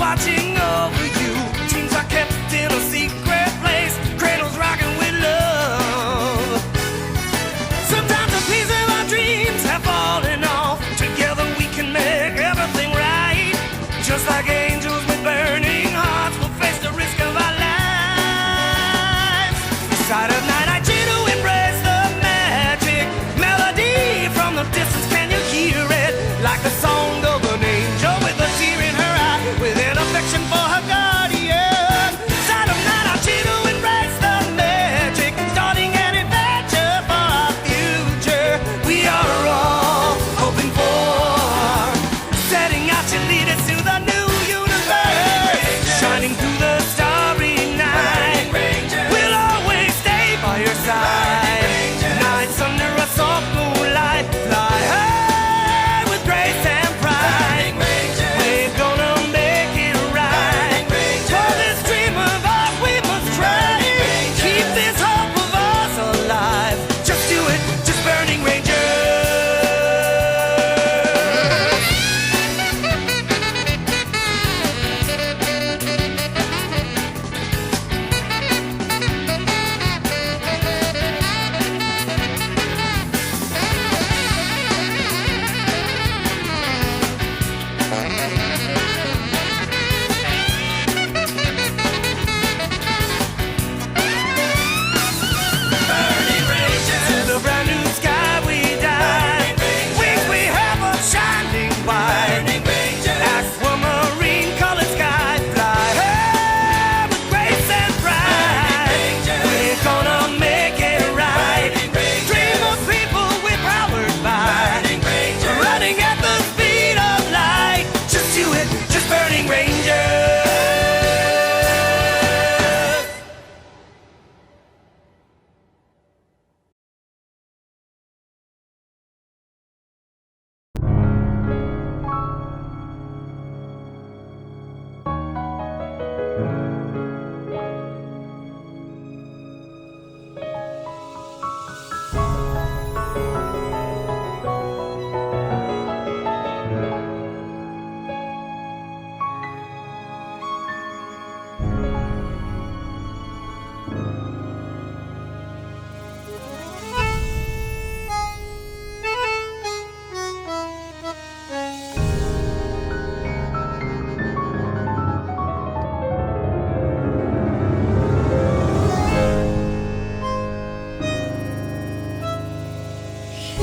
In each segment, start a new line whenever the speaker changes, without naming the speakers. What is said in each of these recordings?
watching over you. Dreams are kept in a secret place, cradles rocking with love. Sometimes a piece of our dreams have fallen off. Together we can make everything right. Just like angels with burning hearts, we'll face the risk of our lives. Side of night, I cheer to embrace the magic melody from the distance. Can you hear it? Like the song of an angel with a tear in her eye, with an affection for her guardian. Side of night, I cheer to embrace the magic, starting an adventure for our future. We are all hoping for setting out to lead us to the new universe, shining through the starry night. We'll always stay by your side. Nights under a soft moonlight, fly high with grace and pride. We're gonna make it right. For this dream of ours we must try. Keep this hope of ours alive. Just do it, just Burning Ranger. To the brand new sky we dive. Wings we have are shining wide. Aquamarine colored sky, fly high with grace and pride. We're gonna make it right. Dream of people we're powered by, running at the speed of light. Just do it, just Burning Ranger.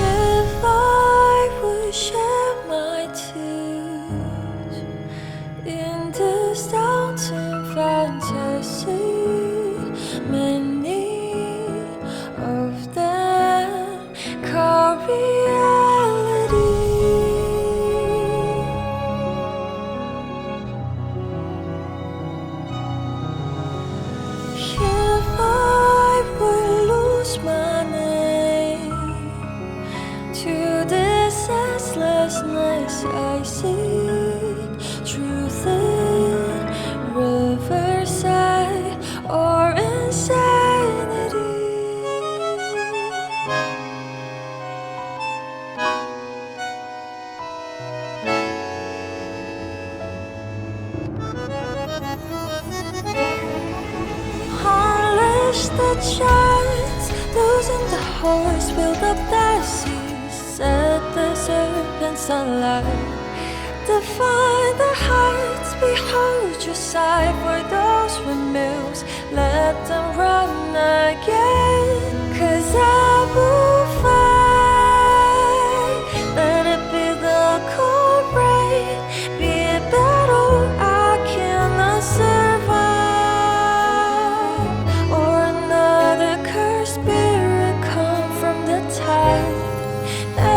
If I would share my tears in this downtown fantasy, many of them call reality. If I would lose my name to this senselessness I seek, truth in riverside or insanity. Unleash the giants, losing the horse, build up the seas, set the serpents alight. Define the heights, behold your sight. For those windmills, let them run again. 'Cause I will fight. Let it be the cold rain, be it battle I cannot survive, or another cursed spirit come from the tide.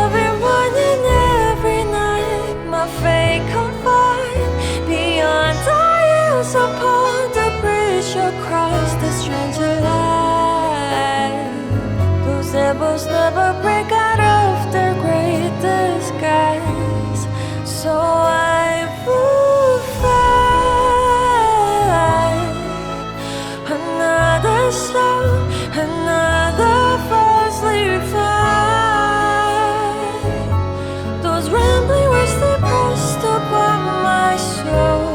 Every morning, every night, my fate confide. Beyond our years upon the bridge across the stranger light. Those devils never break out of their great disguise. So I will fight. Another soul, another falsely refined. Those rambling words they pressed upon my soul.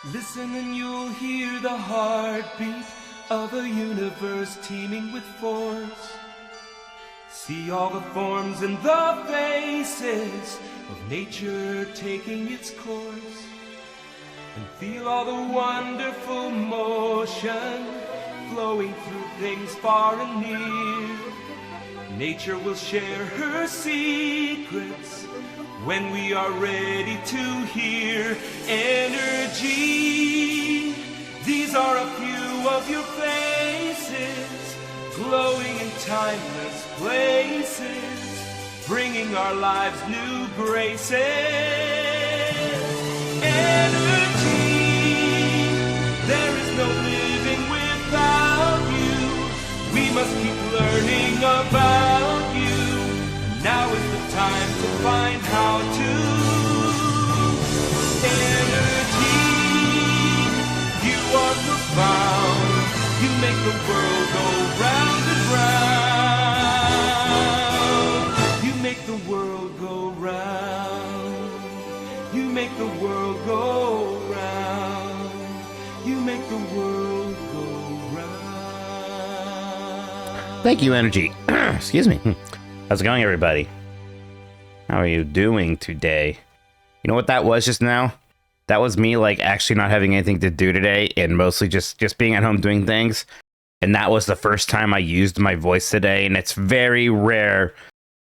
Listen and you'll hear the heartbeat of a universe teeming with force. See all the forms and the faces of nature taking its course. And feel all the wonderful motion flowing through things far and near. Nature will share her secrets when we are ready to hear. Energy, these are a few of your faces, glowing in timeless places, bringing our lives new graces. Energy, there is no living without you. We must keep learning about you. Now is the time to find how to. Energy, you are profound. You make the world go round and round. You make the world go round. You make the world go round. You make the world go round.
Thank you, Energy. Excuse me. How's it going, everybody? How are you doing today? You know what that was just now? That was me, like, actually not having anything to do today and mostly just being at home doing things. And that was the first time I used my voice today, and it's very rare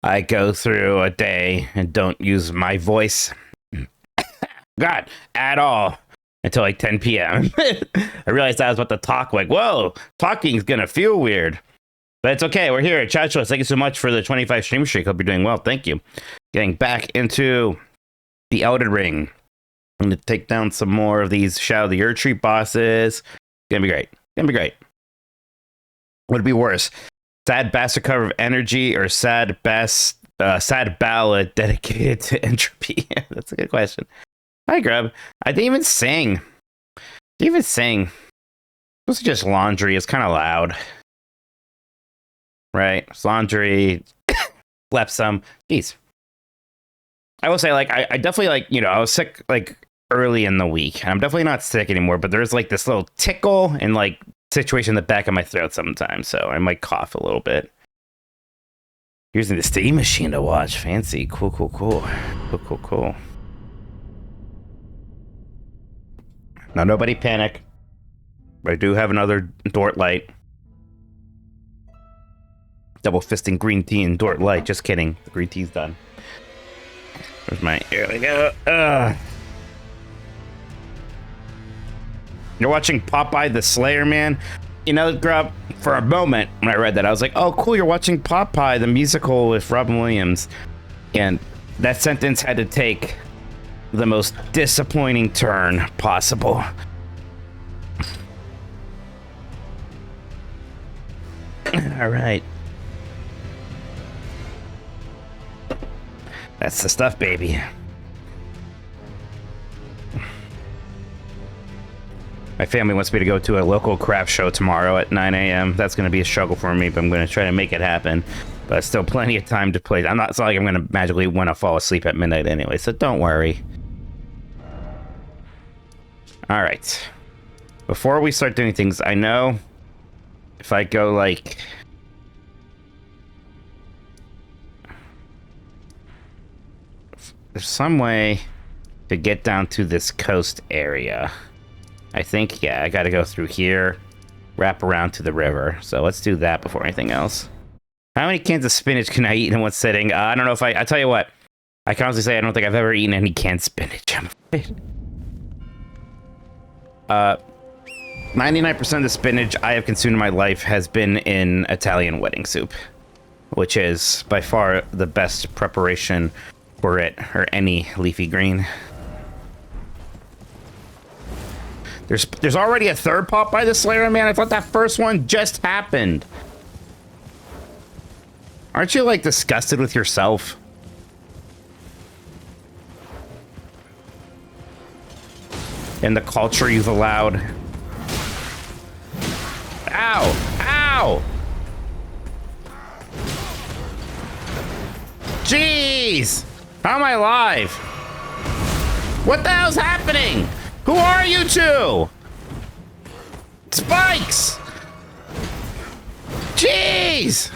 I go through a day and don't use my voice. God, at all. Until like 10 p.m. I realized I was about to talk like, whoa, talking's gonna feel weird. But it's okay, we're here at Chat Shows. Thank you so much for the 25 stream streak. Hope you're doing well. Thank you. Getting back into the Elden Ring. I'm going to take down some more of these Shadow of the Erdtree bosses. It's going to be great. Gonna be great. Would it be worse? Sad bastard cover of Energy or sad ballad dedicated to entropy? That's a good question. Hi, Grub. I didn't even sing. It was just laundry. It's kind of loud. Right, it's laundry, left some. Jeez. I will say, like, I definitely, like, you know, I was sick, like, early in the week. And I'm definitely not sick anymore, but there's, like, this little tickle and, like, situation in the back of my throat sometimes, so I might cough a little bit. Using the Steam machine to watch. Fancy. Cool. Now, nobody panic. I do have another Dort light. Double fisting green tea and Dort light. Just kidding. The green tea's done. Where's my... Here we go. You're watching Popeye the Slayer, man? You know, Grub, for a moment when I read that, I was like, oh, cool, you're watching Popeye, the musical with Robin Williams. And that sentence had to take the most disappointing turn possible. All right. That's the stuff, baby. My family wants me to go to a local craft show tomorrow at 9 a.m. That's going to be a struggle for me, but I'm going to try to make it happen. But still plenty of time to play. It's not like I'm going to magically want to fall asleep at midnight anyway, so don't worry. All right. Before we start doing things, I know if I go like... There's some way to get down to this coast area. I think, yeah, I gotta go through here, wrap around to the river. So let's do that before anything else. How many cans of spinach can I eat in one sitting? I don't know if I tell you what, I can honestly say I don't think I've ever eaten any canned spinach, I'm afraid. 99% of the spinach I have consumed in my life has been in Italian wedding soup, which is by far the best preparation for it, or any leafy green. There's already a third Popeye the Slayer, man. I thought that first one just happened. Aren't you, like, disgusted with yourself? And the culture you've allowed. Ow! Ow! Jeez! How am I alive? What the hell's happening? Who are you two? Spikes! Jeez!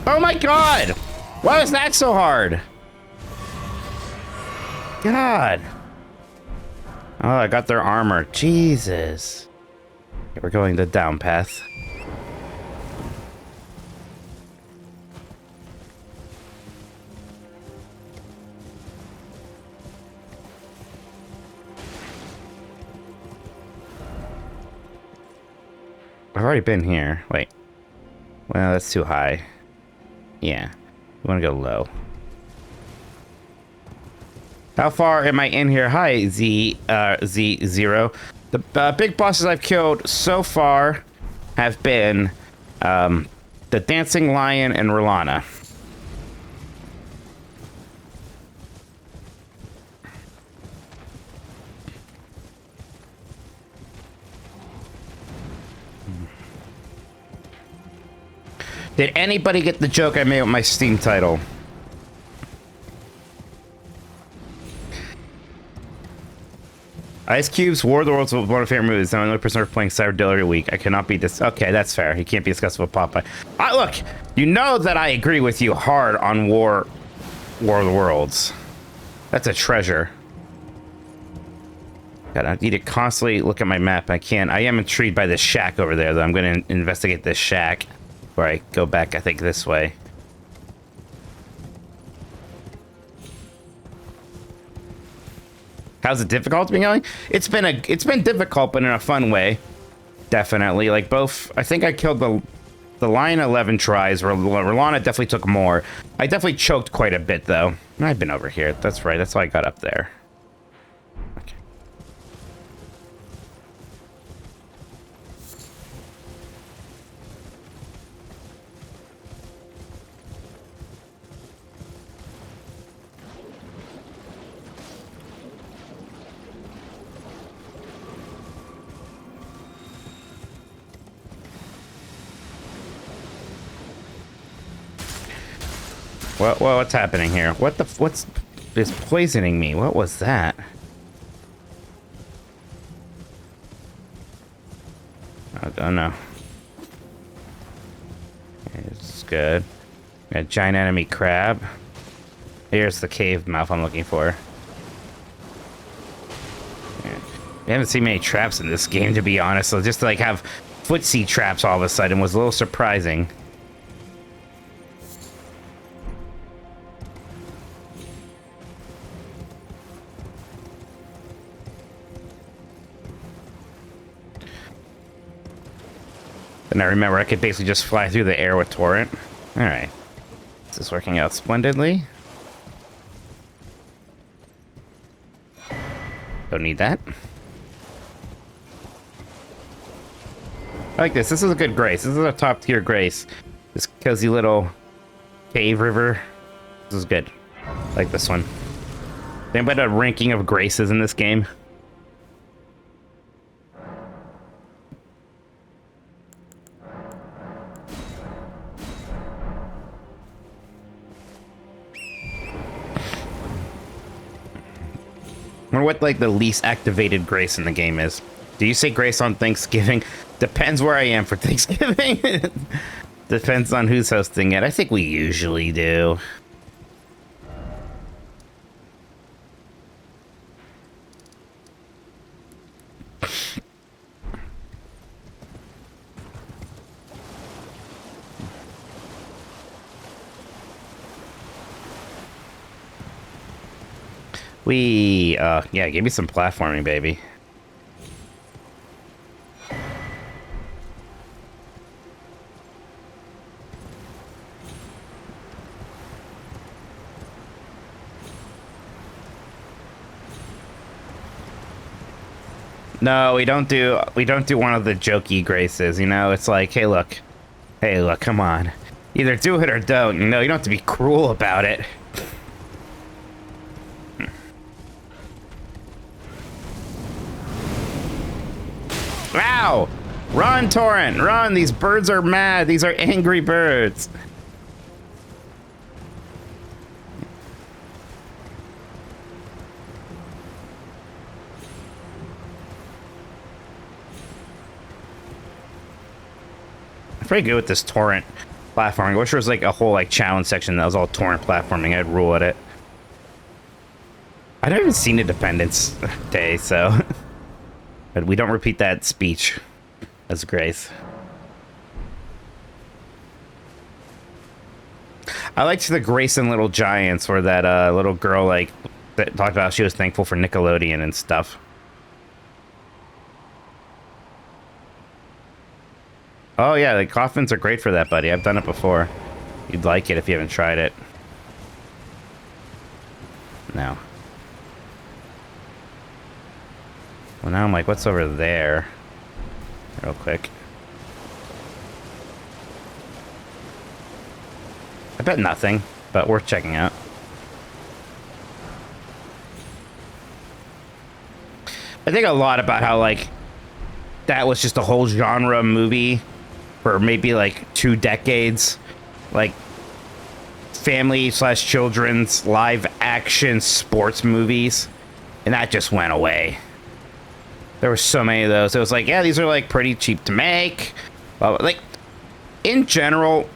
Oh my god! Why was that so hard? God. Oh, I got their armor. Jesus. Okay, we're going the down path. I've already been here. Wait. Well, that's too high. Yeah. We want to go low. How far am I in here? Hi, Z0. The big bosses I've killed so far have been the Dancing Lion and Rolana. Did anybody get the joke I made with my Steam title? Ice Cube's War of the Worlds was one of my favorite movies. I'm the only person ever playing Cyber every week. I cannot be this. Okay, that's fair. He can't be discussed with Popeye. Look, you know that I agree with you hard on War of the Worlds. That's a treasure. God, I need to constantly look at my map. I can't. I am intrigued by this shack over there, though. I'm going to investigate this shack. Where I go back, I think, this way. How's it difficult been going? It's been difficult, but in a fun way. Definitely. Like both, I think I killed the lion 11 tries. Rolana definitely took more. I definitely choked quite a bit though. I've been over here. That's right. That's why I got up there. Okay. What's happening here? What's is poisoning me? What was that? Oh no. Okay, this is good. Got a giant enemy crab. Here's the cave mouth I'm looking for. Yeah. I haven't seen many traps in this game, to be honest, so just to like have footsie traps all of a sudden was a little surprising. And I remember I could basically just fly through the air with Torrent. Alright. This is working out splendidly. Don't need that. I like this. This is a good grace. This is a top tier grace. This cozy little cave river. This is good. I like this one. Anybody have a ranking of graces in this game? I wonder what like the least activated grace in the game is. Do you say grace on Thanksgiving? Depends where I am for Thanksgiving. Depends on who's hosting it. I think we usually do. Yeah, give me some platforming, baby. No, we don't do one of the jokey graces, you know? It's like, hey look, come on. Either do it or don't, you know, you don't have to be cruel about it. Wow! Run, Torrent! Run! These birds are mad! These are angry birds! pretty good with this torrent platforming. I wish there was like a whole like challenge section that was all torrent platforming. I'd rule at it. I've never even seen Independence Day, so but we don't repeat that speech as grace. I liked the Grace and Little Giants, where that little girl like that talked about how she was thankful for Nickelodeon and stuff. Oh yeah, the coffins are great for that, buddy. I've done it before. You'd like it if you haven't tried it. No. Well, now I'm like, what's over there? Real quick. I bet nothing, but worth checking out. I think a lot about how, like, that was just a whole genre movie for maybe, like, 2 decades. Like, family/children's live-action sports movies. And that just went away. There were so many of those. It was like, yeah, these are, like, pretty cheap to make. But, like, in general,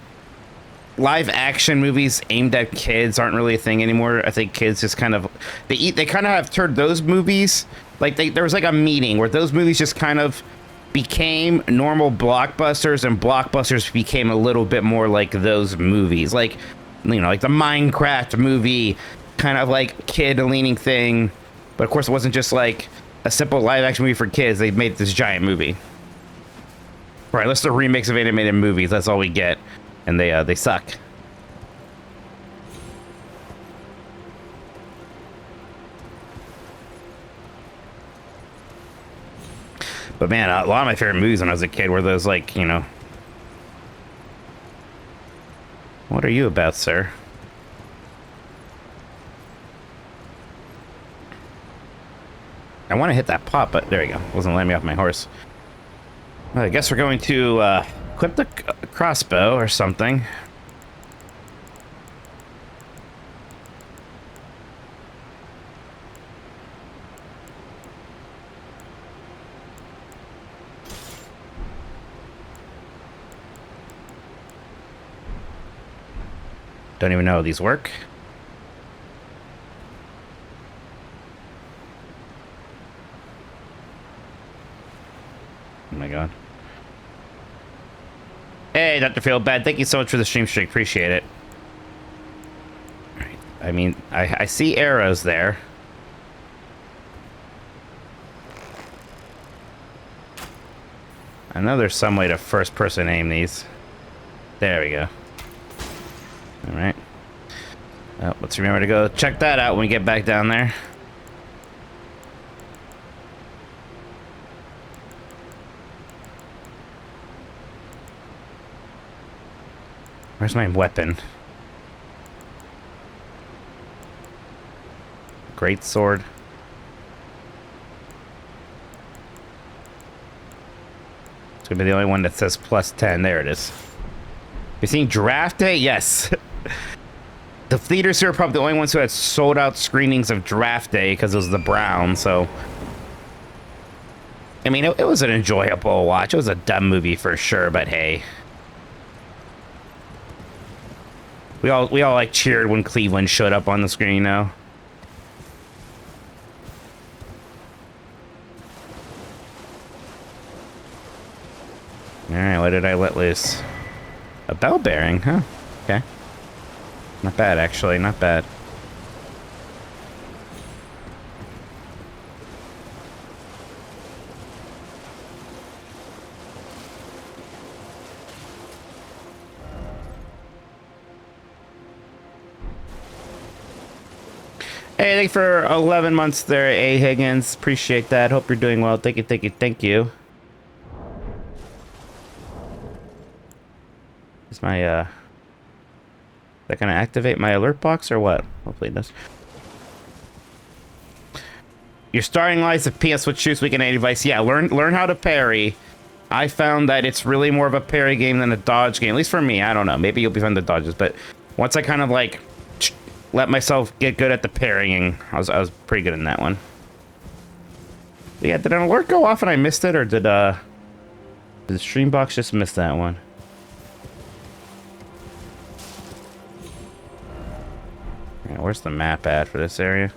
live-action movies aimed at kids aren't really a thing anymore. I think kids just kind of... They kind of have turned those movies... Like, there was, like, a meeting where those movies just kind of became normal blockbusters, and blockbusters became a little bit more like those movies. Like, you know, like the Minecraft movie, kind of like kid-leaning thing. But, of course, it wasn't just, like, a simple live-action movie for kids. They made this giant movie. Right, let's do remakes of animated movies. That's all we get. And they suck. But man, a lot of my favorite movies when I was a kid were those, like, you know... What are you about, sir? I want to hit that pop, but there you go. Wasn't letting me off my horse. Well, I guess we're going to equip the crossbow or something. Don't even know how these work. Oh my god. Hey, Dr. Feelbad, thank you so much for the stream streak. Appreciate it. Alright. I mean, I see arrows there. I know there's some way to first-person aim these. There we go. Alright. Well, let's remember to go check that out when we get back down there. Where's my weapon? Great sword. It's gonna be the only one that says +10. There it is. You seen Draft Day? Yes. The theaters here are probably the only ones who had sold out screenings of Draft Day because it was the Brown, so... I mean, it was an enjoyable watch. It was a dumb movie for sure, but hey. We all like cheered when Cleveland showed up on the screen, you know? Alright, what did I let loose? A bell bearing, huh? Okay. Not bad, actually. Not bad. Hey, thank you for 11 months there, A. Higgins. Appreciate that. Hope you're doing well. Thank you, thank you, thank you. Is my, is that gonna activate my alert box or what? Hopefully it does. Your starting lies of PS with Shoes Weekend 8 advice. Yeah, learn how to parry. I found that it's really more of a parry game than a dodge game. At least for me, I don't know. Maybe you'll be fun to dodges, but once I kind of like let myself get good at the parrying, I was pretty good in that one. But yeah, did an alert go off and I missed it, or did the stream box just miss that one? Yeah, where's the map at for this area?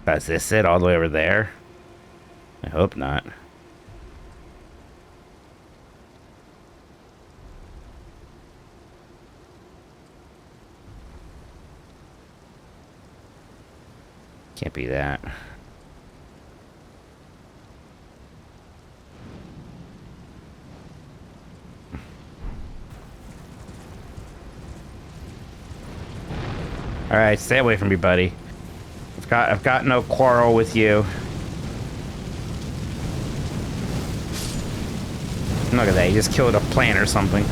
Is this it all the way over there? I hope not. Can't be that. All right, stay away from me, buddy. I've got no quarrel with you. Look at that, he just killed a plant or something.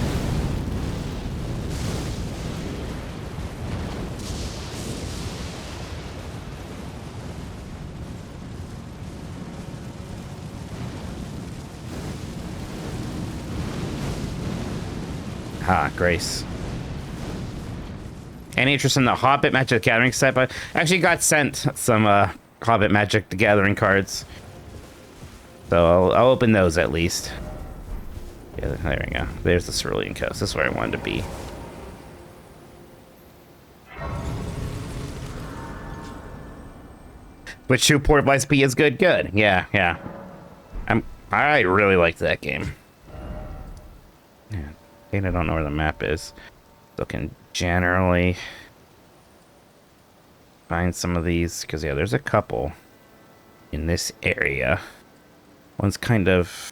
Ah, Grace. Any interest in the Hobbit Magic the Gathering set? I actually got sent some Hobbit Magic the Gathering cards. So I'll open those at least. Yeah, there we go. There's the Cerulean Coast. This is where I wanted to be. Which shoe port of ISP is good? Good. Yeah, yeah. I really liked that game. Yeah. I don't know where the map is. So can generally find some of these, because yeah, there's a couple in this area. One's kind of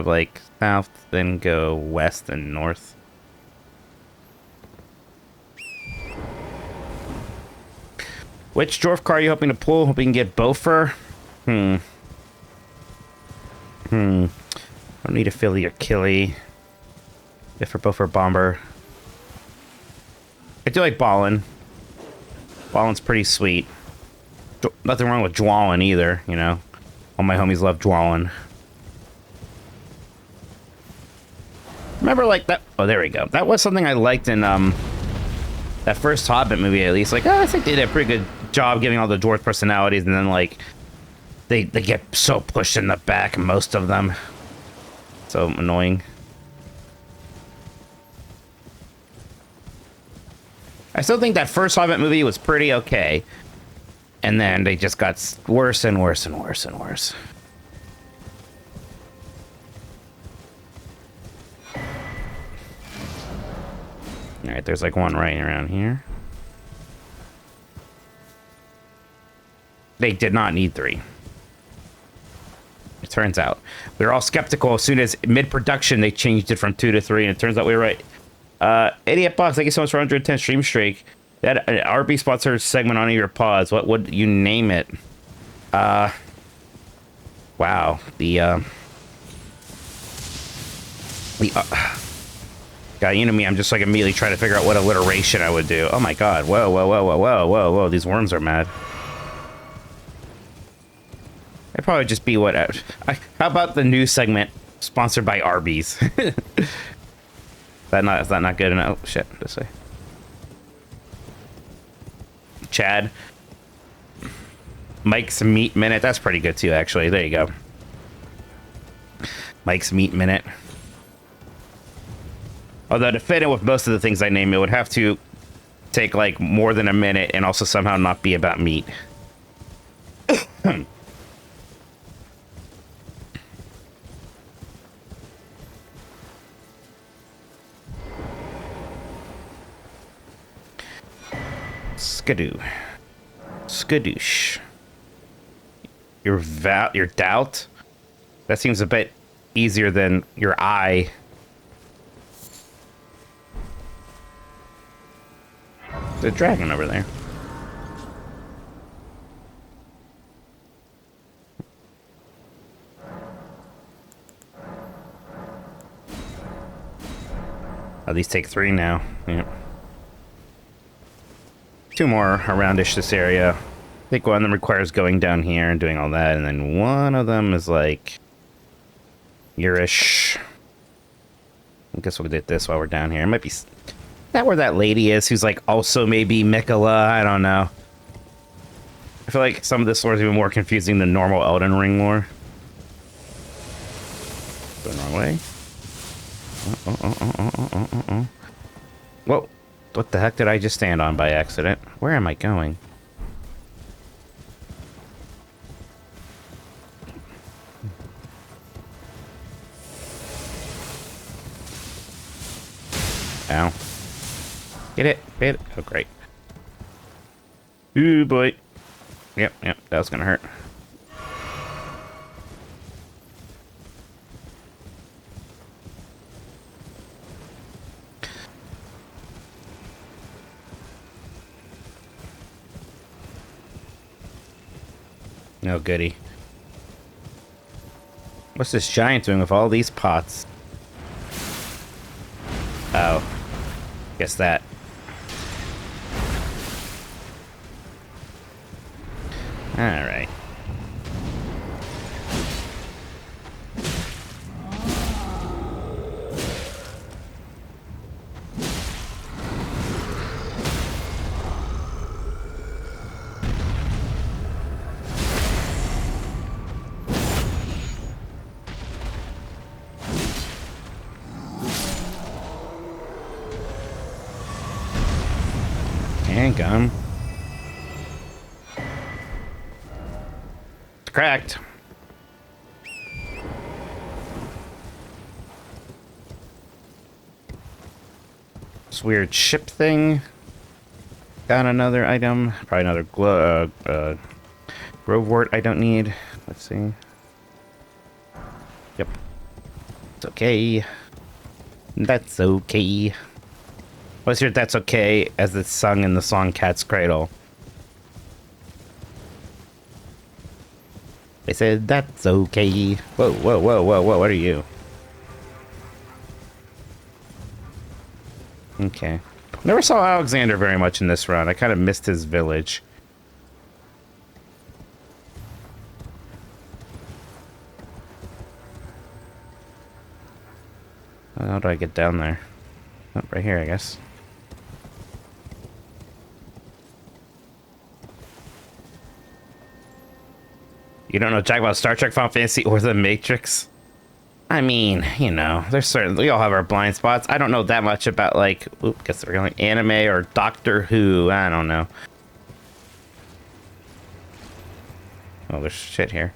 like south, then go west and north. Which dwarf car are you hoping to pull? Hoping you can get Bofer? I don't need a Philly or Killy. If for Bofer Bomber. I do like Ballin. Ballin's pretty sweet. Nothing wrong with Dwalin either, you know. All my homies love Dwalin. Remember, like, that... Oh, there we go. That was something I liked in, that first Hobbit movie, at least. Like, oh, I think they did a pretty good job giving all the dwarf personalities, and then, like, they get so pushed in the back, most of them. So annoying. I still think that first Hobbit movie was pretty okay. And then they just got worse and worse and worse and worse. Alright, there's like one right around here. They did not need 3. It turns out. We were all skeptical as soon as mid-production they changed it from 2 to 3, and it turns out we were right. 88 bucks. Thank you so much for 110 stream streak. That RB sponsored segment on your pods. What would you name it? Wow. God, you know me. I'm just like immediately trying to figure out what alliteration I would do. Oh my God. Whoa, whoa, whoa, whoa, whoa, whoa, whoa. These worms are mad. It'd probably just be what. How about the news segment sponsored by Arby's? Is that not good enough? Oh, shit. This way. Chad. Mike's Meat Minute. That's pretty good too, actually. There you go. Mike's Meat Minute. Although to fit in with most of the things I name, it would have to take like more than a minute and also somehow not be about meat. Skadoo. Skadoosh. Your doubt? That seems a bit easier than your eye. The dragon over there. Oh, these take 3 now. Yep. 2 more aroundish this area. I think one of them requires going down here and doing all that, and then one of them is like Urish. I guess we'll get this while we're down here. It might be that where that lady is, who's like also maybe Mikola. I don't know. I feel like some of this lore is even more confusing than normal Elden Ring lore. Going the wrong way. Whoa. What the heck did I just stand on by accident? Where am I going? Ow. Get it. Get it. Oh, great. Ooh, boy. Yep, that was gonna hurt. No goody. What's this giant doing with all these pots? Oh. Guess that. Alright. Handgun. It's cracked. This weird ship thing. Got another item. Probably another Grovewort I don't need. Let's see. Yep. It's okay. That's okay. What's your "that's okay" as it's sung in the song Cat's Cradle? They said, "That's okay." Whoa, whoa, whoa, whoa, whoa, what are you? Okay. Never saw Alexander very much in this run. I kind of missed his village. How do I get down there? Oh, right here, I guess. You don't know jack about Star Trek, Final Fantasy, or The Matrix? I mean, you know, there's certainly, we all have our blind spots. I don't know that much about, like, guess we're going anime or Doctor Who. I don't know. Oh, there's shit here.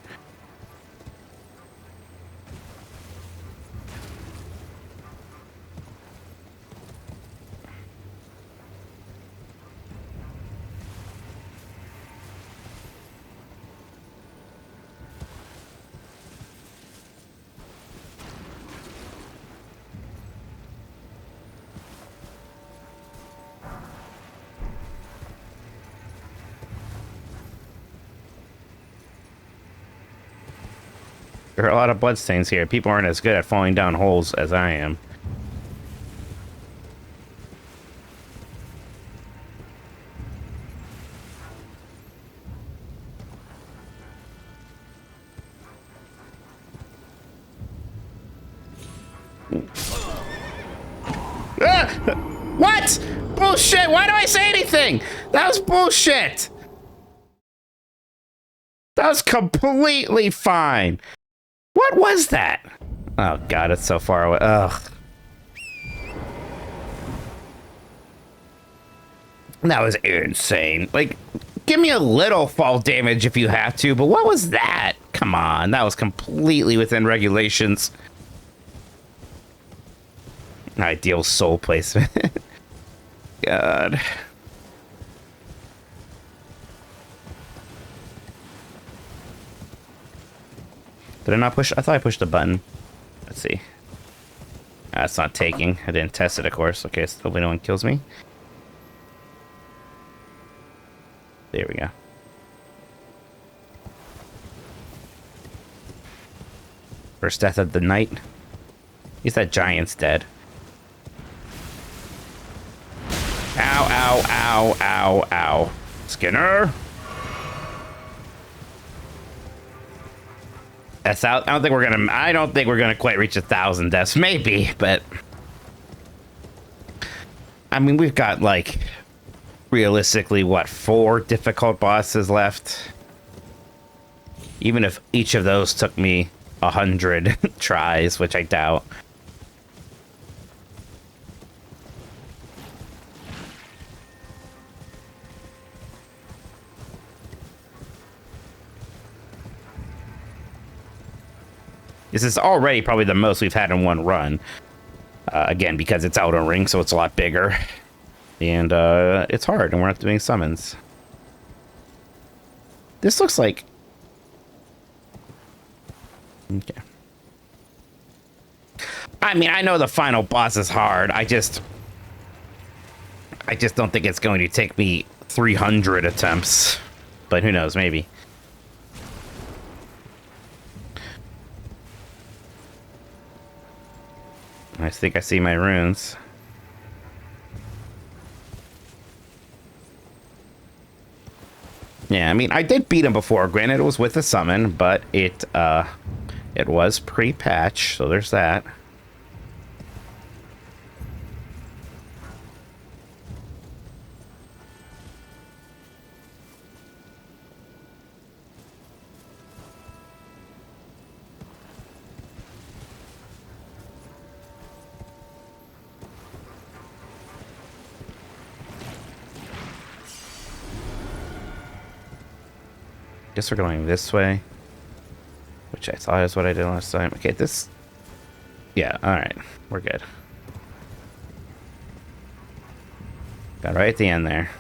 There are a lot of bloodstains here. People aren't as good at falling down holes as I am. What? Bullshit! Why do I say anything? That was bullshit! That was completely fine. What was that? Oh god, it's so far away. Ugh. That was insane. Like, give me a little fall damage if you have to, but what was that? Come on, that was completely within regulations. Ideal soul placement. God. Did I not push? I thought I pushed the button. Let's see. It's not taking. I didn't test it, of course. Okay, so hopefully no one kills me. There we go. First death of the night. At least that giant's dead. Ow, ow, ow, ow, ow. Skinner! That's out. I don't think we're gonna quite reach 1,000 deaths. Maybe, but I mean, we've got, like, realistically, what, 4 difficult bosses left? Even if each of those took me 100 tries, which I doubt. This is already probably the most we've had in one run. Again, because it's Elden Ring, so it's a lot bigger. And it's hard, and we're not doing summons. This looks like... Okay. I mean, I know the final boss is hard. I just don't think it's going to take me 300 attempts. But who knows, maybe. I think I see my runes. Yeah, I mean, I did beat him before. Granted, it was with a summon, but it was pre-patch, so there's that. Guess we're going this way, which I thought is what I did last time. Okay, this... Yeah, alright. We're good. Got right at the end there.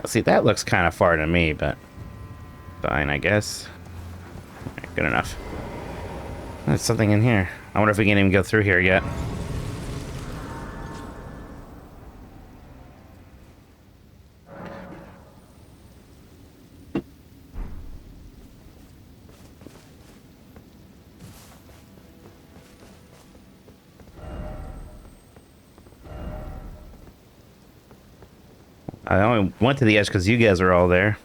See, that looks kind of far to me, but... Fine, I guess. Alright, good enough. There's something in here. I wonder if we can even go through here yet. I only went to the edge because you guys are all there.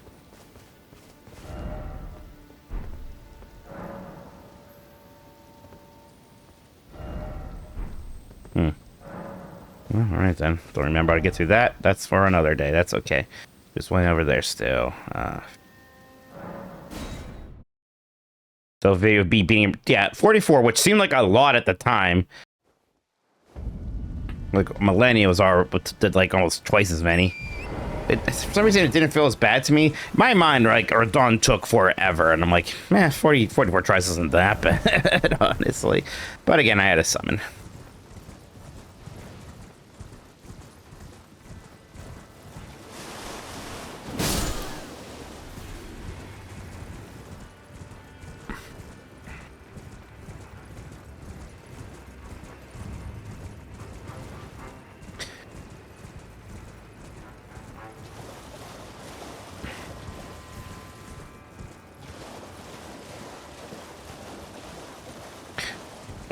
Well, alright then. Don't remember how to get through that. That's for another day. That's okay. Just went over there still. So they would be being... Yeah, 44, which seemed like a lot at the time. Like, millennials did like almost twice as many. For some reason, it didn't feel as bad to me. My mind, like, or Dawn took forever, and I'm like, man, 44 tries isn't that bad, honestly. But again, I had a summon.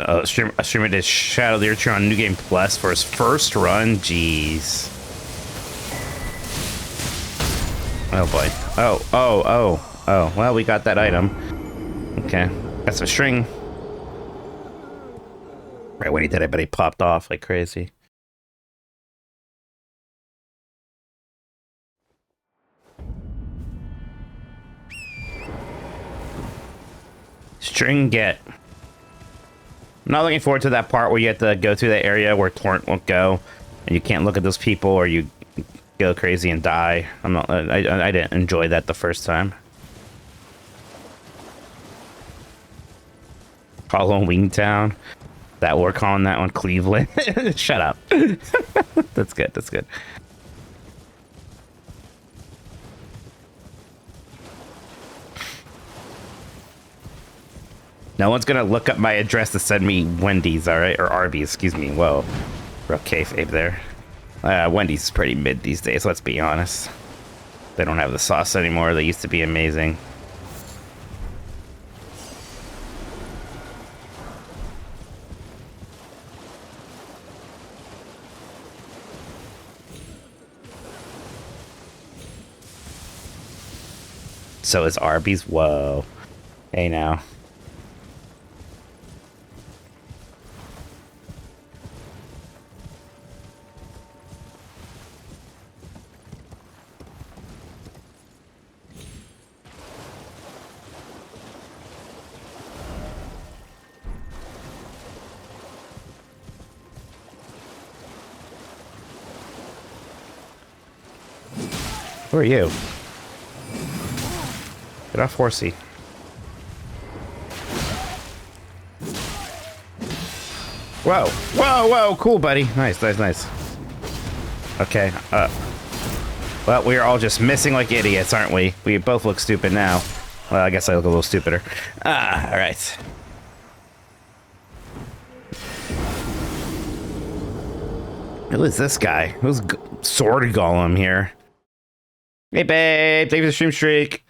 A streamer did Shadow the Urchin on New Game Plus for his first run. Jeez. Oh boy. Oh. Well, we got that item. Okay. That's a string. Right when he did it, but he popped off like crazy. String get. I'm not looking forward to that part where you have to go through that area where Torrent won't go, and you can't look at those people, or you go crazy and die. I didn't enjoy that the first time. Halloween Town. That we're calling that one Cleveland. Shut up. That's good. That's good. No one's gonna look up my address to send me Wendy's, alright? Or Arby's, excuse me. Whoa. Real kayfabe there. Wendy's is pretty mid these days, let's be honest. They don't have the sauce anymore. They used to be amazing. So is Arby's. Whoa. Hey now. Who are you? Get off horsey. Whoa, whoa, whoa, cool, buddy. Nice, nice, nice. Okay, well, we're all just missing like idiots, aren't we? We both look stupid now. Well, I guess I look a little stupider. All right. Who is this guy? Who's Sword Golem here? Hey, babe, thank you for the stream streak.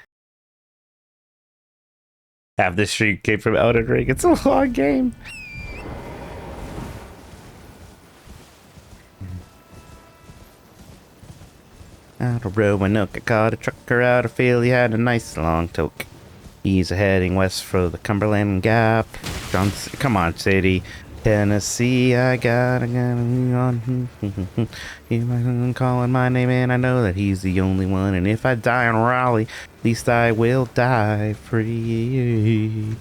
Half this streak came from Elden Ring. It's a long game. Out of Roanoke, I caught a trucker out of field. He had a nice long toke. He's heading west for the Cumberland Gap. Come on, city. Tennessee, I got on. He's calling my name, and I know that he's the only one. And if I die in Raleigh, at least I will die free.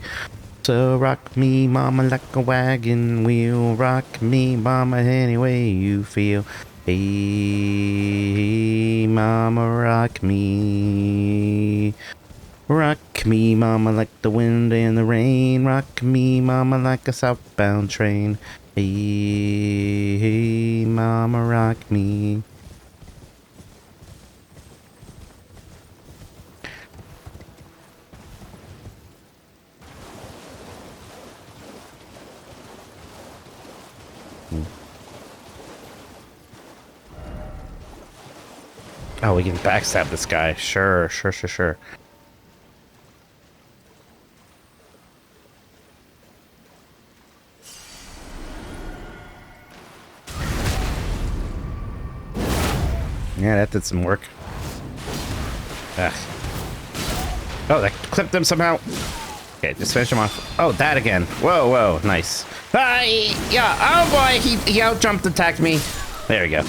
So rock me, mama, like a wagon wheel. Rock me, mama, any way you feel. Hey, mama, rock me. Rock me, mama, like the wind and the rain. Rock me, mama, like a southbound train. Hey, mama, rock me. Oh, we can backstab this guy. Sure, sure, sure, sure. Yeah, that did some work. Ugh. Oh, that clipped him somehow. Okay, just finish him off. Oh, that again. Whoa, whoa, nice. Yeah, oh boy, he out-jumped, attacked me. There we go.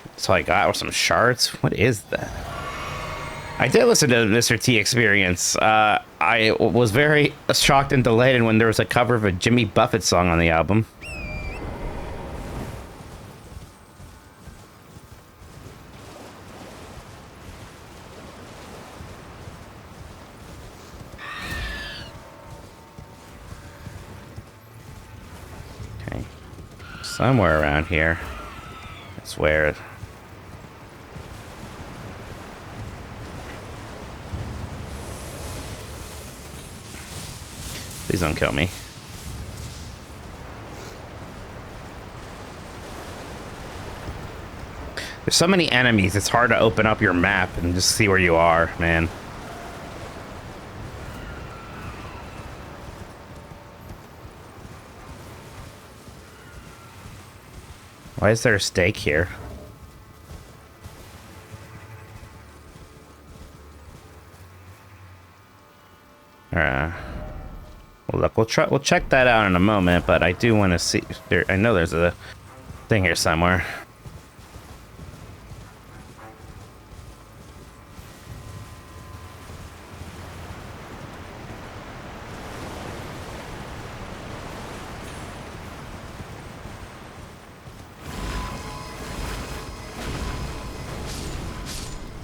That's all I got with some shards. What is that? I did listen to Mr. T Experience. I was very shocked and delighted when there was a cover of a Jimmy Buffett song on the album. Okay. Somewhere around here. That's where... Please don't kill me. There's so many enemies, it's hard to open up your map and just see where you are, man. Why is there a stake here? Well, look, we'll check that out in a moment, but I do want to see there. I know there's a thing here somewhere.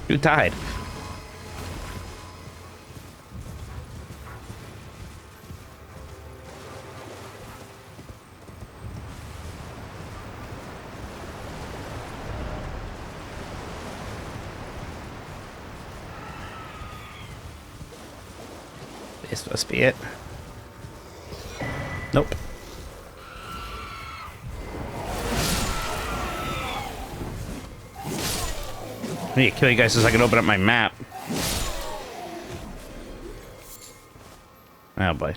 Who died? This must be it. Nope. I need to kill you guys so I can open up my map. Oh boy.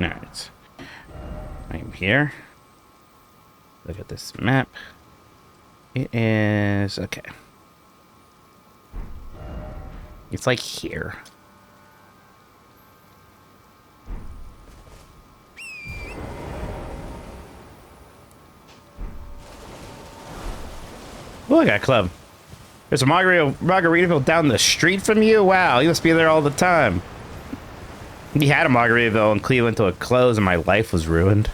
Alright. I'm here. Look at this map. It is... okay. It's like here. Oh, I got a club. There's a Margaritaville down the street from you? Wow, you must be there all the time. We had a Margaritaville in Cleveland until it closed and my life was ruined.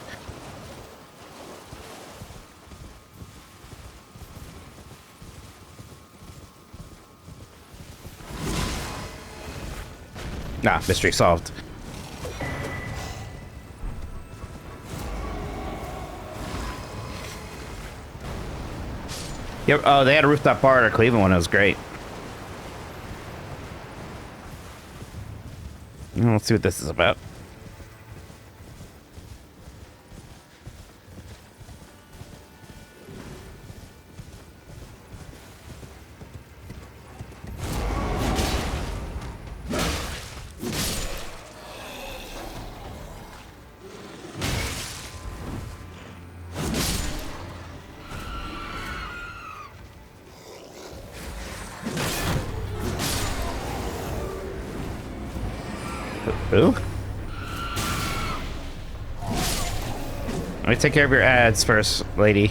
Nah, mystery solved. Yep. Oh, they had a rooftop bar at our Cleveland one. It was great. Let's see what this is about. Who? Let me take care of your ads first, lady.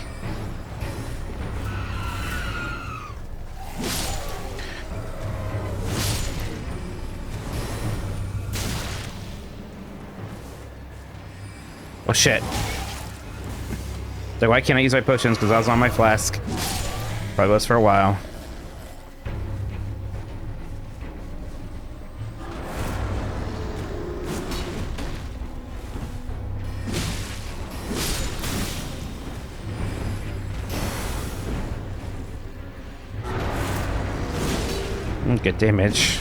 Oh shit. So why can't I use my potions? Because I was on my flask. Probably was for a while. Good damage.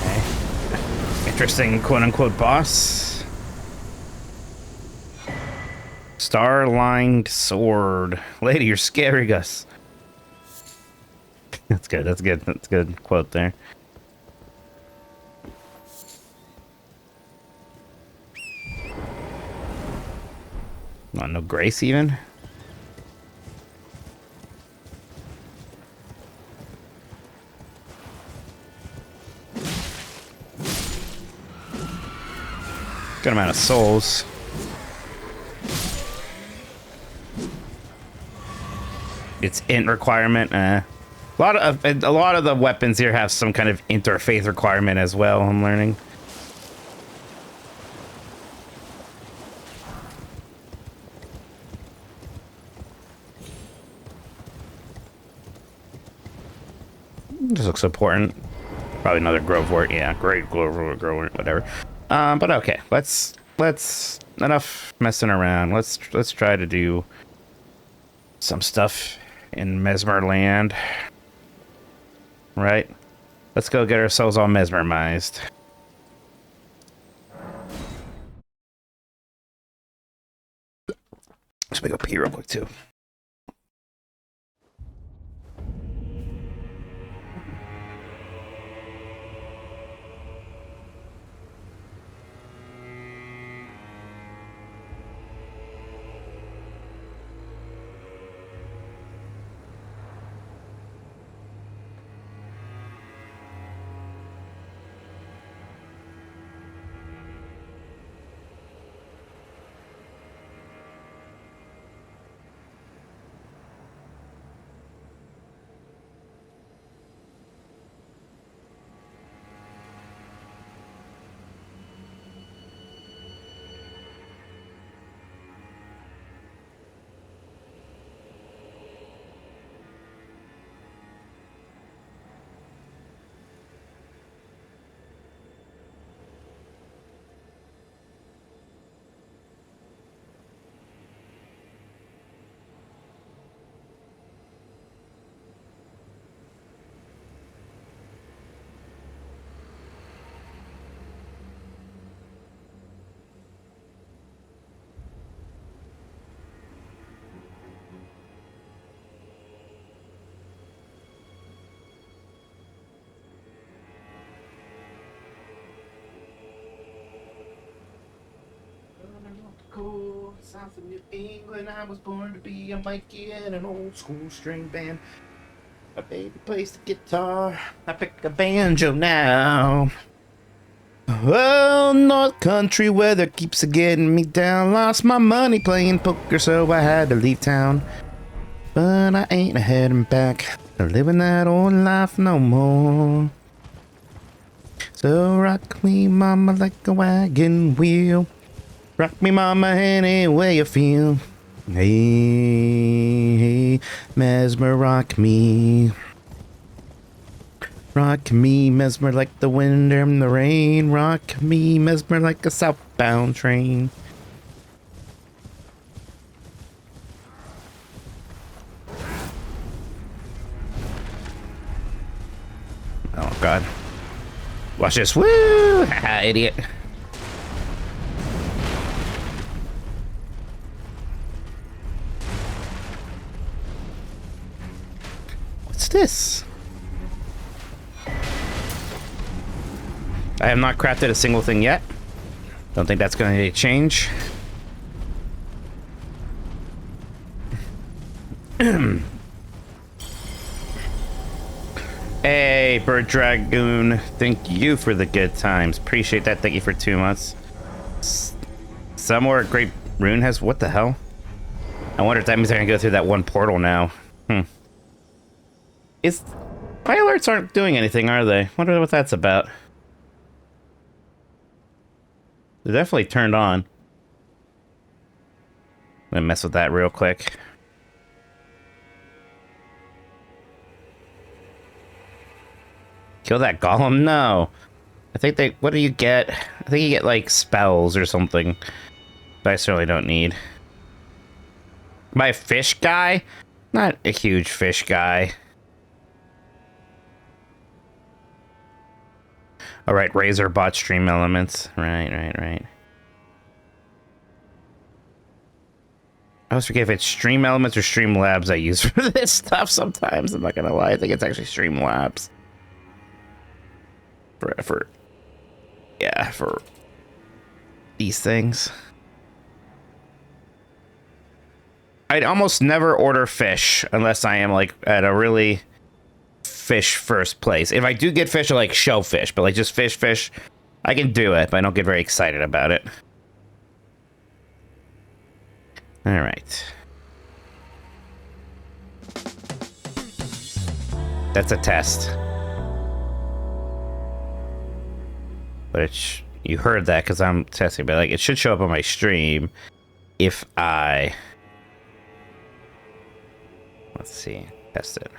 Okay. Interesting quote-unquote boss. Star-lined sword. Lady, you're scaring us. That's good. That's good. That's a good quote there. Oh, no grace even? Good amount of souls. Its int requirement. A lot of the weapons here have some kind of interfaith requirement as well. I'm learning. This looks important. Probably another Grovewort. Yeah, great Grovewort, whatever. But okay, let's enough messing around. Let's try to do some stuff in Messmer land. Right? Let's go get ourselves all mesmerized. Let me go pee real quick too.
Cool.
South of New England, I was born to be a Mikey in an old school string band. My baby plays the guitar, I pick a banjo now. Well, North Country weather keeps getting me down. Lost my money playing poker, so I had to leave town. But I ain't heading back to living that old life no more. So rock me, mama, like a wagon wheel. Rock me, mama, any way you feel. Hey, hey, Messmer, rock me. Rock me, Messmer, like the wind and the rain. Rock me, Messmer, like a southbound train. Oh, God. Watch this. Woo! Haha, idiot. What's this? I have not crafted a single thing yet. Don't think that's going to change. Hey, Bird Dragoon. Thank you for the good times. Appreciate that. Thank you for 2 months. Somewhere Great Rune has... What the hell? I wonder if that means I can go through that one portal now. My alerts aren't doing anything, are they? Wonder what that's about. They're definitely turned on. I'm gonna mess with that real quick. Kill that golem? No. I think they... What do you get? I think you get, like, spells or something. But I certainly don't need. My fish guy? Not a huge fish guy. Alright, Razor bought stream elements. Right. I always forget if it's stream elements or stream labs I use for this stuff sometimes. I'm not gonna lie. I think it's actually stream labs. For these things. I'd almost never order fish unless I am like at a really fish first place. If I do get fish, I like shellfish, but like just fish, I can do it, but I don't get very excited about it. All right. That's a test. But it's, you heard that because I'm testing, but like it should show up on my stream if I... Let's see. Test it.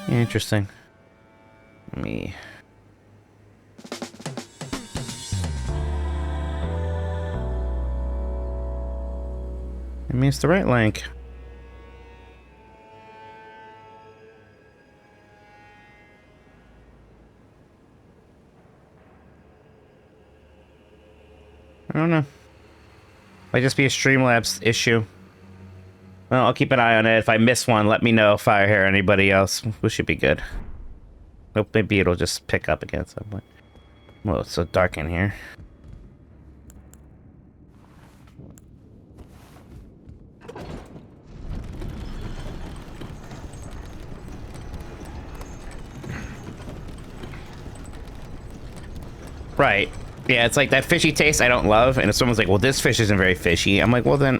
Interesting. Me. I mean, it's the right link. I don't know. Might just be a Streamlabs issue. Well, I'll keep an eye on it. If I miss one, let me know if I hear anybody else. We should be good. Nope, maybe it'll just pick up again at some point. Well, it's so dark in here. Right. Yeah, it's like that fishy taste I don't love, and if someone's like, well, this fish isn't very fishy, I'm like, well then,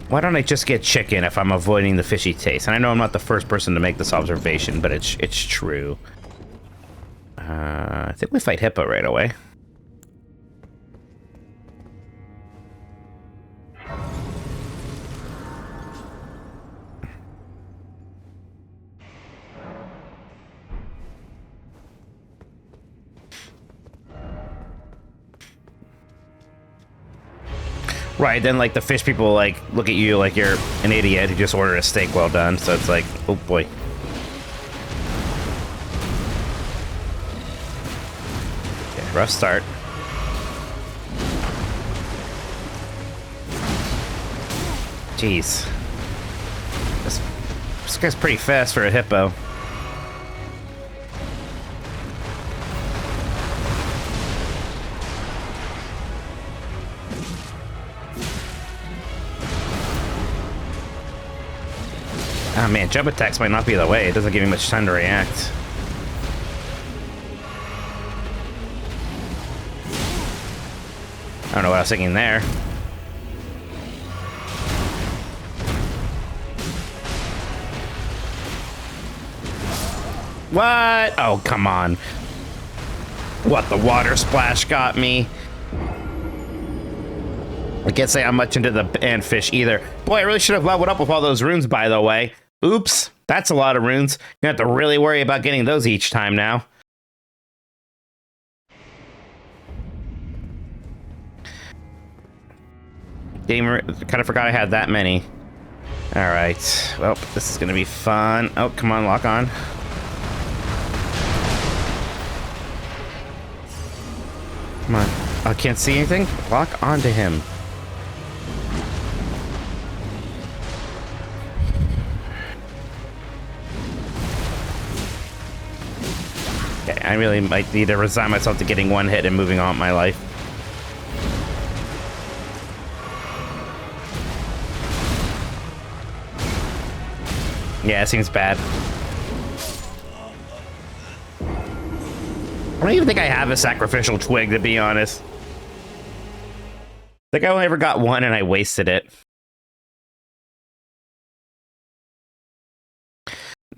why don't I just get chicken if I'm avoiding the fishy taste? And I know I'm not the first person to make this observation, but it's true. I think we fight Hippo right away. Right, then like the fish people like look at you like you're an idiot who just ordered a steak well done, so it's like, oh boy. Okay, rough start. Jeez. This guy's pretty fast for a hippo. Oh man, jump attacks might not be the way. It doesn't give me much time to react. I don't know what I was thinking there. What? Oh, come on. What, the water splash got me? I can't say I'm much into the panfish either. Boy, I really should have leveled up with all those runes, by the way. Oops, that's a lot of runes. You have to really worry about getting those each time now. Kind of forgot I had that many. All right, well, this is gonna be fun. Oh, come on, lock on. Come on, I can't see anything. Lock onto him. Okay, I really might need to resign myself to getting one hit and moving on with my life. Yeah, it seems bad. I don't even think I have a sacrificial twig, to be honest. I think I only ever got one and I wasted it.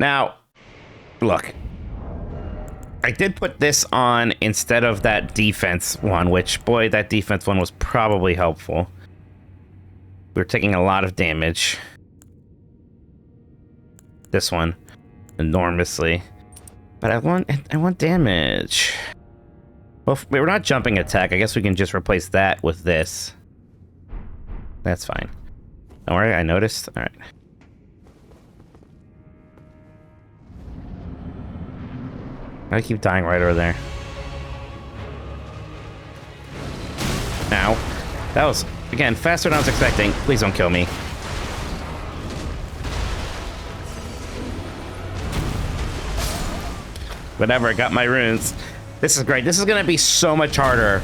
Now, look. I did put this on instead of that defense one, which, boy, that defense one was probably helpful. We were taking a lot of damage. This one enormously, but I want damage. Well, if we're not jumping attack, I guess we can just replace that with this. That's fine. Don't worry, I noticed. All right. I keep dying right over there. Now, that was again faster than I was expecting. Please don't kill me. Whatever, I got my runes. This is great. This is gonna be so much harder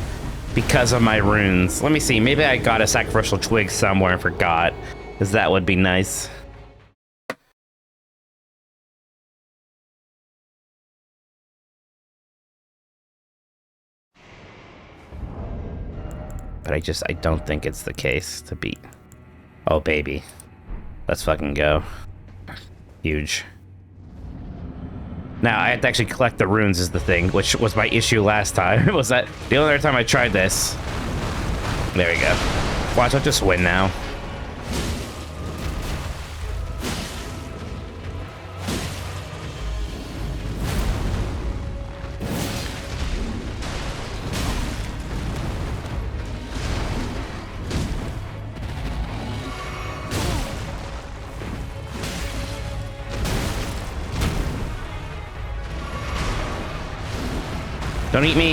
because of my runes. Let me see, maybe I got a sacrificial twig somewhere and forgot, because that would be nice. But I don't think it's the case to beat. Oh baby, let's fucking go. Huge. Now, I have to actually collect the runes is the thing, which was my issue last time. Was that the only other time I tried this? There we go. Watch, I'll just win now. Don't eat me.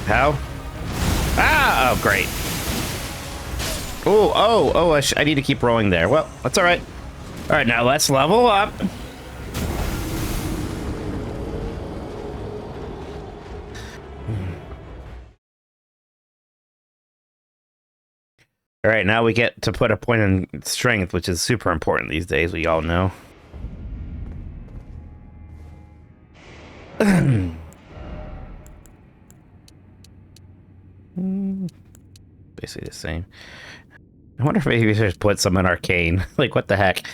How? Ah! Oh, great. Oh, I need to keep rolling there. Well, that's all right. All right, now let's level up. All right, now we get to put a point in strength, which is super important these days, we all know. Basically the same. I wonder if maybe we should put some in arcane. Like, what the heck?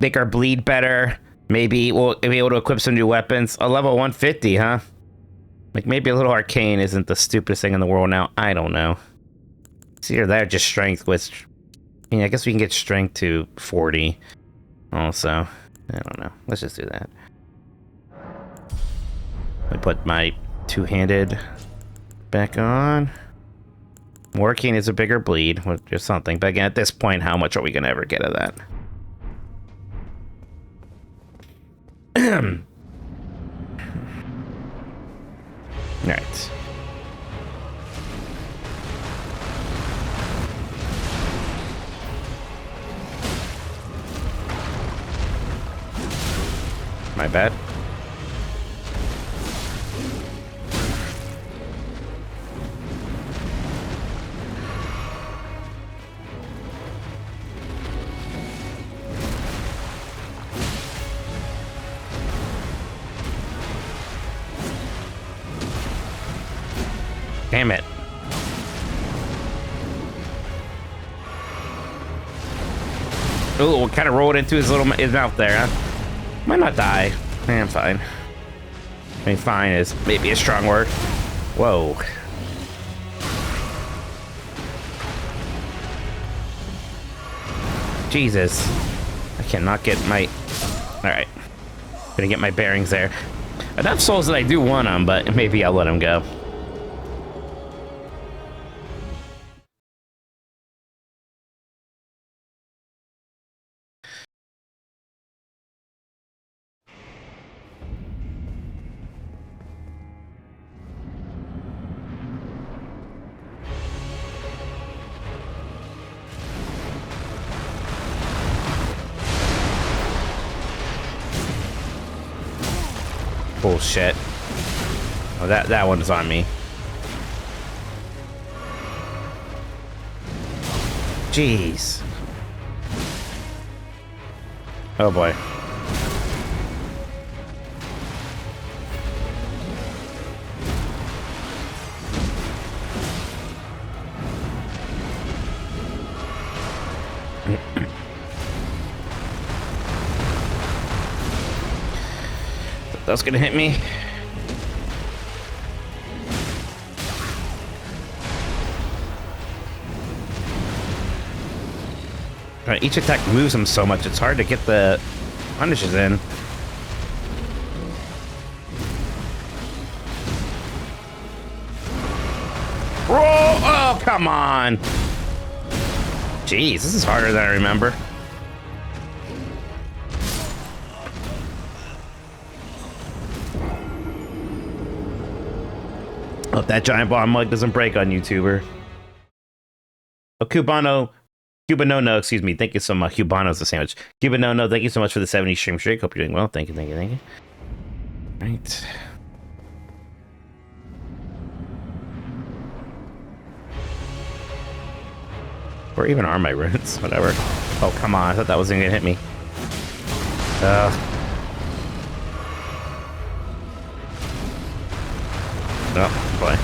Make our bleed better. Maybe we'll be able to equip some new weapons. A level 150, huh? Like, maybe a little arcane isn't the stupidest thing in the world now. I don't know. See, or there, just strength with... I mean, I guess we can get strength to 40. Also, I don't know. Let's just do that. I put my two-handed back on. More arcane is a bigger bleed, or something. But again, at this point, how much are we going to ever get of that? Alright. My bad. Damn it. Oh, kind of rolled into his mouth there, huh? Might not die. I'm fine. I mean, fine is maybe a strong word. Whoa. Jesus. I cannot get my... Alright. Gonna get my bearings there. Enough souls that I do want them, but maybe I'll let them go. Bullshit. Oh, that one's on me. Jeez. Oh boy. That's gonna hit me. Each attack moves him so much, it's hard to get the punishes in. Roll! Oh, come on! Jeez, this is harder than I remember. Hope that giant bomb mug doesn't break on YouTuber. Oh, Cubano, excuse me. Thank you so much. Cubano's the sandwich. Cubano, thank you so much for the 70 stream streak. Hope you're doing well. Thank you, thank you, thank you. Right. Where even are my runes? Whatever. Oh, come on. I thought that was gonna hit me. Oh, boy.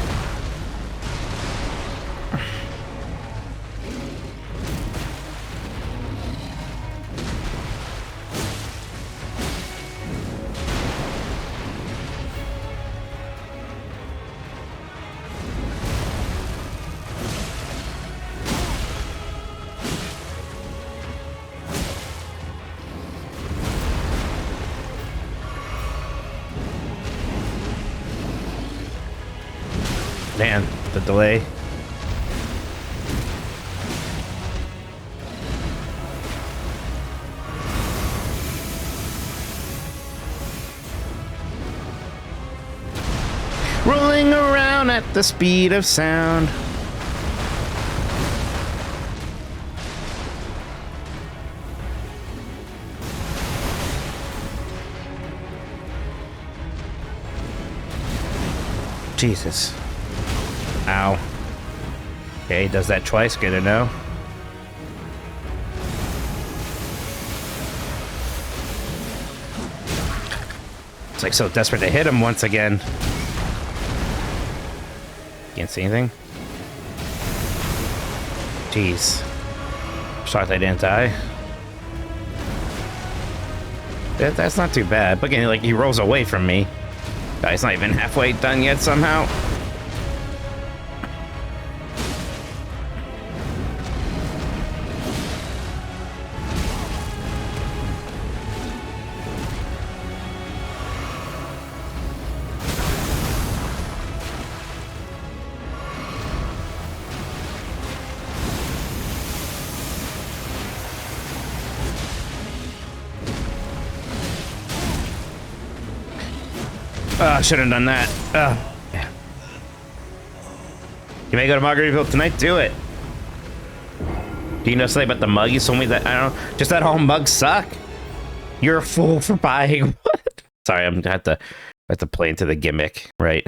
Man, the delay. Rolling around at the speed of sound. Jesus. Ow. Okay, does that twice, good to know. It's like so desperate to hit him once again. Can't see anything. Jeez. Shocked I didn't die. That's not too bad. But again, like, he rolls away from me. Guy's not even halfway done yet somehow. I should have done that. Yeah. You may go to Margaritaville tonight. Do it. Do you know something about the mug? You told me that. I don't know. Just that whole mug suck. You're a fool for buying. What? Sorry, I have to play into the gimmick, right?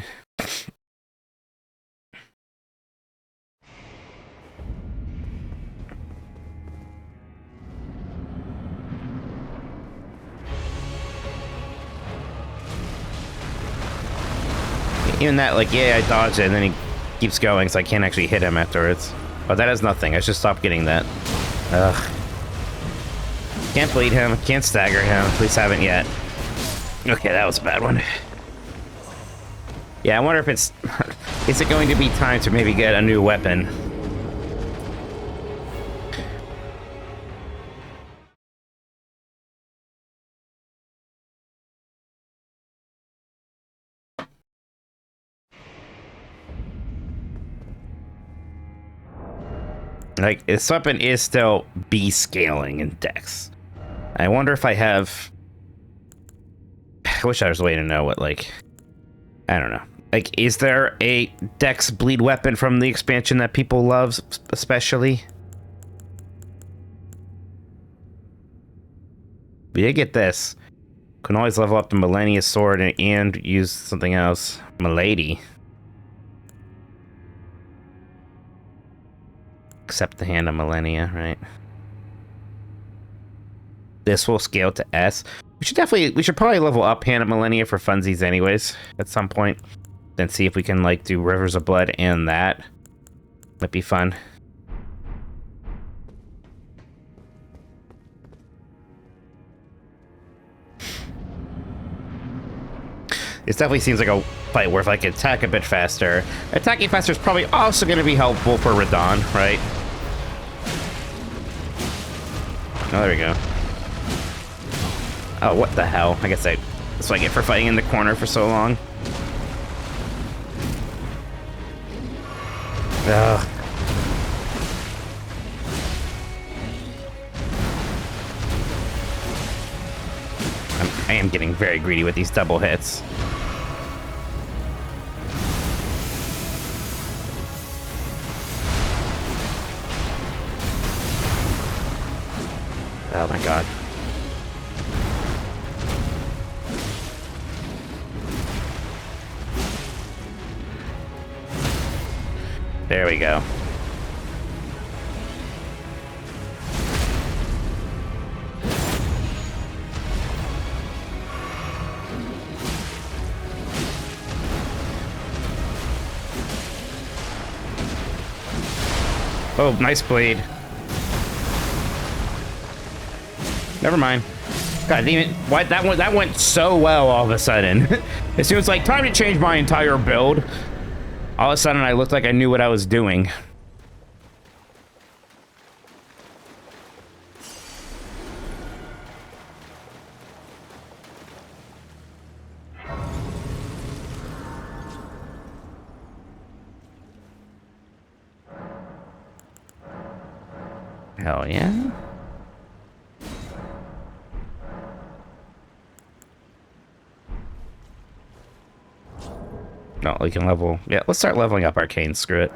Even that, like, yeah, I dodged it, and then he keeps going, so I can't actually hit him afterwards. Oh, that has nothing. I should stop getting that. Ugh. Can't bleed him. Can't stagger him. At least haven't yet. Okay, that was a bad one. Yeah, I wonder if it's... Is it going to be time to maybe get a new weapon? Like, this weapon is still B scaling in Dex. I wonder if I have... I wish I was a way to know what, like... I don't know. Like, is there a Dex bleed weapon from the expansion that people love, especially? But you get this. Can always level up the Millennia Sword and use something else. Milady. Accept the Hand of Millennia, right? This will scale to S. We should probably level up Hand of Millennia for funsies anyways, at some point. Then see if we can, like, do Rivers of Blood and that. Might be fun. This definitely seems like a fight where if I can attack a bit faster. Attacking faster is probably also going to be helpful for Radon, right? Oh, there we go. Oh, what the hell? I guess that's what I get for fighting in the corner for so long. Ugh. I am getting very greedy with these double hits. Oh my god. There we go. Oh, nice bleed. Never mind. God, even what that went so well all of a sudden. As soon as like time to change my entire build, all of a sudden I looked like I knew what I was doing. Hell yeah. No, we can level. Yeah, let's start leveling up Arcane. Screw it.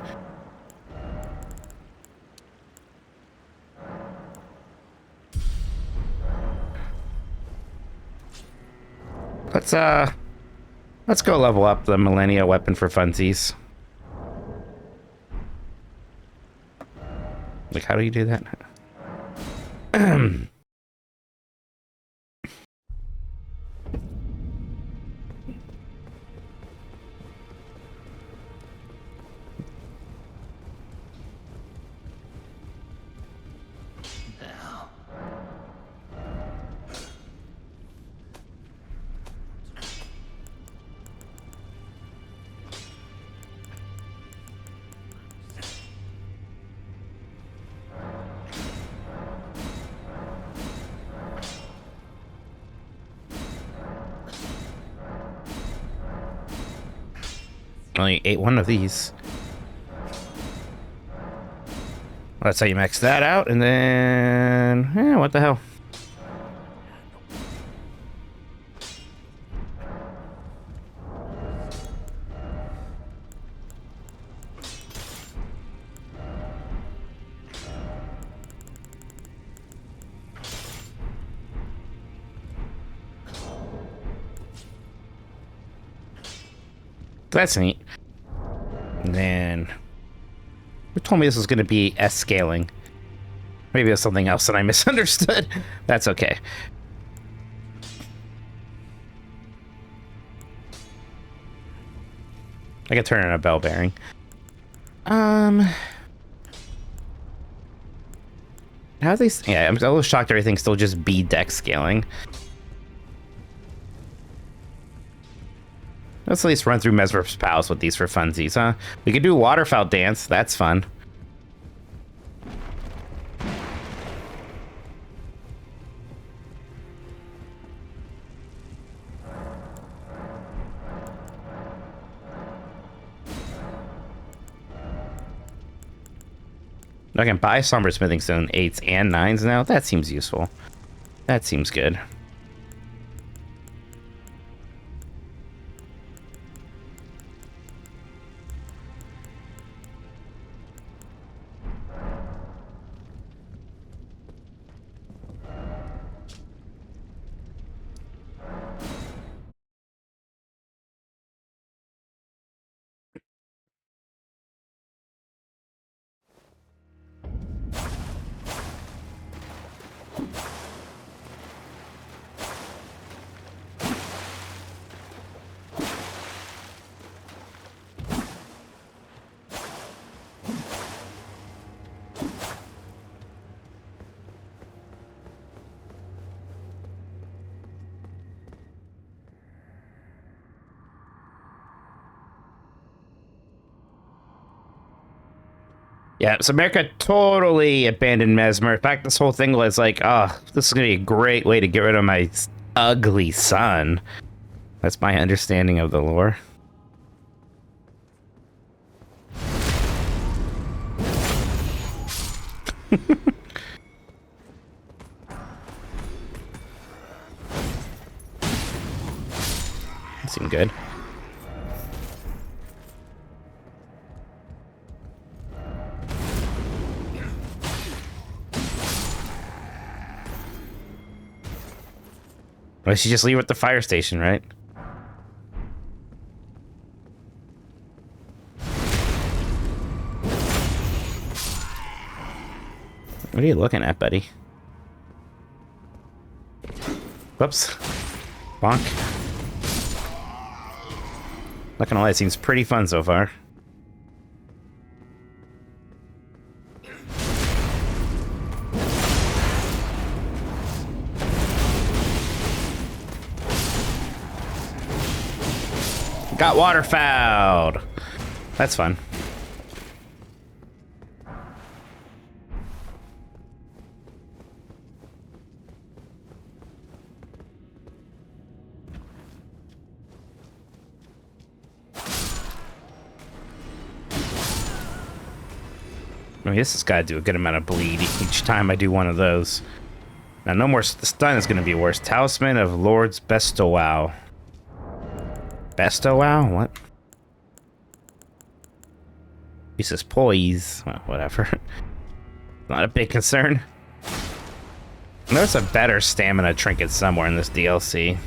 Let's go level up the Millennia weapon for funsies. Like, how do you do that? Only ate one of these. That's how you max that out, and then... yeah, what the hell? That's neat. And then... Who told me this was going to be S-scaling? Maybe it was something else that I misunderstood. That's okay. I could turn in a bell bearing. How are they... Yeah, I'm a little shocked everything's still just B deck scaling. Let's at least run through Messmer's Palace with these for funsies, huh? We could do Waterfowl Dance. That's fun. I can buy Somber Smithing Stone 8s and 9s now. That seems useful. That seems good. Yeah, so America totally abandoned Messmer. In fact, this whole thing was like, oh, this is going to be a great way to get rid of my ugly son. That's my understanding of the lore. That seemed good. Well, she just leave her at the fire station, right? What are you looking at, buddy? Whoops. Bonk. Not gonna lie, it seems pretty fun so far. Got waterfowled. That's fun. I mean, this has got to do a good amount of bleed each time I do one of those. Now, no more stun is going to be worse. Talisman of Lord's Bestowow. Bestowow? What? He says poise. Well, whatever. Not a big concern. There's a better stamina trinket somewhere in this DLC.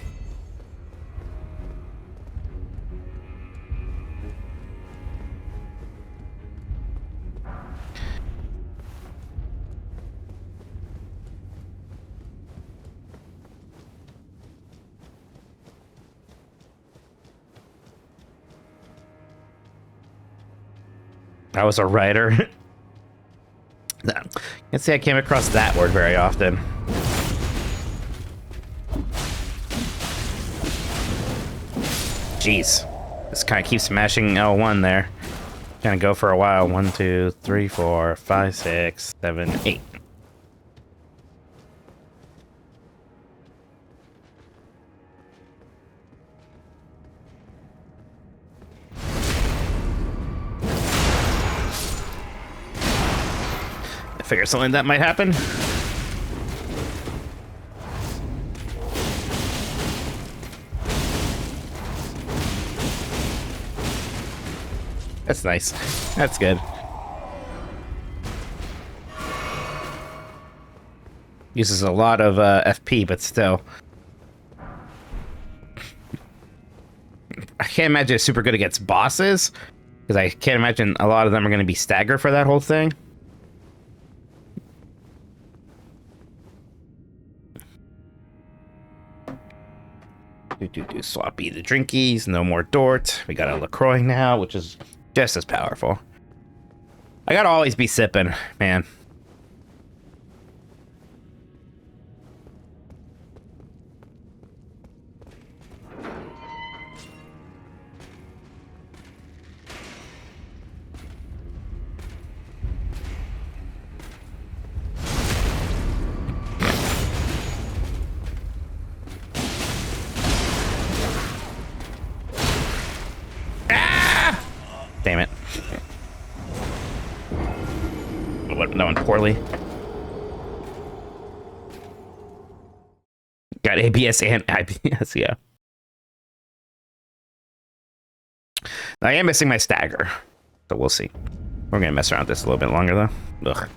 I was a writer. Can't say I came across that word very often. Jeez. This kind of keeps smashing L1 there. Gonna go for a while. 1, 2, 3, 4, 5, 6, 7, 8. I figured something that might happen. That's nice. That's good. Uses a lot of FP, but still. I can't imagine it's super good against bosses, because I can't imagine a lot of them are going to be staggered for that whole thing. Swappy the drinkies, no more Dort. We got a LaCroix now, which is just as powerful. I gotta always be sipping, man. Damn it. That one poorly. Got ABS and IPS, yeah. I am missing my stagger, so we'll see. We're gonna mess around with this a little bit longer though. Ugh.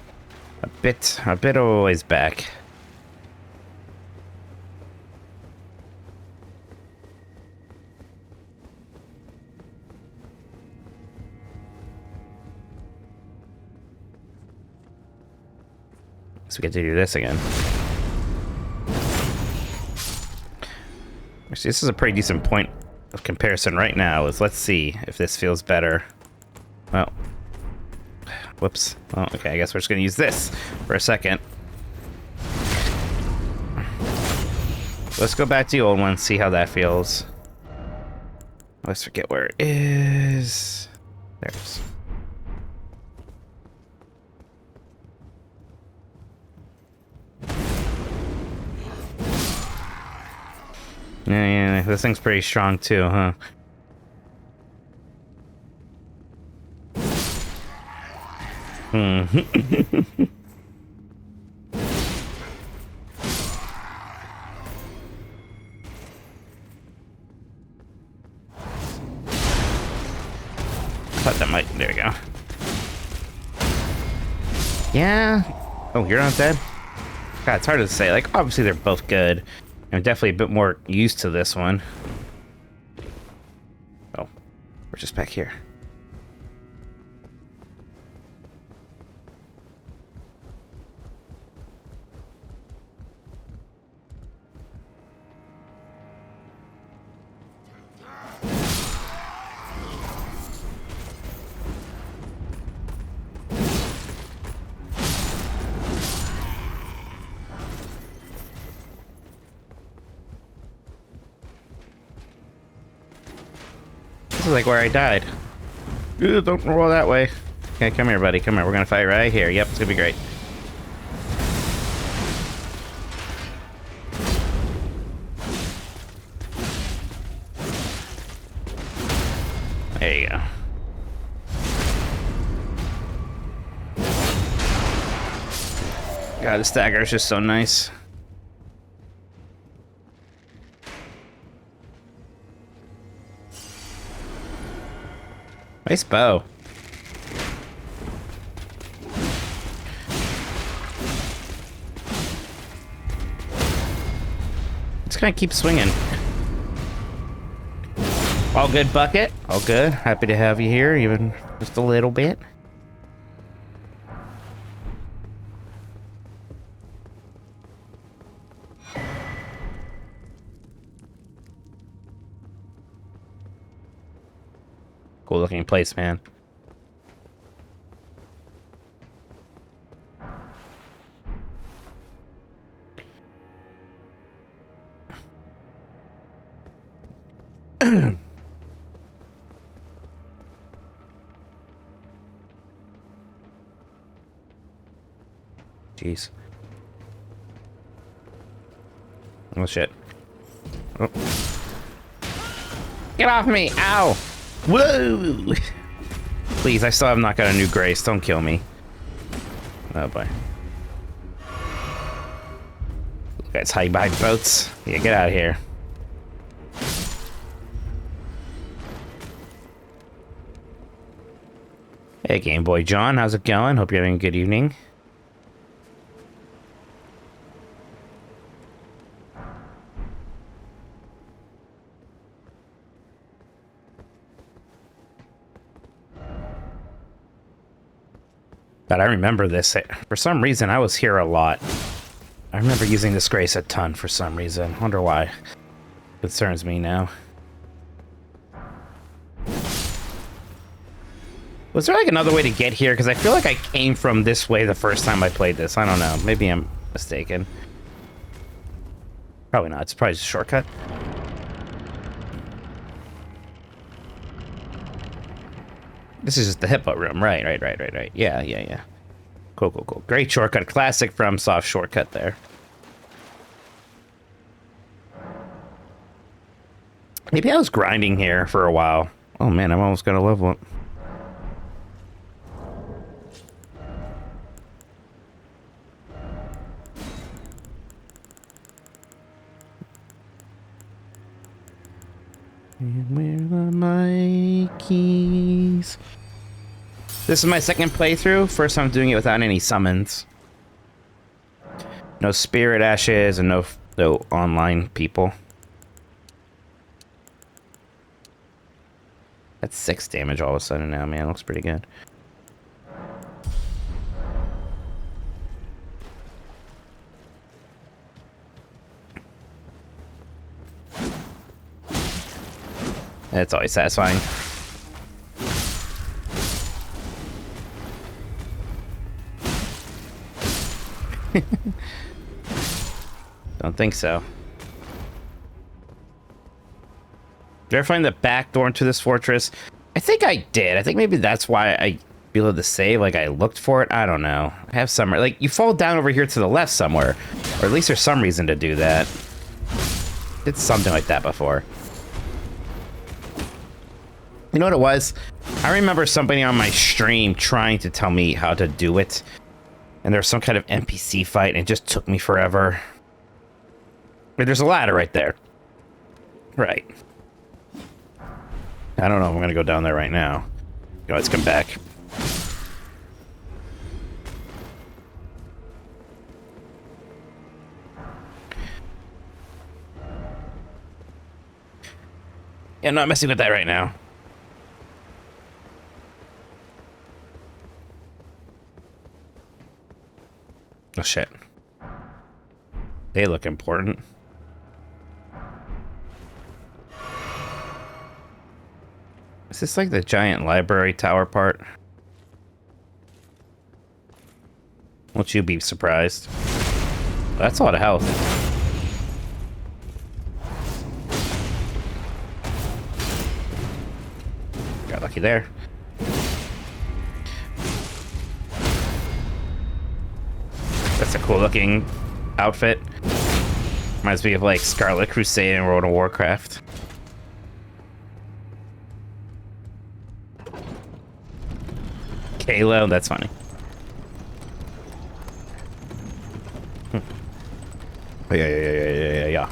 A bit of a ways back. So we get to do this again. Actually, this is a pretty decent point of comparison right now. Let's see if this feels better. Well, whoops. Oh, okay, I guess we're just gonna use this for a second. Let's go back to the old one, see how that feels. Let's forget where it is. There's. Yeah, this thing's pretty strong too, huh? Thought that might. There we go. Yeah. Oh, you're not dead? God, it's hard to say. Like, obviously they're both good. I'm definitely a bit more used to this one. Oh, we're just back here. This is like where I died. Ooh, don't roll that way. Okay, come here, buddy. Come here. We're gonna fight right here. Yep, it's gonna be great. There you go. God, the stagger is just so nice. Nice bow. Just gonna keep swinging. All good, Bucket. All good. Happy to have you here, even just a little bit. Cool looking place, man. Jeez. Oh shit. Oh. Get off me! Ow! Whoa! Please, I still have not got a new grace. Don't kill me. Oh boy. You guys hiding behind boats? Yeah, get out of here. Hey, Game Boy John, how's it going? Hope you're having a good evening. But I remember this. For some reason, I was here a lot. I remember using this grace a ton for some reason. Wonder why. Concerns me now. Was there like another way to get here? Because I feel like I came from this way the first time I played this. I don't know. Maybe I'm mistaken. Probably not. It's probably just a shortcut. This is just the Hippo room. Right. Yeah. Cool. Great shortcut. Classic FromSoft shortcut there. Maybe I was grinding here for a while. Oh man, I'm almost gonna level up. And where are my keys? This is my second playthrough. First time doing it without any summons. No spirit ashes and no online people. That's 6 damage all of a sudden now, man. Looks pretty good. That's always satisfying. Don't think so. Did I ever find the back door into this fortress? I think I did. I think maybe that's why I be able to save. Like, I looked for it. I don't know. I have some... Like, you fall down over here to the left somewhere. Or at least there's some reason to do that. Did something like that before. You know what it was? I remember somebody on my stream trying to tell me how to do it. And there was some kind of NPC fight, and it just took me forever. But there's a ladder right there. Right. I don't know if I'm gonna go down there right now. You know, let's come back. Yeah, I'm not messing with that right now. Oh shit. They look important. Is this like the giant library tower part? Won't you be surprised? That's a lot of health. Got lucky there. That's a cool looking outfit. Reminds me of like Scarlet Crusade in World of Warcraft. Halo, that's funny. Oh, yeah.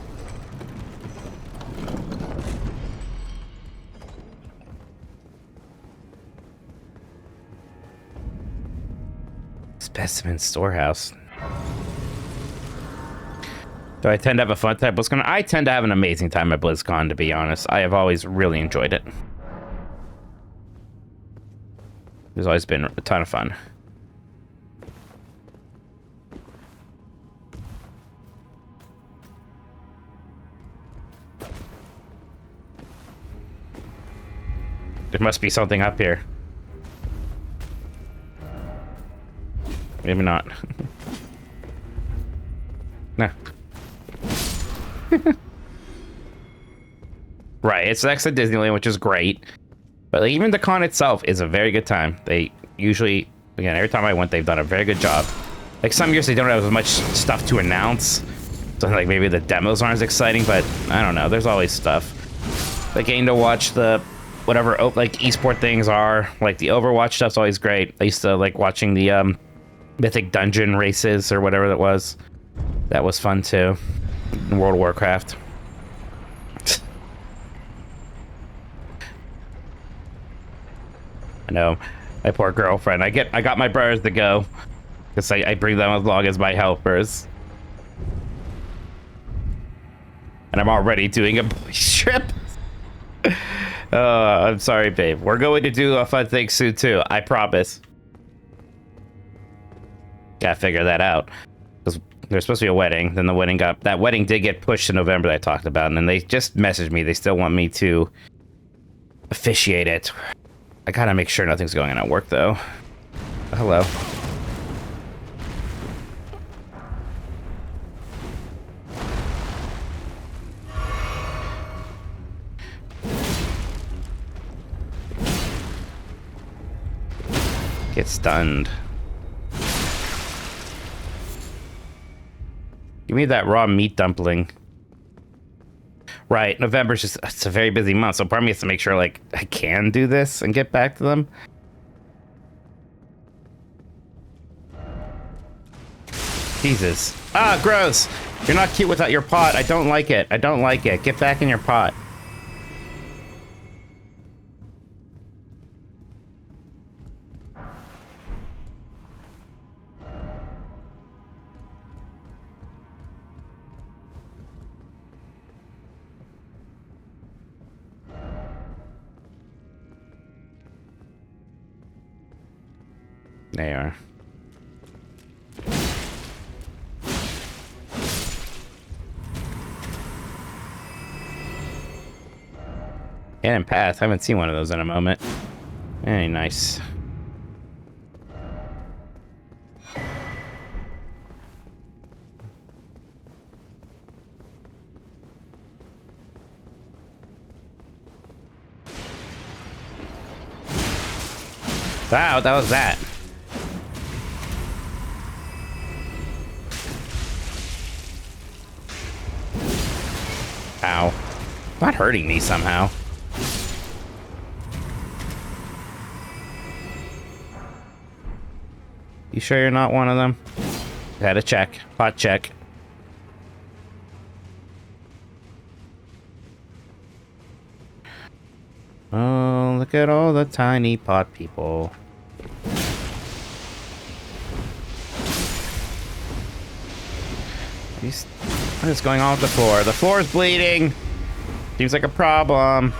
Specimen storehouse. Do I tend to have a fun time at BlizzCon? I tend to have an amazing time at BlizzCon, to be honest. I have always really enjoyed it. It's always been a ton of fun. There must be something up here. Maybe not. Nah. Right, it's next to Disneyland, which is great. But like, even the con itself is a very good time. They usually, again, every time I went, they've done a very good job. Like some years they don't have as much stuff to announce. So like maybe the demos aren't as exciting, but I don't know. There's always stuff. Like getting to watch the whatever like esport things are. Like the Overwatch stuff's always great. I used to like watching the Mythic Dungeon races or whatever that was. That was fun too. In World of Warcraft. I know, my poor girlfriend. I got my brothers to go because I bring them along as my helpers, and I'm already doing a boys trip. I'm sorry, babe. We're going to do a fun thing soon too. I promise. Gotta figure that out. Because there's supposed to be a wedding. Then that wedding did get pushed to November that I talked about. And then they just messaged me. They still want me to officiate it. I gotta make sure nothing's going on at work, though. Hello. Get stunned. Give me that raw meat dumpling. Right, November's just, it's a very busy month, so part of me has to make sure, like, I can do this and get back to them. Jesus. Ah, gross! You're not cute without your pot. I don't like it. I don't like it. Get back in your pot. They are. Cannon path. I haven't seen one of those in a moment. Very nice. Wow, that was that. Ow. Not hurting me somehow. You sure you're not one of them? Had a check. Pot check. Oh, look at all the tiny pot people. What is going on with the floor? The floor is bleeding. Seems like a problem.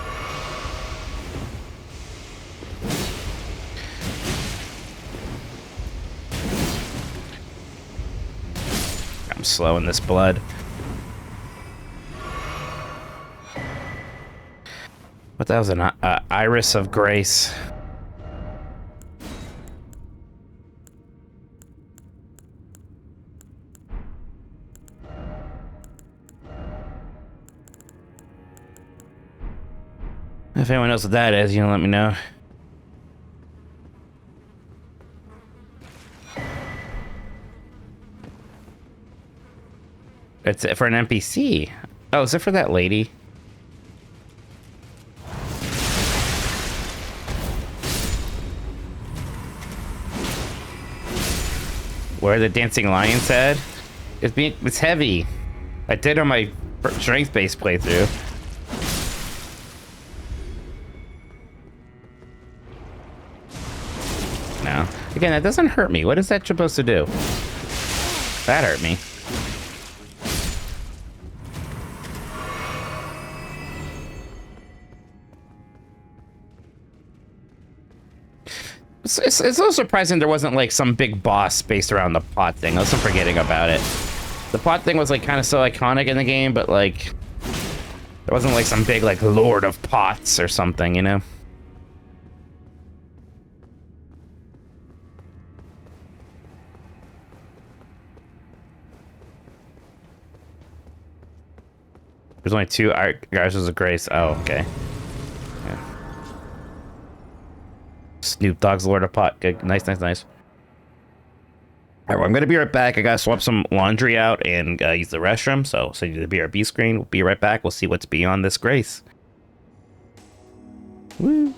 I'm slow in this blood. But that was an iris of grace. If anyone knows what that is, you know, let me know. It's for an NPC. Oh, is it for that lady? Where the dancing lion's head? It's heavy. I did on my strength-based playthrough. No. Again, that doesn't hurt me. What is that supposed to do? That hurt me. It's a little surprising there wasn't like some big boss based around the pot thing. I was forgetting about it. The pot thing was like kind of so iconic in the game, but like there wasn't like some big like Lord of Pots or something, you know? There's only 2 Archers of Grace. Oh, okay. Yeah. Snoop Dogg's Lord of Pot. Good. Nice, nice, nice. All right, well, I'm going to be right back. I got to swap some laundry out and use the restroom. So send you the BRB screen. We'll be right back. We'll see what's beyond this grace. Woo.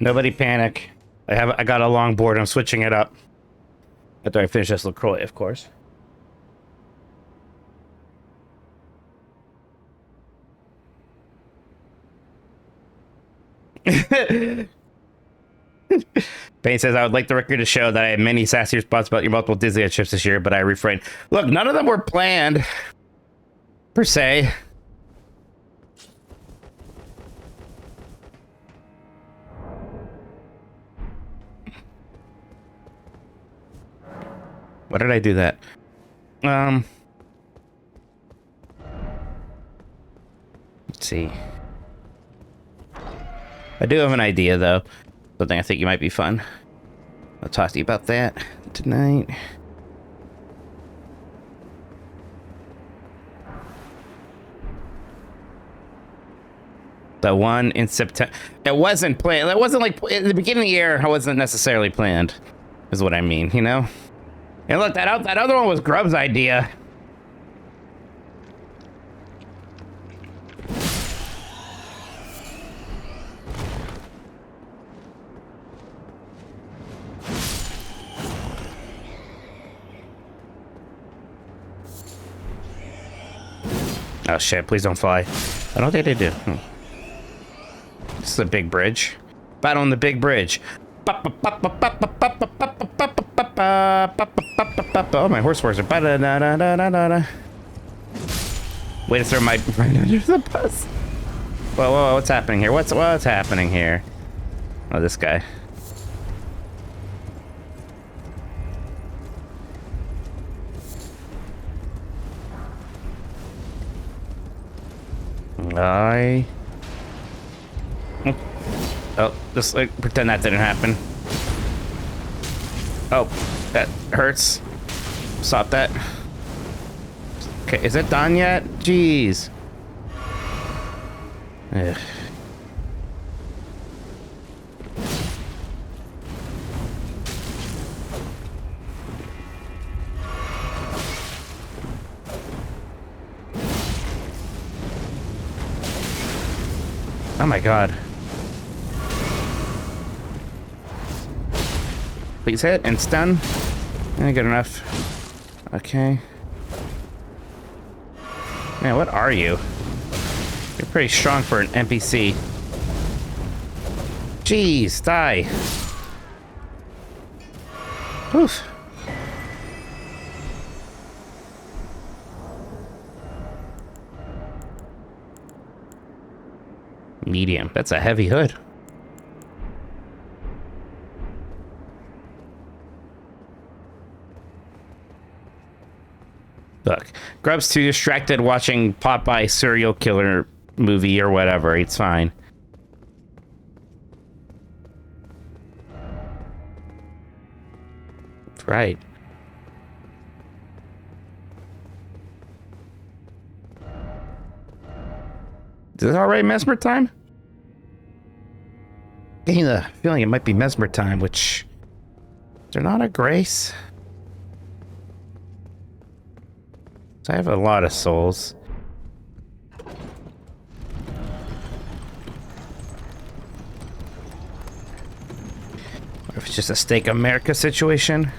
Nobody panic. I got a long board. I'm switching it up. After I finish this LaCroix, of course. Payne says, I would like the record to show that I had many sassy responses about your multiple Disneyland trips this year, but I refrained. Look, none of them were planned, per se. Why did I do that? Let's see. I do have an idea, though. Something I think you might be fun. I'll talk to you about that tonight. The one in September. It wasn't planned. It wasn't like in the beginning of the year. It wasn't necessarily planned, is what I mean. You know. And look, that other one was Grub's idea. Oh shit, please don't fly. I don't think they do. This is a big bridge. Battle on the big bridge. Oh, my horse works are. Way to throw my right under the bus. Whoa, whoa, what's happening here? What's happening here? Oh, this guy. Oh, just like pretend that didn't happen. Oh, that hurts. Stop that. Okay, is it done yet? Jeez. Ugh. Oh my god. Please hit and stun. Good enough. Okay. Man, what are you? You're pretty strong for an NPC. Jeez, die. Oof. Medium. That's a heavy hood. Look, Grub's too distracted watching Popeye serial killer movie or whatever. It's fine. Right. Is this already Messmer time? Getting the feeling it might be Messmer time, which... Is there not a grace? So I have a lot of souls. What if it's just a Stake America situation?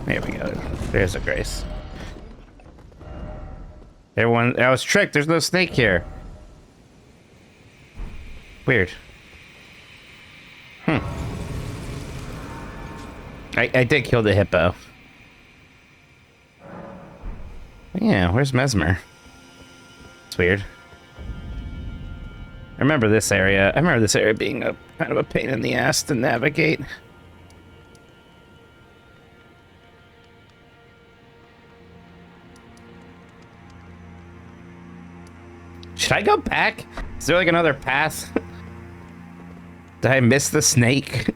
There we go. There's a grace. Everyone, I was tricked. There's no snake here. Weird. I did kill the hippo. Yeah, where's Messmer? It's weird. I remember this area. I remember this area being a kind of a pain in the ass to navigate. Should I go back? Is there like another path? Did I miss the snake?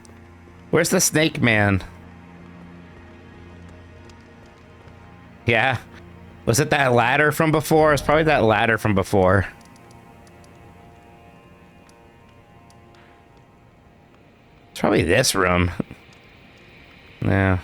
Where's the snake man? Yeah. Was it that ladder from before? It's probably that ladder from before. It's probably this room. Yeah.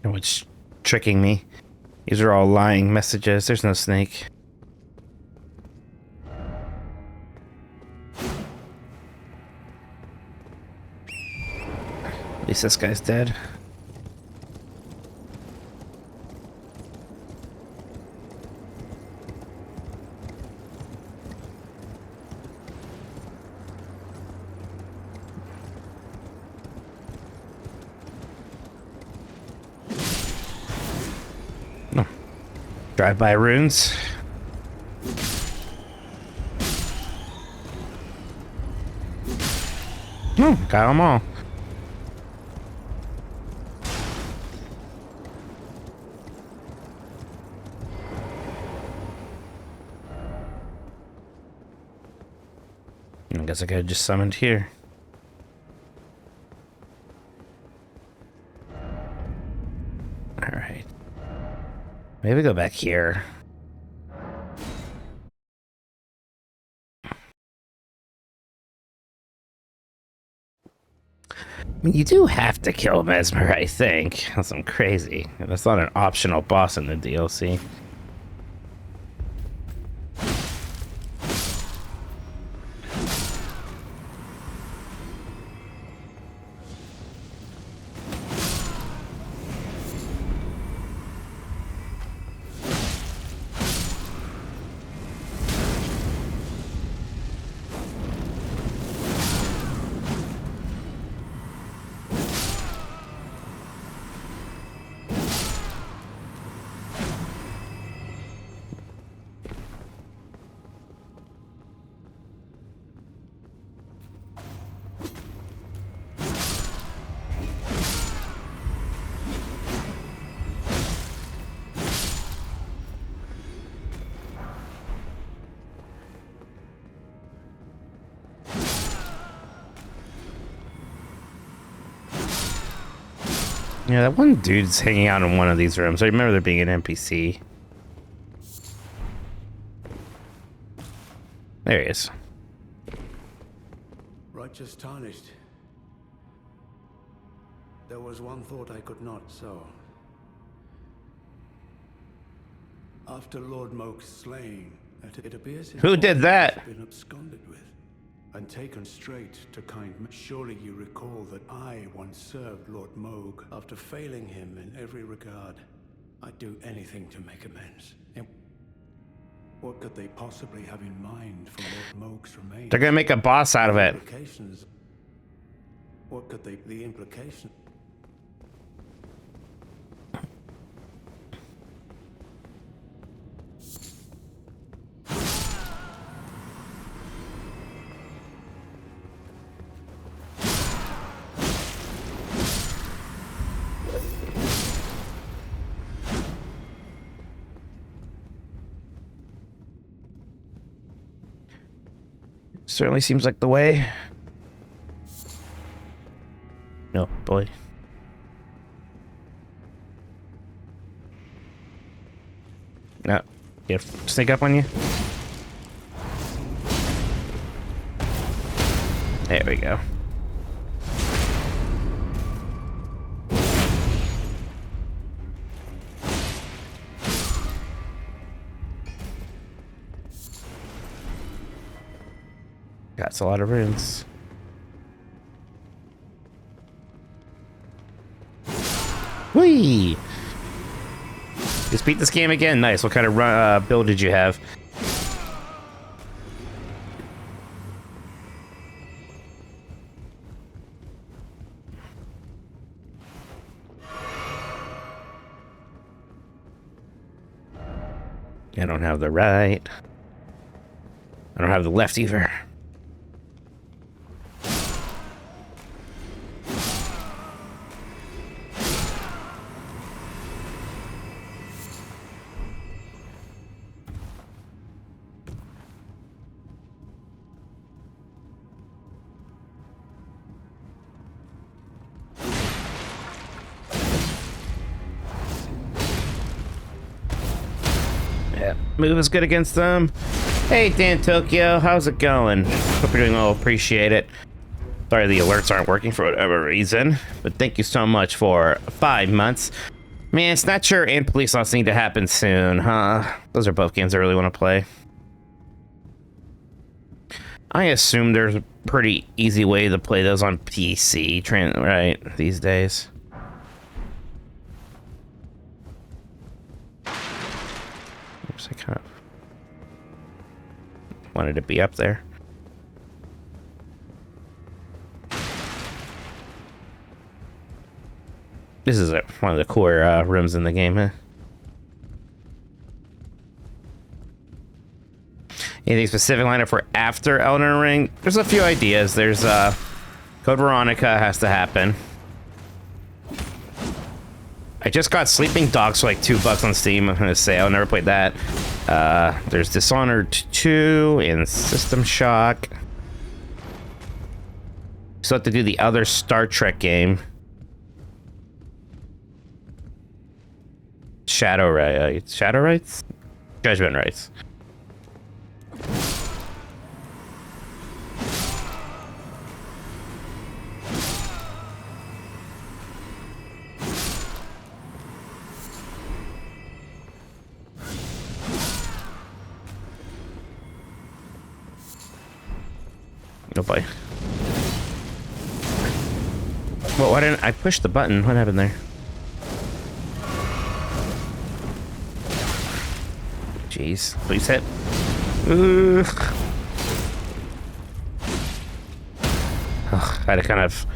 No one's tricking me. These are all lying messages. There's no snake. At least this guy's dead. No. Drive-by runes. Got them all. I guess I could have just summoned here. Alright. Maybe go back here. I mean, you do have to kill Messmer, I think. That's some crazy. That's not an optional boss in the DLC. Yeah, that one dude's hanging out in one of these rooms. I remember there being an NPC. There he is.
Righteous tarnished. There was one thought I could not sow. After Lord Moke's slaying, it appears his
Who did
body
that?
has been absconded with and taken straight to kind. Surely you recall that I once served Lord Moog after failing him in every regard. I'd do anything to make amends. And what could they possibly have in mind for Lord Moog's remains?
They're gonna make a boss out of it.
Implications. What could they? The implication.
Certainly seems like the way. No, boy. No. You have to sneak up on you? There we go. That's a lot of runes. Whee! Just beat this game again. Nice. What kind of build did you have? I don't have the right. I don't have the left either. Yeah, move is good against them. Hey, Dan Tokyo, how's it going? Hope you're doing well, appreciate it. Sorry the alerts aren't working for whatever reason, but thank you so much for 5 months. Man, Snatcher and Police Lost need to happen soon, huh? Those are both games I really want to play. I assume there's a pretty easy way to play those on PC, right, these days. Oops, I kind of wanted to be up there. This is one of the cooler rooms in the game, huh? Anything specific lineup for after Elden Ring? There's a few ideas. There's Code Veronica has to happen. I just got Sleeping Dogs for like $2 on Steam. I'm gonna say I'll never played that. There's Dishonored 2 and System Shock. Still have to do the other Star Trek game. Shadow Rights? Judgment Rights. Oh boy. Well, why didn't I push the button? What happened there? Jeez, please hit. Ugh. Oh, I had to kind of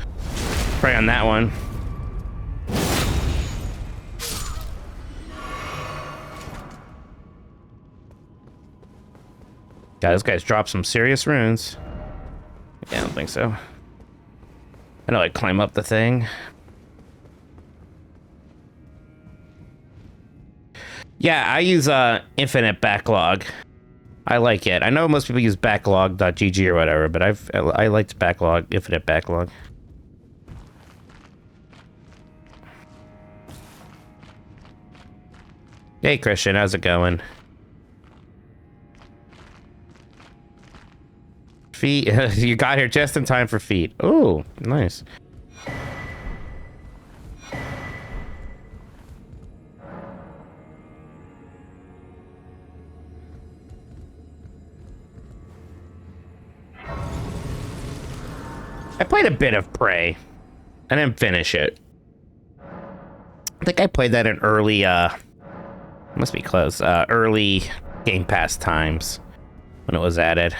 pray on that one. Yeah, those guys dropped some serious runes. Yeah, I don't think so. I know I climb up the thing. Yeah, I use Infinite Backlog. I like it. I know most people use backlog.gg or whatever, but I liked Backlog, Infinite Backlog. Hey Christian, how's it going? Feet, you got here just in time for feet. Oh, nice. I played a bit of Prey. I didn't finish it. I think I played that in early, must be close, early Game Pass times when it was added.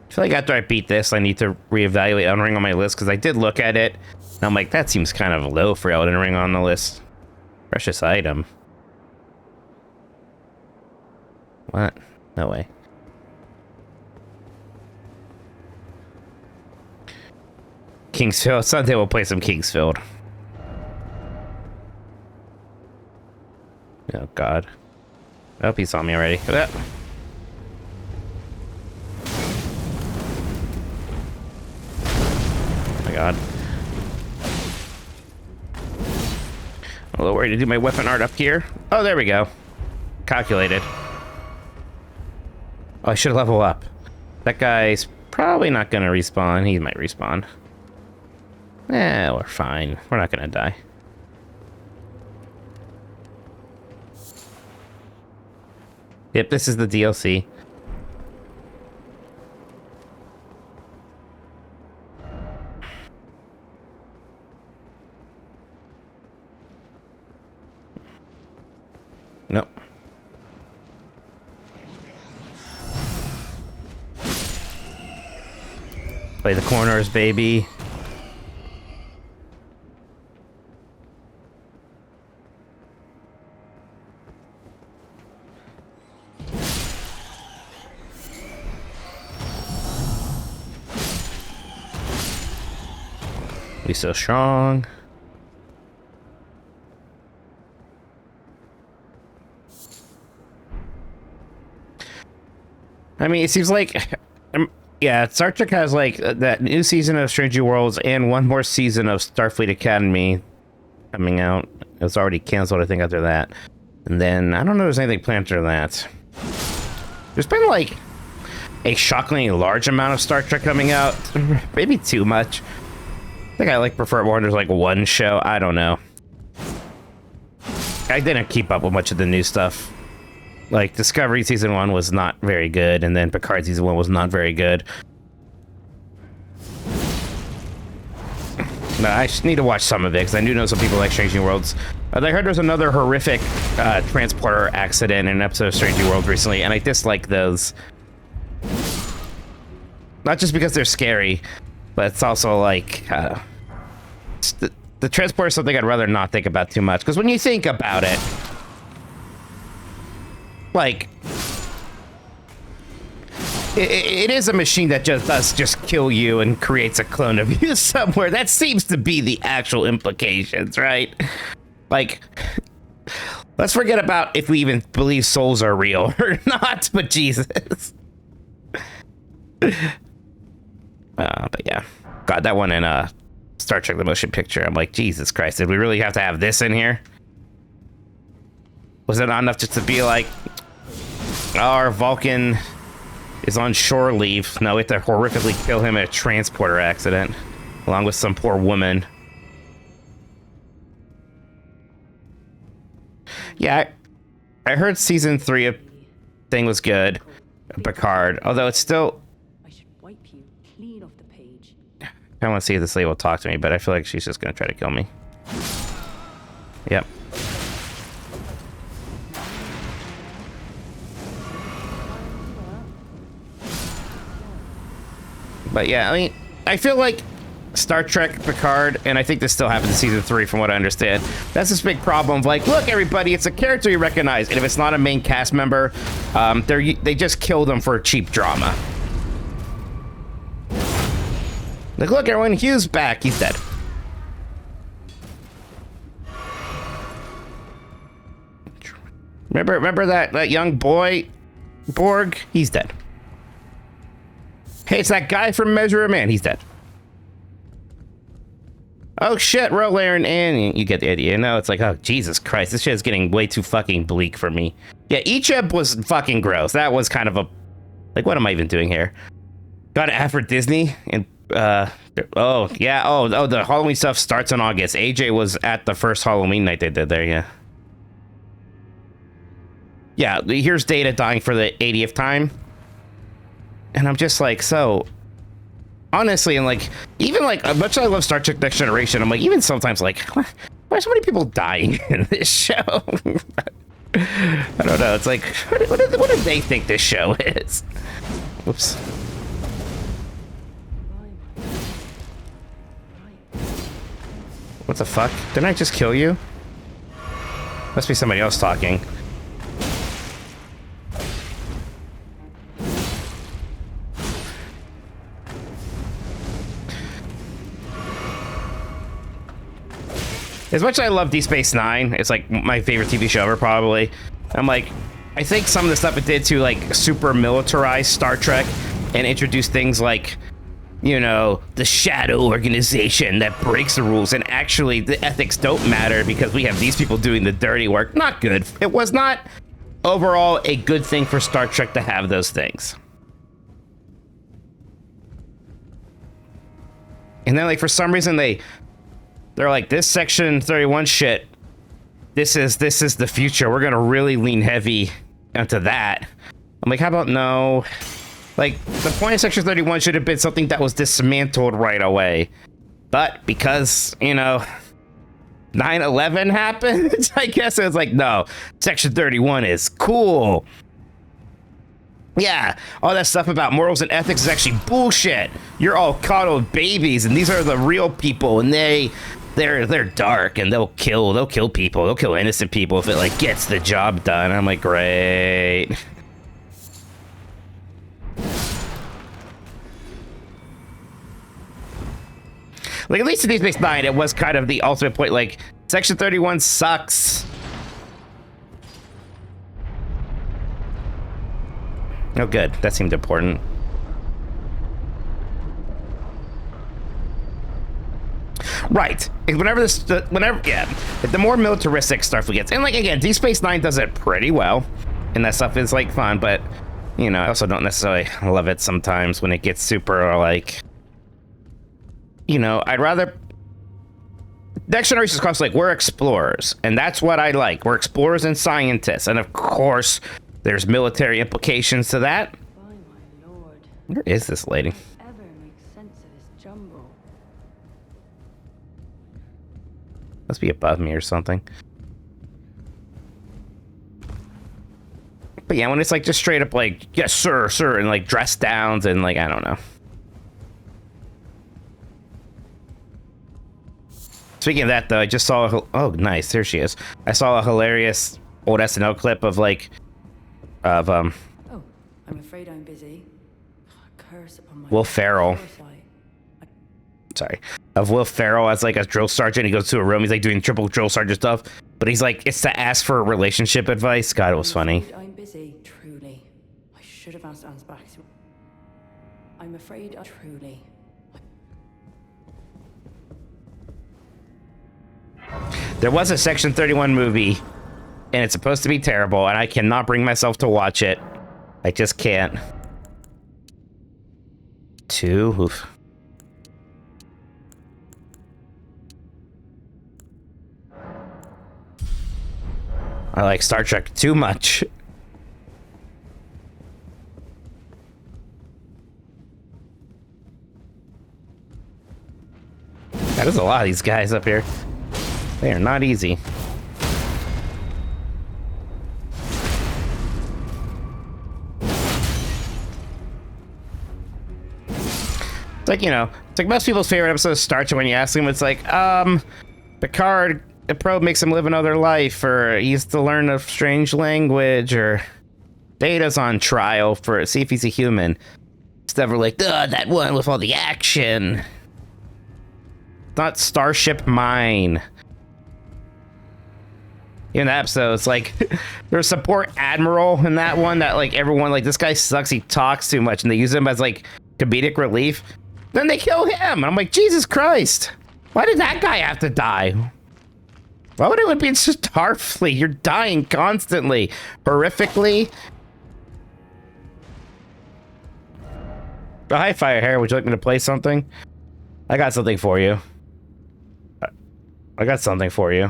I feel like after I beat this, I need to reevaluate Elden Ring on my list, because I did look at it, and I'm like, that seems kind of low for Elden Ring on the list. Precious item. What? No way. Kingsfield. Sunday we'll play some Kingsfield. Oh, God. Oh, he saw me already. Ah. Oh, my God. A little worried to do my weapon art up here. Oh, there we go. Calculated. Oh, I should level up. That guy's probably not gonna respawn. He might respawn. Eh, we're fine. We're not gonna die. Yep, this is the DLC. Nope. Play the corners, baby. We so strong. I mean, it seems like, yeah, Star Trek has like that new season of Strange New Worlds and one more season of Starfleet Academy coming out. It was already canceled, I think, after that. And then I don't know if there's anything planned after that. There's been like a shockingly large amount of Star Trek coming out. Maybe too much. I think I like prefer it more when there's like one show. I don't know. I didn't keep up with much of the new stuff. Like Discovery season 1 was not very good, and then Picard season 1 was not very good. No, I just need to watch some of it because I do know some people like Strange New Worlds. I heard there's another horrific transporter accident in an episode of Strange New Worlds recently, and I dislike those. Not just because they're scary, but it's also like the transporter is something I'd rather not think about too much. Because when you think about it, like it is a machine that just does kill you and creates a clone of you somewhere. That seems to be the actual implications, right? Like, let's forget about if we even believe souls are real or not, but Jesus. But yeah. God, that one in Star Trek The Motion Picture, I'm like, Jesus Christ, did we really have to have this in here? Was it not enough just to be like, oh, our Vulcan is on shore leave. No, we have to horrifically kill him in a transporter accident, along with some poor woman. Yeah, I heard season 3 of thing was good, Picard, although it's still...
I should wipe you clean off the page.
I want to see if this lady will talk to me, but I feel like she's just going to try to kill me. Yep. But yeah, I mean, I feel like Star Trek Picard, and I think this still happens in season 3 from what I understand, that's this big problem of like, look everybody, it's a character you recognize, and if it's not a main cast member, they just kill them for cheap drama. Like, look everyone, Hugh's back, he's dead. Remember that young boy, Borg? He's dead. Hey, it's that guy from Measure of Man, he's dead. Oh shit, Rolaron, and you get the idea. You know, it's like, oh Jesus Christ, this shit is getting way too fucking bleak for me. Yeah, Egypt was fucking gross. That was kind of a, like, what am I even doing here? Got an ad for Disney, and oh yeah, oh the Halloween stuff starts in August. AJ was at the first Halloween night they did there. Yeah. Yeah, here's Data dying for the 80th time, and I'm just like, so. Honestly, and like, even like, much as I love Star Trek Next Generation, I'm like, even sometimes like, why are so many people dying in this show? I don't know. It's like, what do they think this show is? Whoops. What the fuck? Didn't I just kill you? Must be somebody else talking. As much as I love Deep Space Nine, it's like my favorite TV show ever, probably. I'm like, I think some of the stuff it did to like super militarize Star Trek and introduce things like, you know, the shadow organization that breaks the rules, and actually the ethics don't matter because we have these people doing the dirty work. Not good. It was not overall a good thing for Star Trek to have those things. And then like for some reason they're like, this Section 31 shit, this is the future. We're gonna really lean heavy into that. I'm like, how about no? Like, the point of Section 31 should have been something that was dismantled right away. But because, you know, 9/11 happened, I guess it was like, no, Section 31 is cool. Yeah, all that stuff about morals and ethics is actually bullshit. You're all coddled babies, and these are the real people, and they're dark, and they'll kill people, they'll kill innocent people if it like gets the job done. I'm like, great. Like, at least in Deep Space Nine, it was kind of the ultimate point, like, Section 31 sucks. Oh good, that seemed important. Right. Yeah. The more militaristic stuff we get, and like again, Deep Space Nine does it pretty well, and that stuff is like fun. But You know, I also don't necessarily love it sometimes when it gets super, like, you know, I'd rather... Next Generation's cost, like, we're explorers, and that's what I like. We're explorers and scientists, and of course, there's military implications to that.
By my lord.
Where is this lady?
Ever make sense of this jumble?
Must be above me or something. But yeah, when it's like just straight up like, yes, sir, sir, and like dress downs and like, I don't know. Speaking of that, though, I just saw, oh, nice, there she is. I saw a hilarious old SNL clip of like, of,
Oh, I'm afraid I'm busy. Curse upon my
Will Ferrell.
foresight.
Sorry, of Will Ferrell as like a drill sergeant. He goes to a room, he's like doing triple drill sergeant stuff, but he's like, it's to ask for relationship advice. God, it was funny.
I'm busy, truly. I should have asked Anne's back. I'm afraid, truly.
There was a Section 31 movie, and it's supposed to be terrible, and I cannot bring myself to watch it. I just can't. 2, oof. I like Star Trek too much. That is a lot of these guys up here. They are not easy. It's like, you know, it's like most people's favorite episode of Star Trek when you ask them, it's like, Picard, the probe makes him live another life, or he used to learn a strange language, or Data's on trial for see if he's a human. It's never like, that one with all the action. Not Starship Mine. In that episode, it's like there's a support admiral in that one that like everyone like this guy sucks, he talks too much, and they use him as like comedic relief. Then they kill him, and I'm like, Jesus Christ, why did that guy have to die? Why would it be in Starfleet? You're dying constantly, horrifically. Oh, hi, Firehair. Would you like me to play something? I got something for you. I got something for you.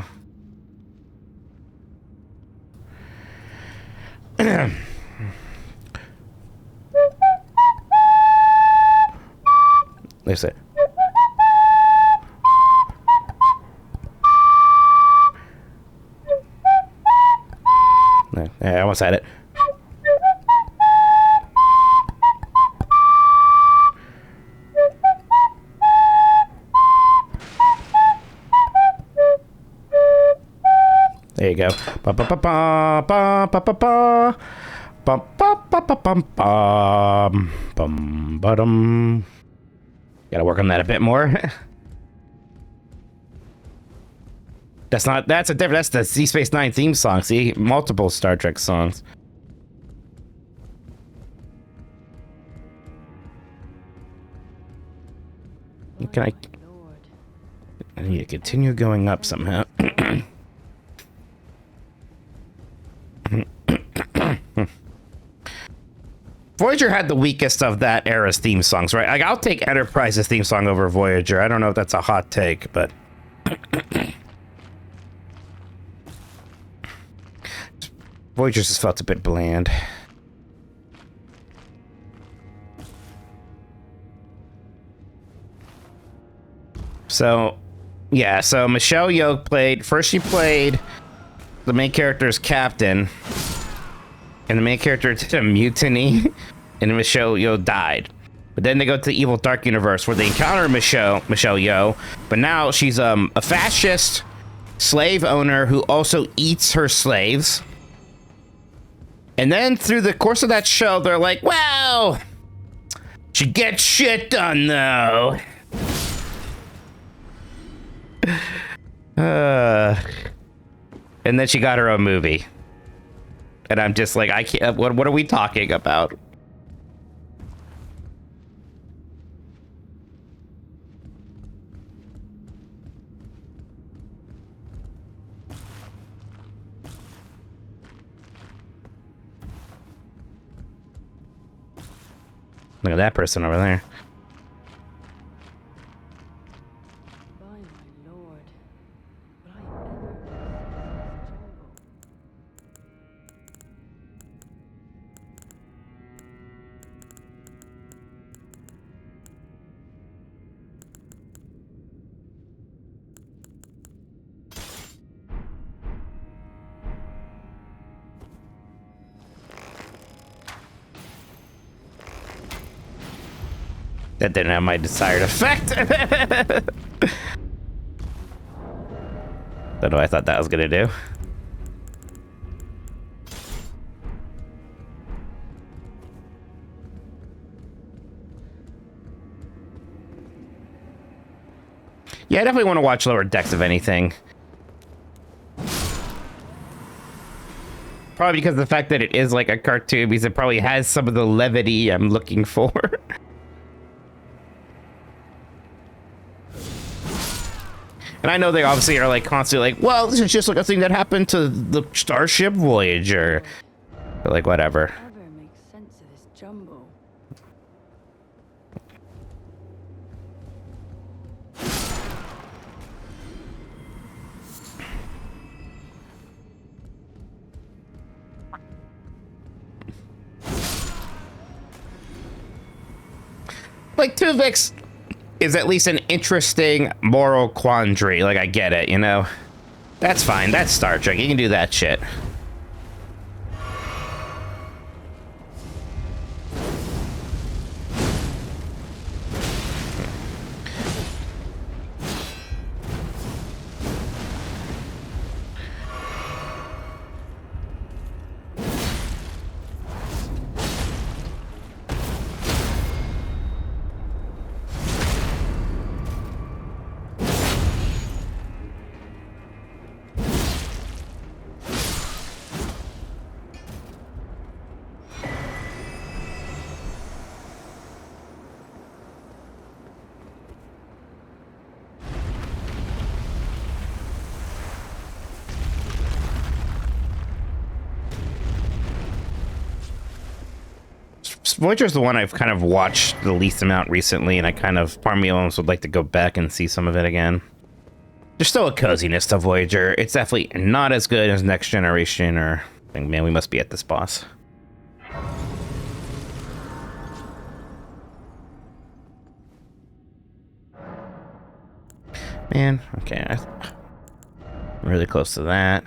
Listen. No, I almost had it. There you go. Ba ba ba ba ba ba ba ba. Bum ba ba ba bum bum bum ba-dum. Gotta work on that a bit more. That's a different, that's the Z Space Nine theme song. See, multiple Star Trek songs. Can I need to continue going up somehow. Voyager had the weakest of that era's theme songs, right? Like, I'll take Enterprise's theme song over Voyager. I don't know if that's a hot take, but... Voyager's just felt a bit bland. So, yeah, so Michelle Yeoh played... First she played the main character's captain, and the main character did a mutiny, and Michelle Yeoh died. But then they go to the evil dark universe where they encounter Michelle Yeoh, but now she's a fascist slave owner who also eats her slaves. And then through the course of that show, they're like, well, she gets shit done though. And then she got her own movie. And I'm just like, I can't, what are we talking about? Look at that person over there.
By my lord, would I ever make sense of this jumble?
That didn't have my desired effect. Don't know what I thought that was gonna do. Yeah, I definitely want to watch Lower Decks if anything. Probably because of the fact that it is like a cartoon, because it probably has some of the levity I'm looking for. And I know they obviously are like constantly like, well, this is just like a thing that happened to the Starship Voyager. But like, whatever.
Ever make sense of this jumble?
Like, Tuvix is at least an interesting moral quandary. Like, I get it, you know? That's fine. That's Star Trek. You can do that shit. Voyager's the one I've kind of watched the least amount recently, and I kind of, part of me almost would like to go back and see some of it again. There's still a coziness to Voyager. It's definitely not as good as Next Generation, or, I think, man, we must be at this boss. Man, okay, I'm really close to that.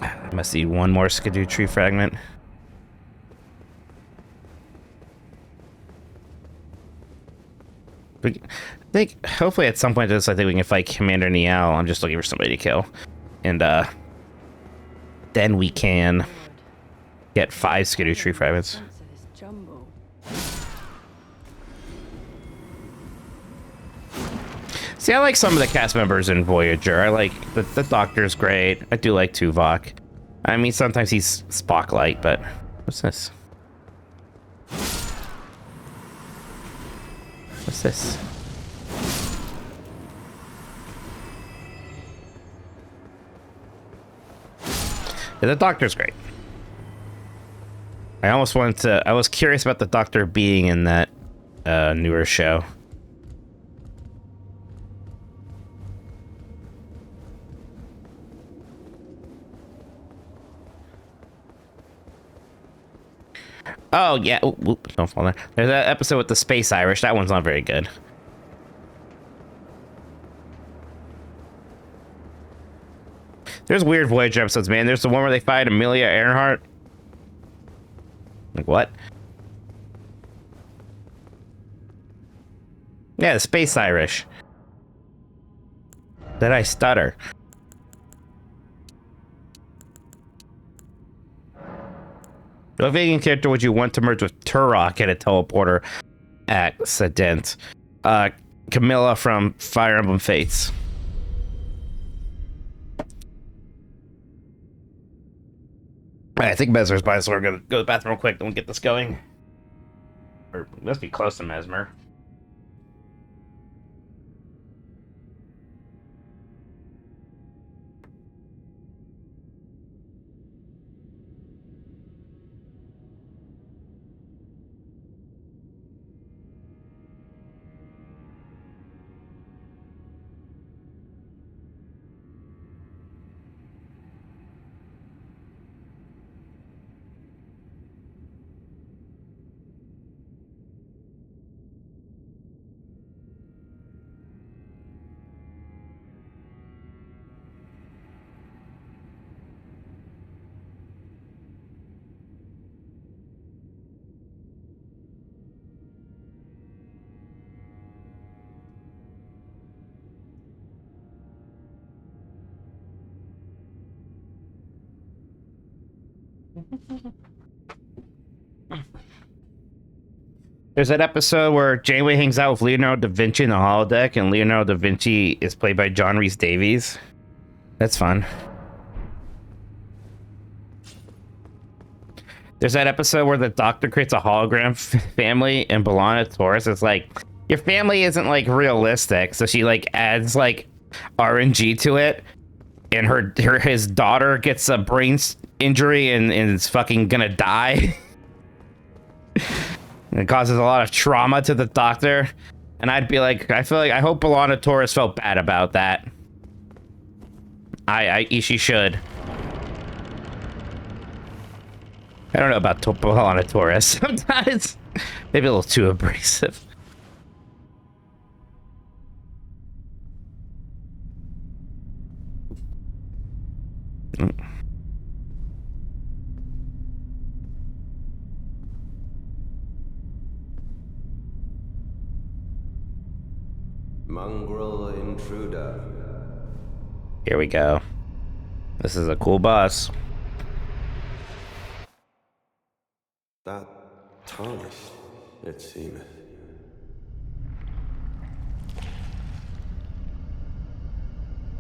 I must need one more Skidoo tree fragment. I think, hopefully at some point this, I think we can fight Commander Niall. I'm just looking for somebody to kill. And, then we can get 5 Skidoo tree fragments.
Sense of this jumble.
See, I like some of the cast members in Voyager. I like, the Doctor's great. I do like Tuvok. I mean, sometimes he's Spock-like, but... What's this? What's this? Yeah, the Doctor's great. I almost wanted to... I was curious about the Doctor being in that newer show. Oh, yeah. Ooh, don't fall there. There's that episode with the Space Irish. That one's not very good. There's weird Voyager episodes, man. There's the one where they fight Amelia Earhart. Like, what? Yeah, the Space Irish. Did I stutter? What vegan character would you want to merge with Turok at a teleporter accident? Camilla from Fire Emblem Fates. I think Mesmer's by, so we're gonna go to the bathroom real quick, then we'll get this going. Or it must be close to Messmer. There's that episode where Janeway hangs out with Leonardo da Vinci in the holodeck, and Leonardo da Vinci is played by John Rhys Davies. That's fun. There's that episode where the Doctor creates a hologram family, and B'Elanna Torres is like, your family isn't like realistic, so she like adds like RNG to it, and his daughter gets a brain injury and is fucking gonna die. It causes a lot of trauma to the Doctor, and I'd be like, I hope B'Elanna Torres felt bad about that. She should. I don't know about B'Elanna Torres. Sometimes maybe a little too abrasive.
Mongrel intruder.
Here we go. This is a cool boss.
That tarnished, it seemeth.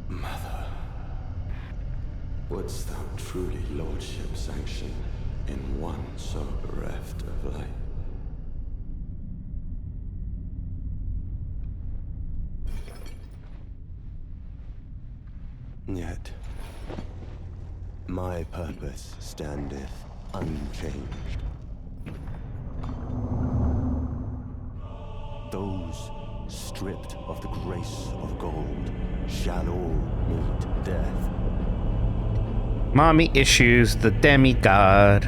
Mother, wouldst thou truly lordship sanction in one so bereft of life? Yet, my purpose standeth unchanged. Those stripped of the grace of gold shall all meet death.
Mommy Issues, the demigod.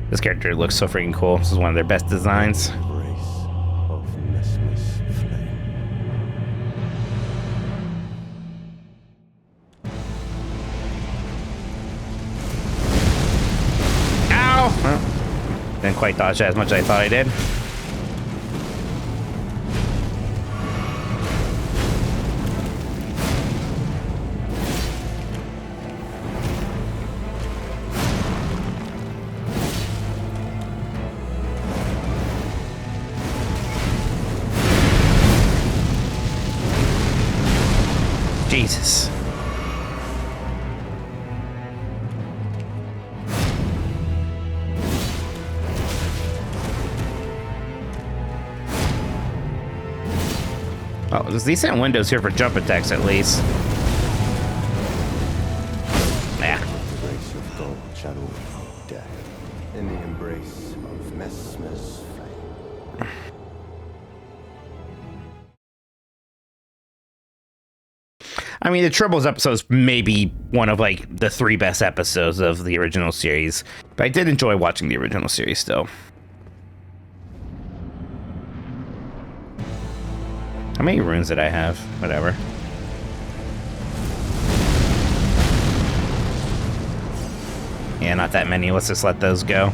This character looks so freaking cool. This is one of their best designs.
Embrace of Messmer's flame.
Ow! Well, didn't quite dodge that as much as I thought I did. Jesus. Oh, there's decent windows here for jump attacks at least. Yeah.
The grace of gold shall all meet death. In the embrace of Messmer's flame.
I mean, the Tribbles episode is maybe one of like the 3 best episodes of the original series, but I did enjoy watching the original series still. How many runes did I have? Whatever. Yeah, not that many. Let's just let those go.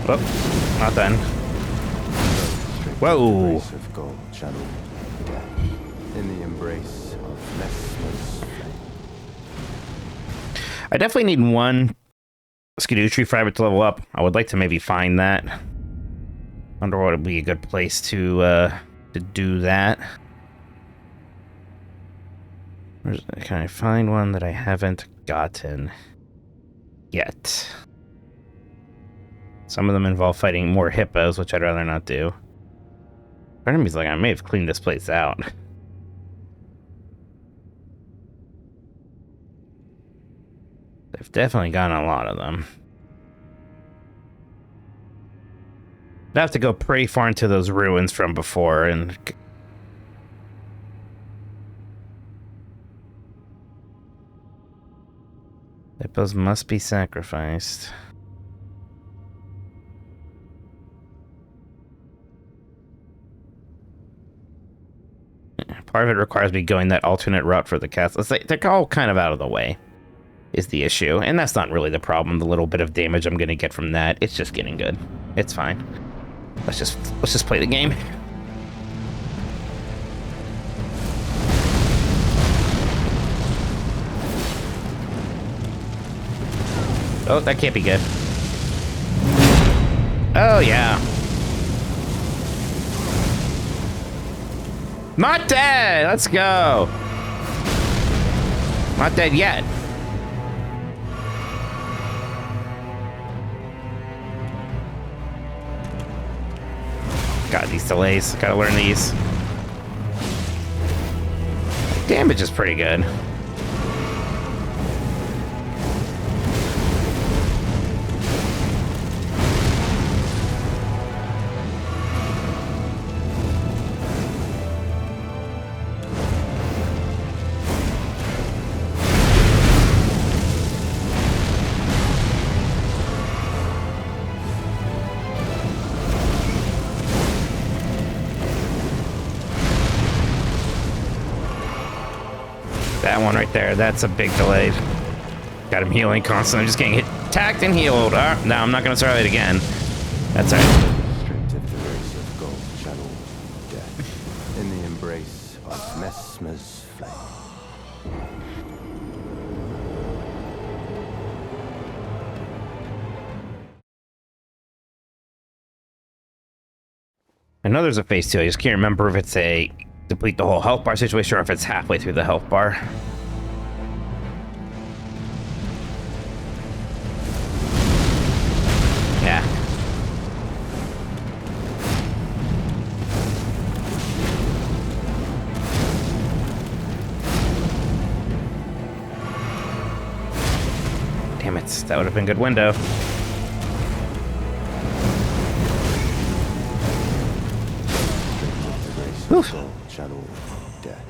Oh, not done. Whoa.
Grace of gold shall all meet death. In the embrace of Messmer's flame.
I definitely need one Skidoo fiber to level up. I would like to maybe find that. Wonder what would be a good place to do that. Can I find one that I haven't gotten yet? Some of them involve fighting more hippos, which I'd rather not do. Part of me's like, I may have cleaned this place out. They've definitely gotten a lot of them. I'd have to go pretty far into those ruins from before, and hippos must be sacrificed. Part of it requires me going that alternate route for the castle. It's like, they're all kind of out of the way, is the issue. And that's not really the problem. The little bit of damage I'm going to get from that, it's just getting good. It's fine. Let's just play the game. Oh, that can't be good. Oh, yeah. Not dead! Let's go! Not dead yet. God, these delays. Gotta learn these. Damage is pretty good. That one right there, that's a big delay. Got him healing constantly. I'm just getting hit, attacked and healed. No, I'm not gonna start it again. That's all right.
Restricted the race of gold channel death in the embrace of Messmer's flame.
I know there's a phase 2. I just can't remember if it's a deplete the whole health bar situation or if it's halfway through the health bar. Yeah. Damn it, that would have been a good window.
Soul channel death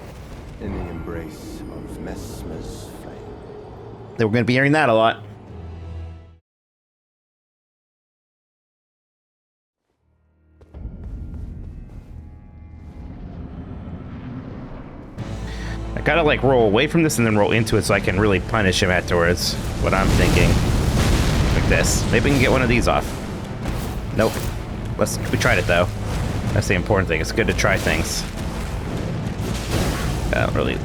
in the embrace of Messmer's flame.
They were going to be hearing that a lot. I gotta like roll away from this and then roll into it so I can really punish him afterwards. What I'm thinking. Like this. Maybe we can get one of these off. Nope. We tried it though. That's the important thing. It's good to try things. I don't really...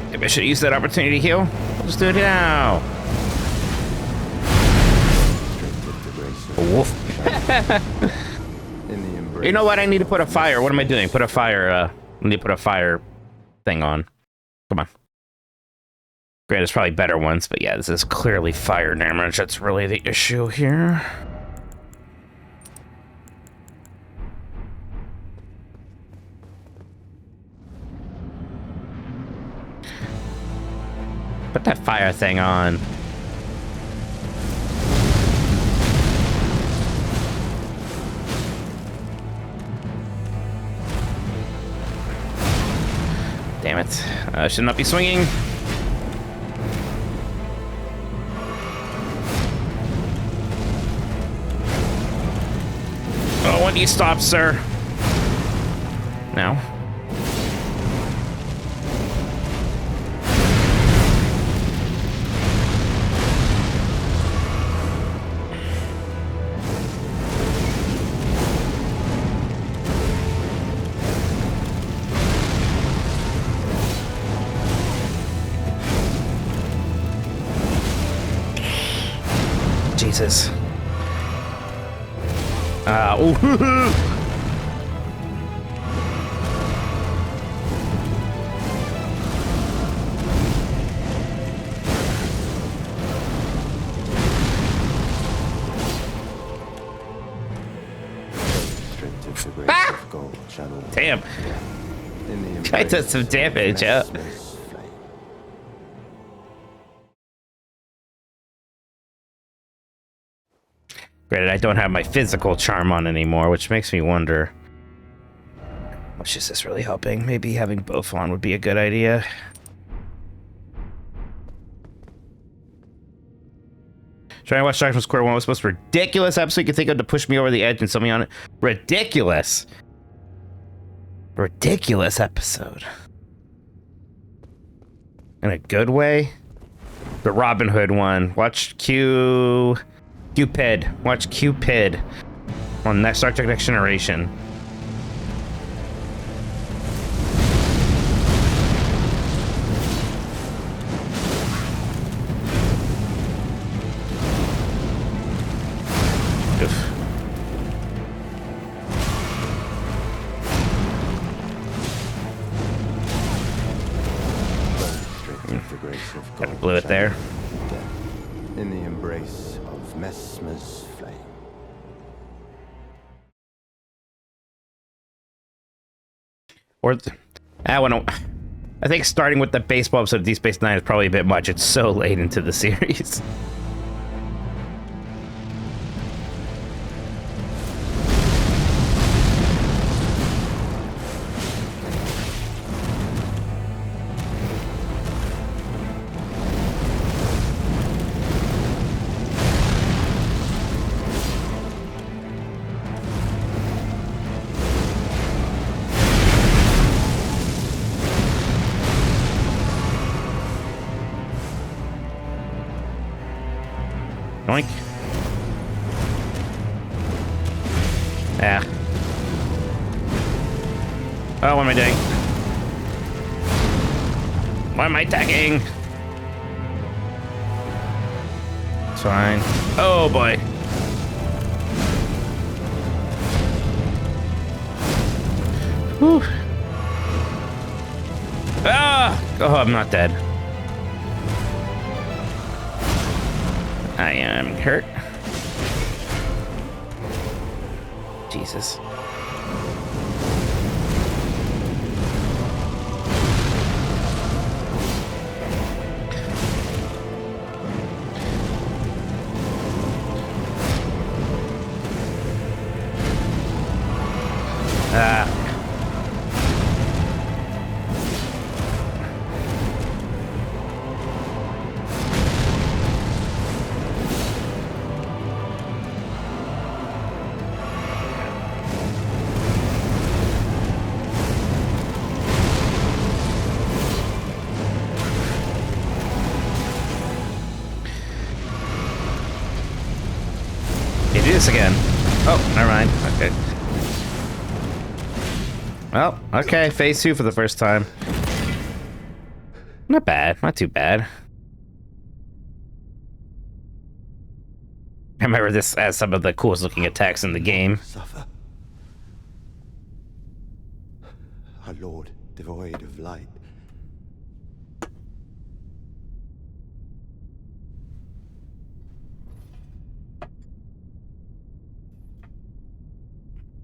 Maybe I should use that opportunity to heal. I'll just do it now. Woof. You know what? I need to put a fire. What am I doing? Put a fire. I need to put a fire thing on. Come on. Great, there's probably better ones, but yeah, this is clearly fire damage. That's really the issue here. Put that fire thing on. Damn it. I should not be swinging. Oh, when do you stop, sir? Now. Jesus. Oh. Ah! Damn. Guy does some damage, yeah. Granted, I don't have my physical charm on anymore, which makes me wonder. Which is this really helping? Maybe having both on would be a good idea. Trying to watch Doctor Square One was the most ridiculous episode you could think of to push me over the edge and sell me on it. Ridiculous. Ridiculous episode. In a good way? The Robin Hood one. Watch Cupid. Watch Cupid on next Star Trek Next Generation.
embrace of
Kinda
gold
blew it there.
shadow death. In the embrace of Messmer's flame.
Or, I think starting with the baseball episode of Deep Space Nine is probably a bit much. It's so late into the series. Yoink. Yeah. Oh, what am I doing? Why am I attacking? It's fine. Oh boy. Whew. Ah! Oh, I'm not dead. I am hurt. Jesus. It is again. Oh, never mind. Okay. Well, okay, phase 2 for the first time. Not bad, not too bad. I remember this as some of the coolest looking attacks in the game.
Suffer. Our Lord, devoid of light.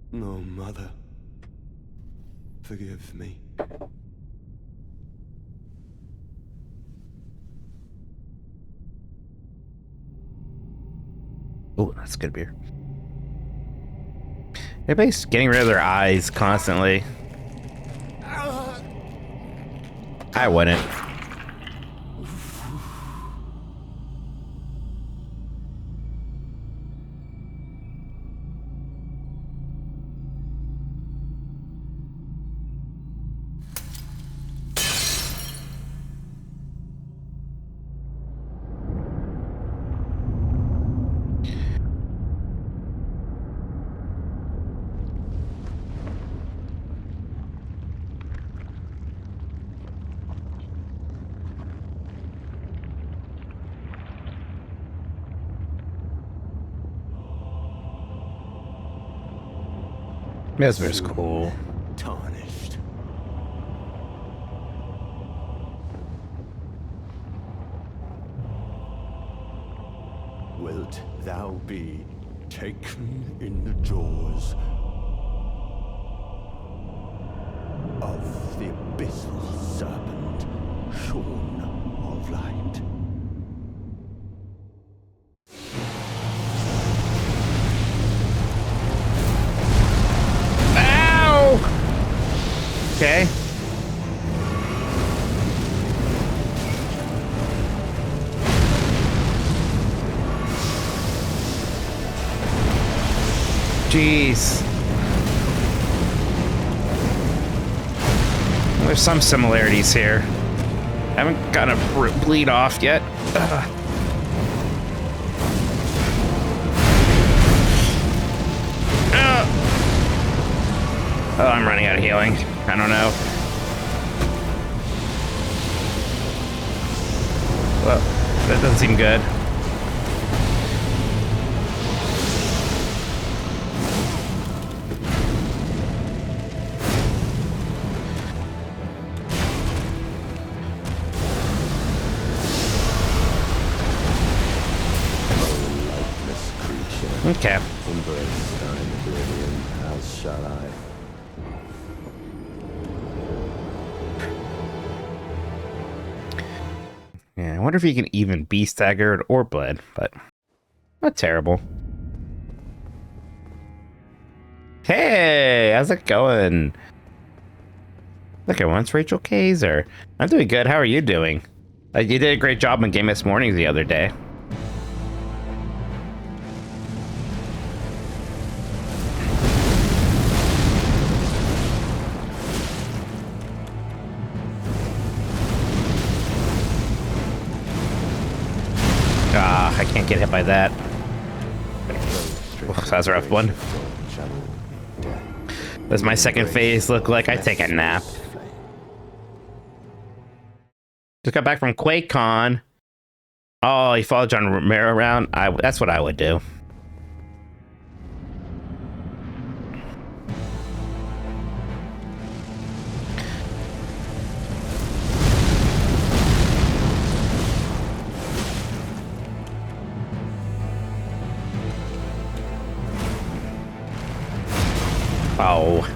No, Mother. Forgive me.
Oh, that's good beer. Everybody's getting rid of their eyes constantly. I wouldn't. Messmer's cool.
Tarnished. Wilt thou be taken in the jaws of the abyssal serpent, shorn of light?
Okay. Jeez. There's some similarities here. I haven't gotten a bleed off yet. Ugh. Oh, I'm running out of healing. I don't know. Well, that doesn't seem good. Okay.
Embrace thine oblivion, as shall I.
Yeah, I wonder if he can even be staggered or bled, but not terrible. Hey, how's it going? Look, it's Rachel Kaiser. I'm doing good. How are you doing? You did a great job in Game S Mornings the other day. Ah, I can't get hit by that. Oh, that's a rough one. Does my second phase look like I take a nap? Just got back from QuakeCon. Oh, he followed John Romero around. That's what I would do. Oh.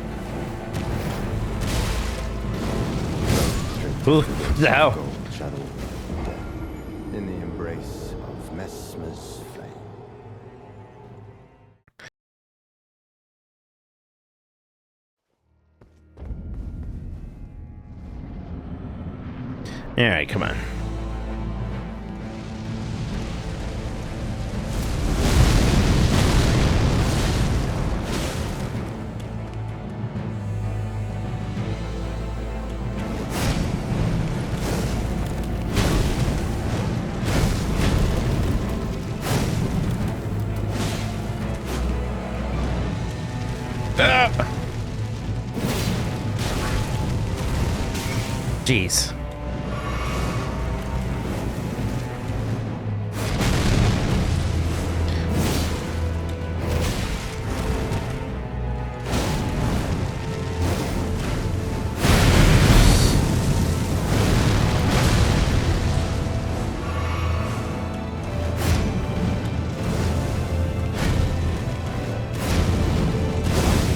Ooh, no.
In the embrace of Messmer's flame.
All right, come on. Jeez.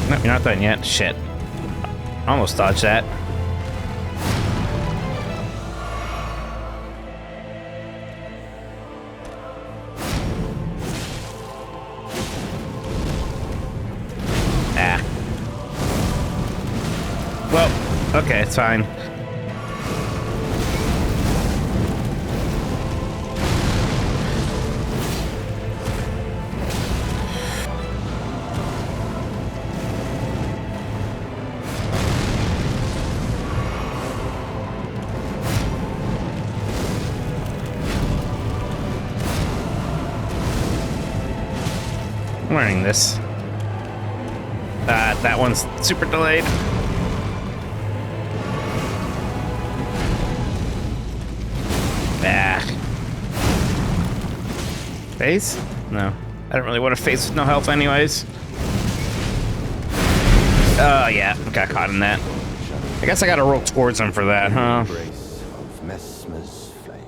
Nope, you're not done yet. Shit. Almost dodged that. Ah. Well, okay, it's fine. I'm learning this. That one's super delayed. Ah. Phase? No. I don't really want to phase with no health anyways. Oh, yeah. Got caught in that. I guess I gotta roll towards him for that, huh?
Embrace of Messmer's flame.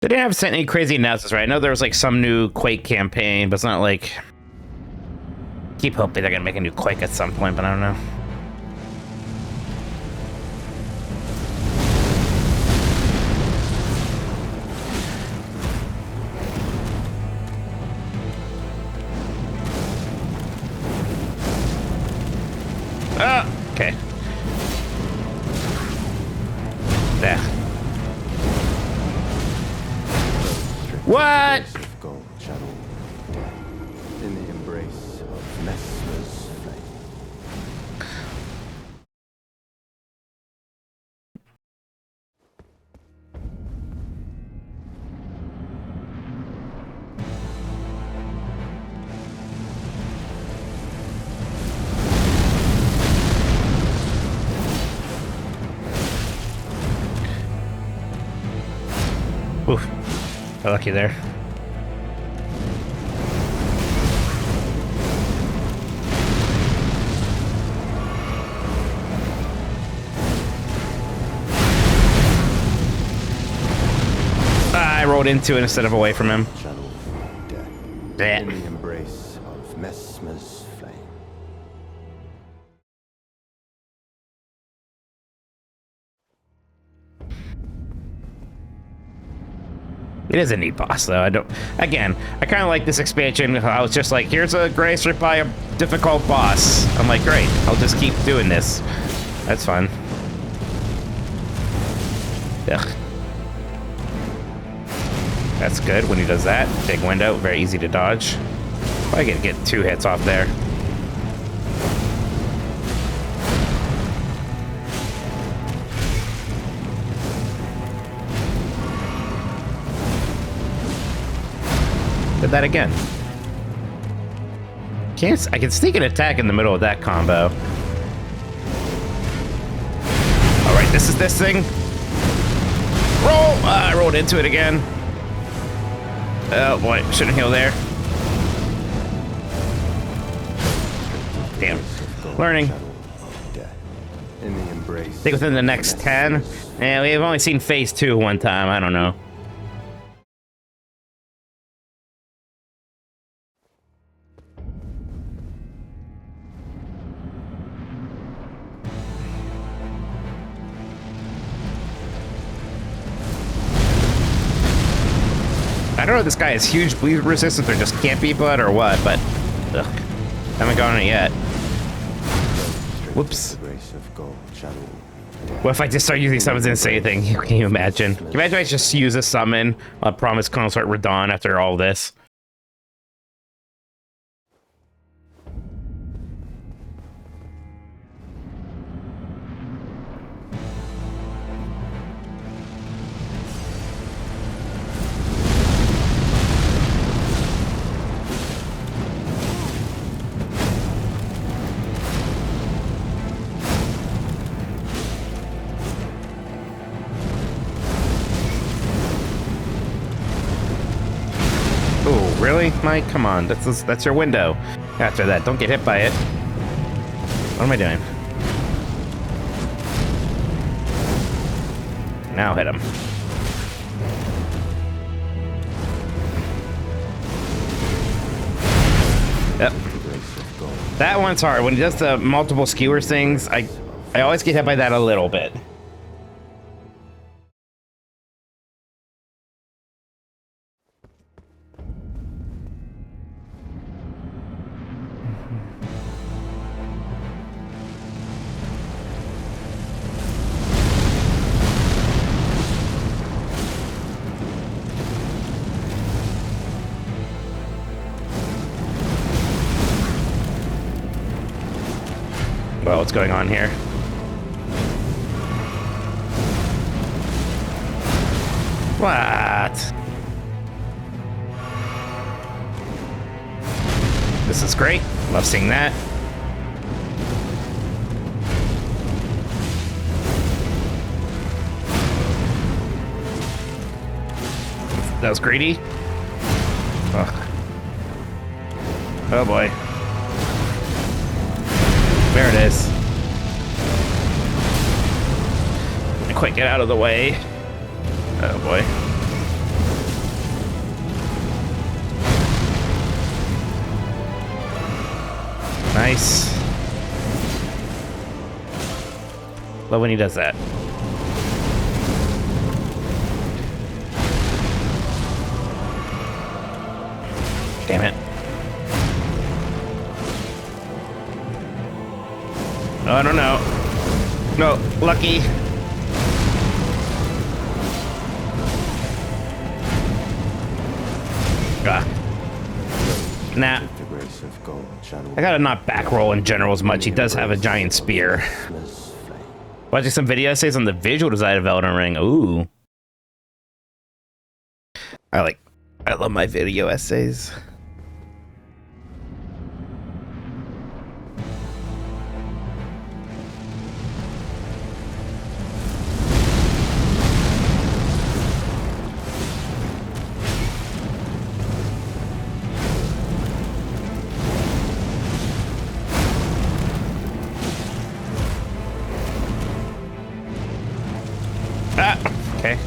They didn't have any crazy announcements, right? I know there was like some new Quake campaign, but it's not like... Keep hoping they're gonna make a new Quake at some point, but I don't know. Ah, okay. There. What?
Of gold shadow death. In the embrace of Messmer's flame.
Oof. Got lucky there. I rolled rolled into it instead of away from him.
Channel death
Yeah.
in the embrace of Messmer's flame.
It is a neat boss, though. I kind of like this expansion. I was just like, here's a grace by a difficult boss. I'm like, great. I'll just keep doing this. That's fun. Ugh. That's good when he does that. Big window, very easy to dodge. I can get 2 hits off there. Did that again. I can sneak an attack in the middle of that combo. All right, this is this thing. Roll! I rolled into it again. Oh boy, shouldn't heal there. Damn. Learning.
In the embrace.
I think within the next 10. And we've only seen phase 2 one time. I don't know. I don't know if this guy has huge bleed resistance or just can't be blood or what, but ugh, haven't gone on it yet. Whoops. What if I just start using summons and say anything? Can you imagine? Can you imagine if I just use a summon on Promise Consort Radon after all this? Really, Mike? Come on, that's your window. After that, don't get hit by it. What am I doing? Now hit him. Yep. That one's hard. When he does the multiple skewers things, I always get hit by that a little bit. Well, what's going on here? What? This is great. Love seeing that. That was greedy. Ugh. Oh boy. There it is. Quick, get out of the way. Oh boy. Nice. Love when he does that. Damn it. Oh, I don't know. No, lucky. Ah. Nah. I gotta not back roll in general as much. He does have a giant spear. Watching some video essays on the visual design of Elden Ring. Ooh. I love my video essays. Okay.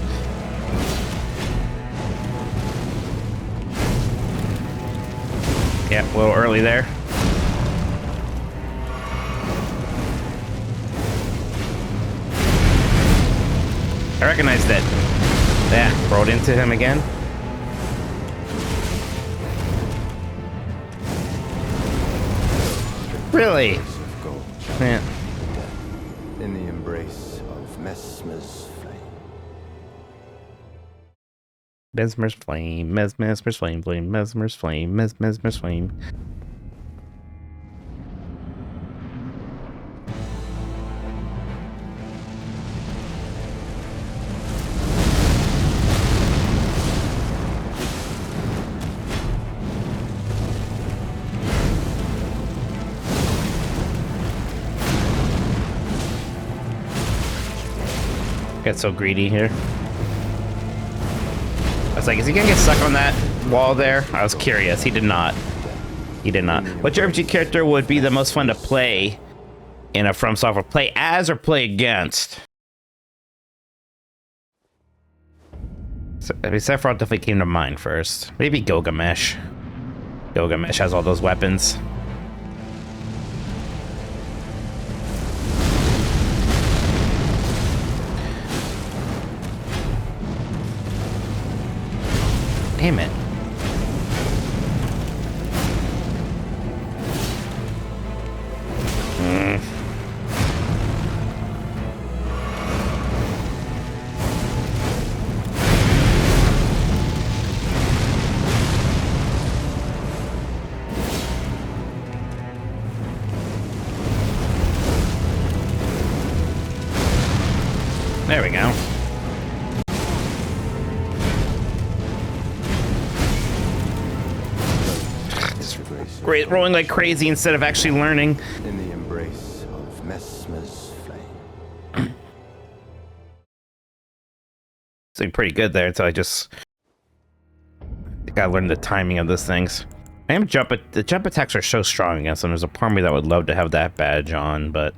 finally there. I recognize that. Yeah, rolled into him again. Really? Yeah.
In the embrace of Messmer's flame.
Messmer's flame, Messmer's flame, Messmer's flame, Messmer's flame. Get so greedy here. I was like, is he gonna get stuck on that wall there? I was curious. He did not. He did not. Which RPG character would be the most fun to play in a From Software? Play as or play against? So, I mean, Sephiroth definitely came to mind first. Maybe Gilgamesh. Gilgamesh has all those weapons. Damn it. There we go. Great, rolling like crazy instead of actually learning.
In the embrace of Messmer's flame.
It's pretty good there until I gotta learn the timing of those things. The jump attacks are so strong against them. There's a part of me that would love to have that badge on, but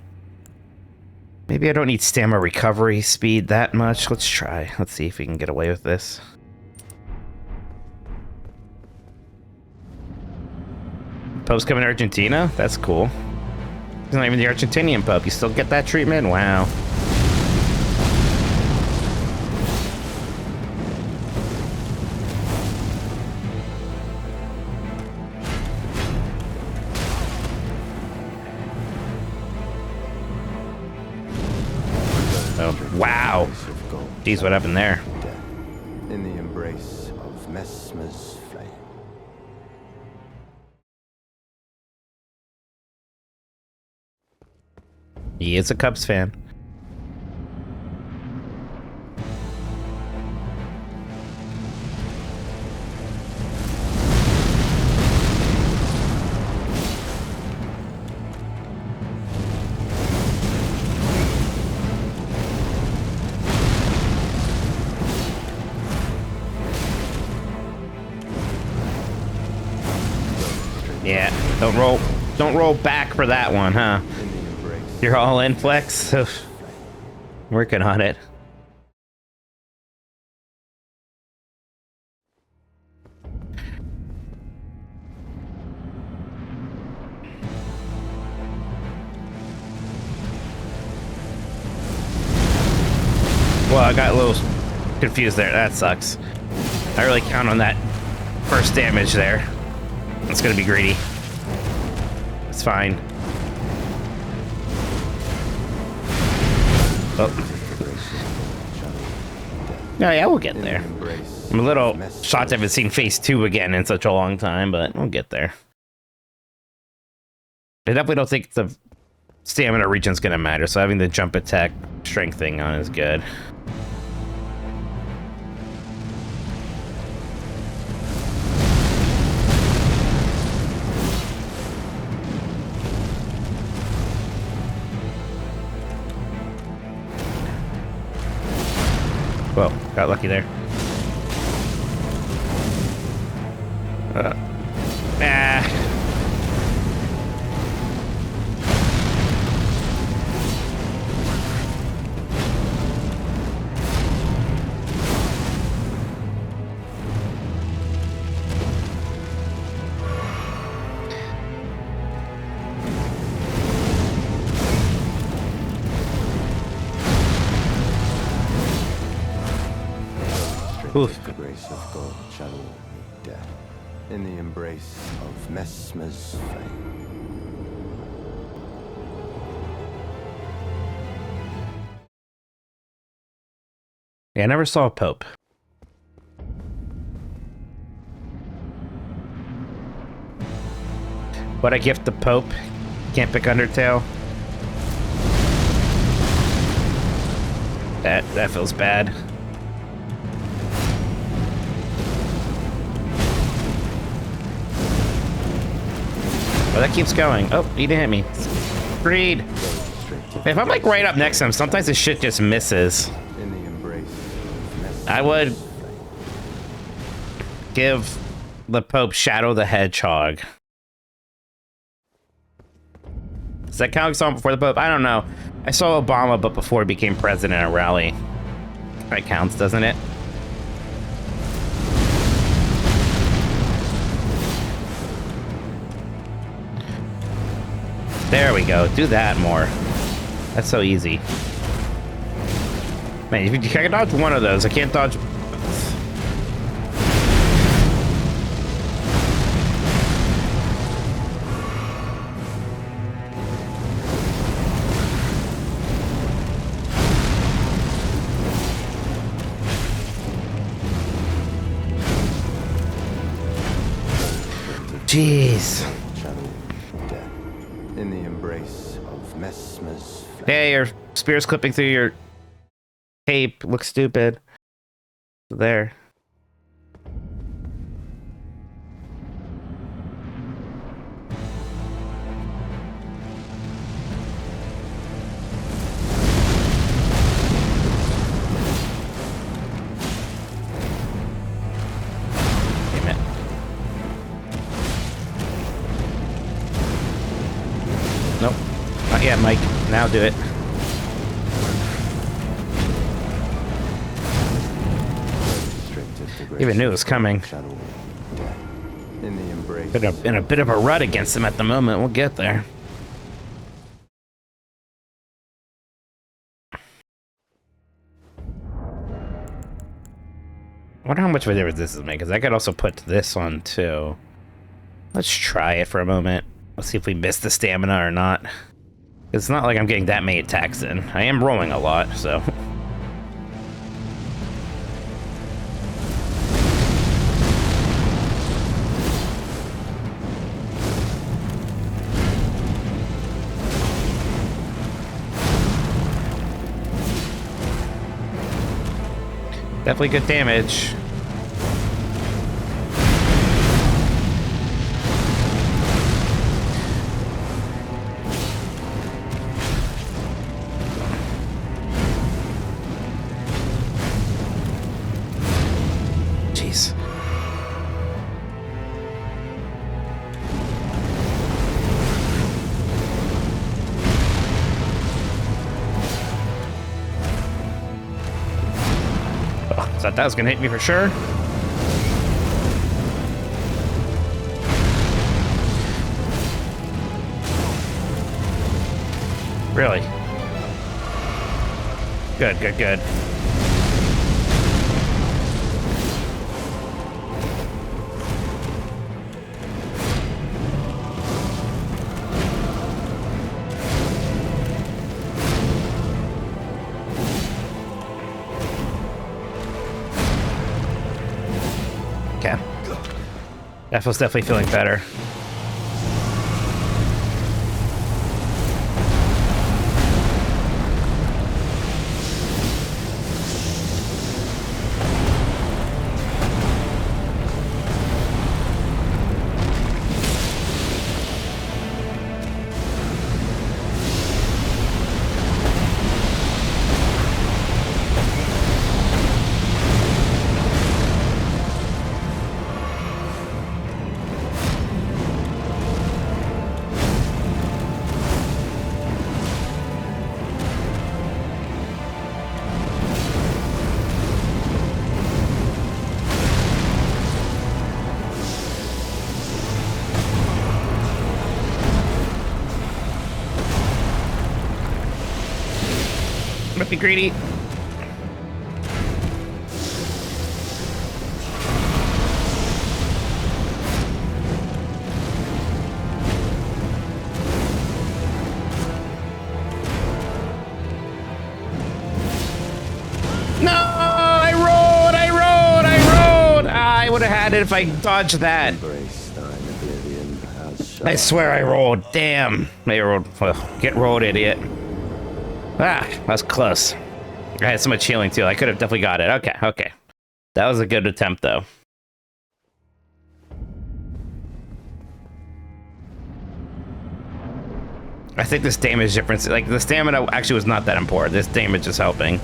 maybe I don't need stamina recovery speed that much. Let's try. Let's see if we can get away with this. Pope's coming to Argentina? That's cool. He's not even the Argentinian Pope. You still get that treatment? Wow. Oh, wow. Jeez, what happened there?
In the embrace of Messmer's flame.
He is a Cubs fan. Yeah, don't roll back for that one, huh? You're all in, Flex? Working on it. Well, I got a little confused there. That sucks. I really count on that first damage there. It's gonna be greedy. It's fine. Oh. No, yeah, we'll get there. I'm a little shocked I haven't seen Phase 2 again in such a long time, but we'll get there. I definitely don't think the stamina region's gonna matter, so having the jump attack strength thing on is good. Whoa, got lucky there. Oof.
The grace of God shall all meet death in the embrace of Messmer's flame.
Yeah, I never saw a Pope. What I gift the Pope? Can't pick Undertale. That feels bad. Oh, that keeps going. Oh, he didn't hit me. Greed. If I'm like right up next to him, sometimes this shit just misses.
In the embrace of Messmer's
I would
flame.
give the Pope Shadow the Hedgehog. Does that count? I saw him before the Pope? I don't know. I saw Obama, but before he became president at a rally. That counts, doesn't it? There we go. Do that more. That's so easy. Man, if I can dodge one of those, I can't dodge. Jeez.
Channel death in the embrace of Messmer's flame.
Hey, your spear's clipping through your tape. Looks stupid. There. Damn it. Nope. Not yet, Mike. Now do it. Even knew it was coming.
Channel death in the embrace
In a bit of a rut against him at the moment. We'll get there. I wonder how much of a difference this is making, because I could also put this on too. Let's try it for a moment. Let's see if we miss the stamina or not. It's not like I'm getting that many attacks in. I am rolling a lot, so. Definitely good damage. Jeez. Oh, thought that was gonna hit me for sure. Really? Good, good, good. Okay. That feels definitely feeling better. Might be greedy. had it if I dodged that.
Embrace thine oblivion as shall
I swear I rolled. Damn. Maybe I rolled. Well, get rolled, idiot. Ah, that's close. I had so much healing too. I could have definitely got it. Okay, okay. That was a good attempt though. I think this damage difference, like the stamina actually was not that important. This damage is helping.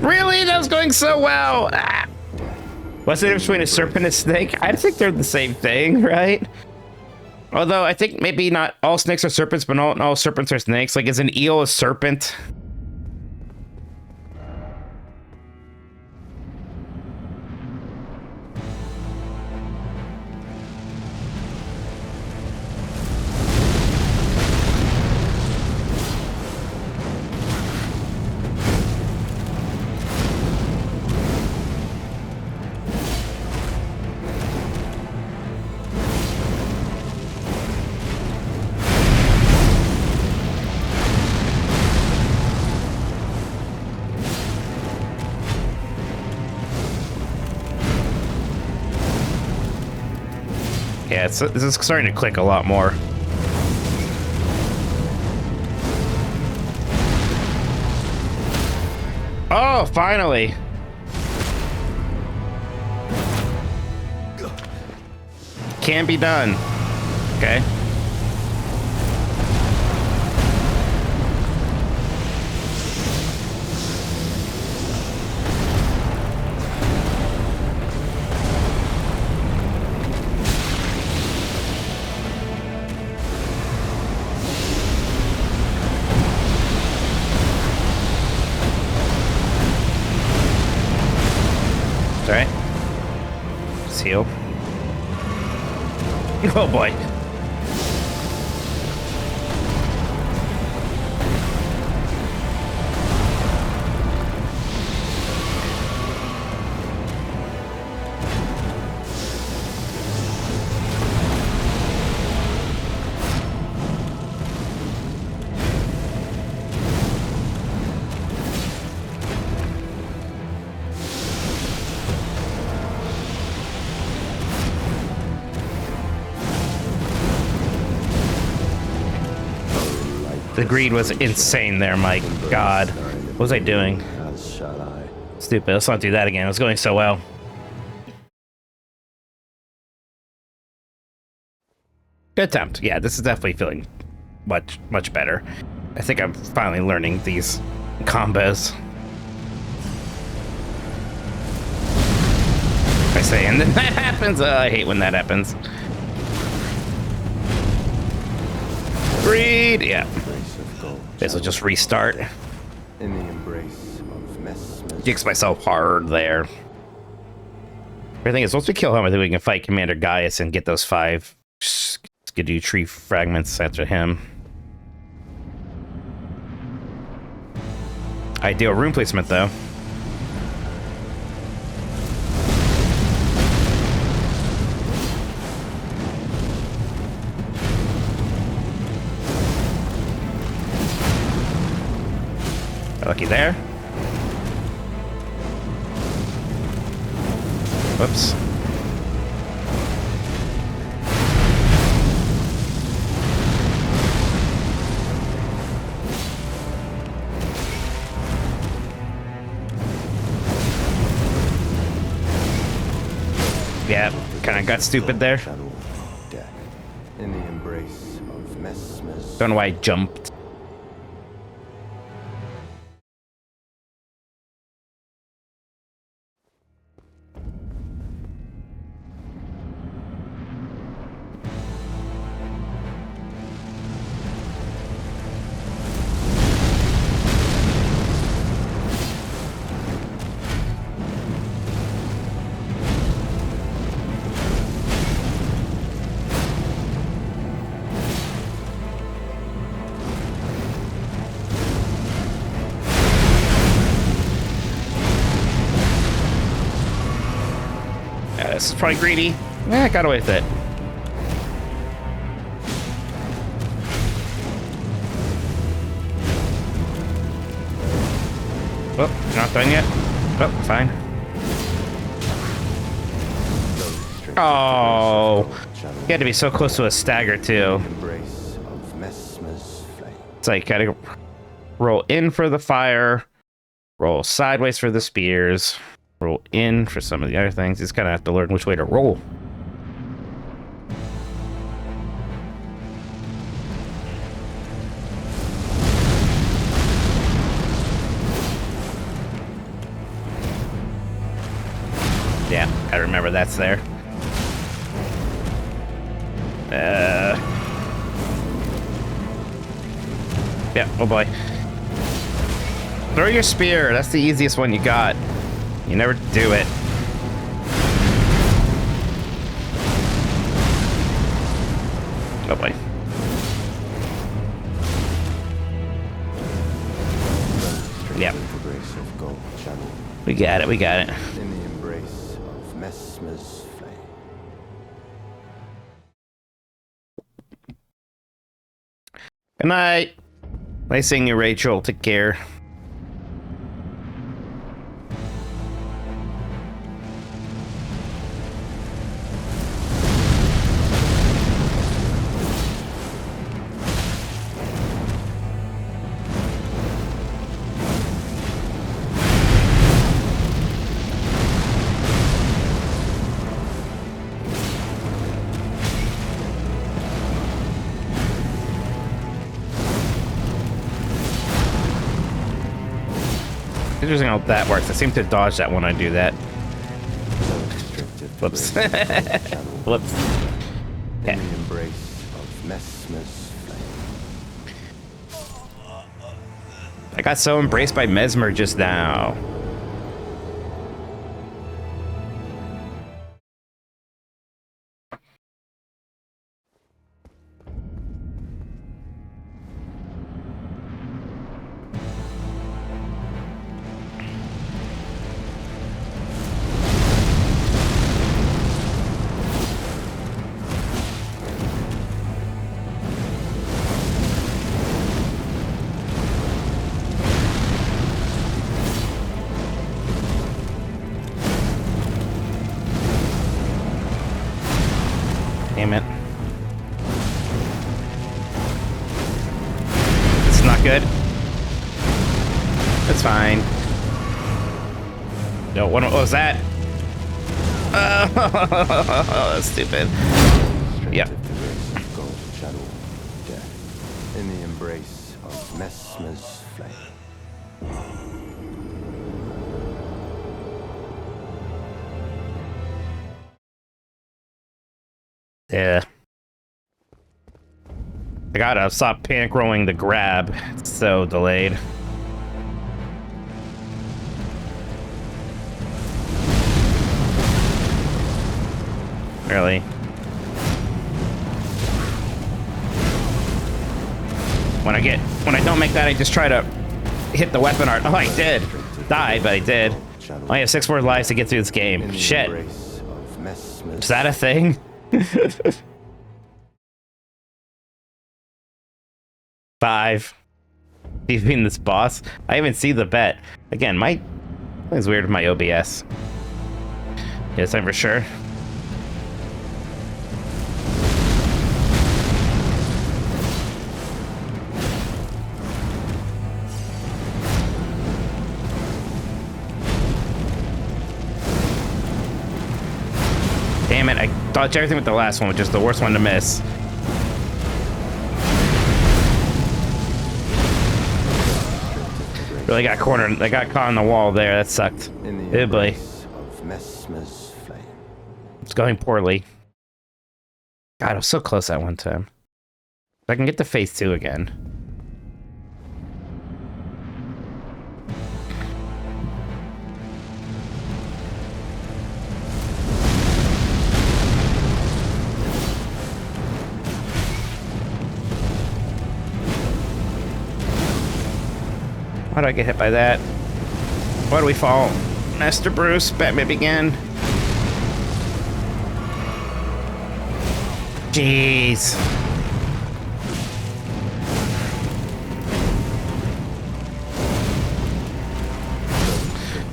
Really? That was going so well. Ah. What's the difference between a serpent and a snake? I think they're the same thing, right? Although I think maybe not all snakes are serpents, but not all serpents are snakes. Like, is an eel a serpent? Yeah, this is starting to click a lot more. Oh, finally! Can be done. Okay. Alright. Just heal. Oh boy. The greed was insane there, my god. What was I doing?
as shall I.
Stupid. Let's not do that again. It was going so well. Good attempt. Yeah, this is definitely feeling much better. I think I'm finally learning these combos. I say, and then that happens. I hate when that happens. Greed. Yeah. This will just restart.
In the embrace of Messmer.
Jinx myself hard there. I think it's once we kill him, I think we can fight Commander Gaius and get those 5 Skidoo tree fragments after him. Ideal room placement, though. Lucky there. Whoops. Yeah, kind of got stupid there.
In the embrace of Messmer's.
Don't know why I jumped. This is probably greedy. Yeah, I got away with it. Oh, not done yet. Oh, fine. Oh, you had to be so close to a stagger too.
Embrace of Messmer's flame.
It's like gotta roll in for the fire, roll sideways for the spears, roll in for some of the other things. You just kind of have to learn which way to roll. Yeah, I remember that's there. Yeah, oh boy. Throw your spear. That's the easiest one you got. You never do it. Oh boy. Yeah. We got it, we got it.
In the embrace of Messmer's flame.
Good night. Nice seeing you, Rachel. Take care. Interesting how that works. I seem to dodge that when I do that. Whoops. Whoops. Yeah.
In the embrace of Messmer's flame.
I got so embraced by Messmer just now. Damn it. It's not good. That's fine. No, what was that? Oh, that's stupid. Yeah.
Gold shadow death. In the embrace of Messmer's flame.
Yeah. I gotta stop panic rolling the grab. It's so delayed. Really? When I don't make that, I just try to hit the weapon art. Oh, I did. Die, but I did. I only have 6 more lives to get through this game. Shit. Is that a thing? 5. Defeating this boss. I haven't seen the bet. Again, it's weird with my OBS. Yeah, this time for sure. Damn it, I dodged everything with the last one, which is the worst one to miss. Really got cornered. I got caught on the wall there. That sucked. Oh boy. It's going poorly. God, I was so close that one time. If I can get to phase 2 again. Why do I get hit by that? Why do we fall? Master Bruce, Batman began. Jeez.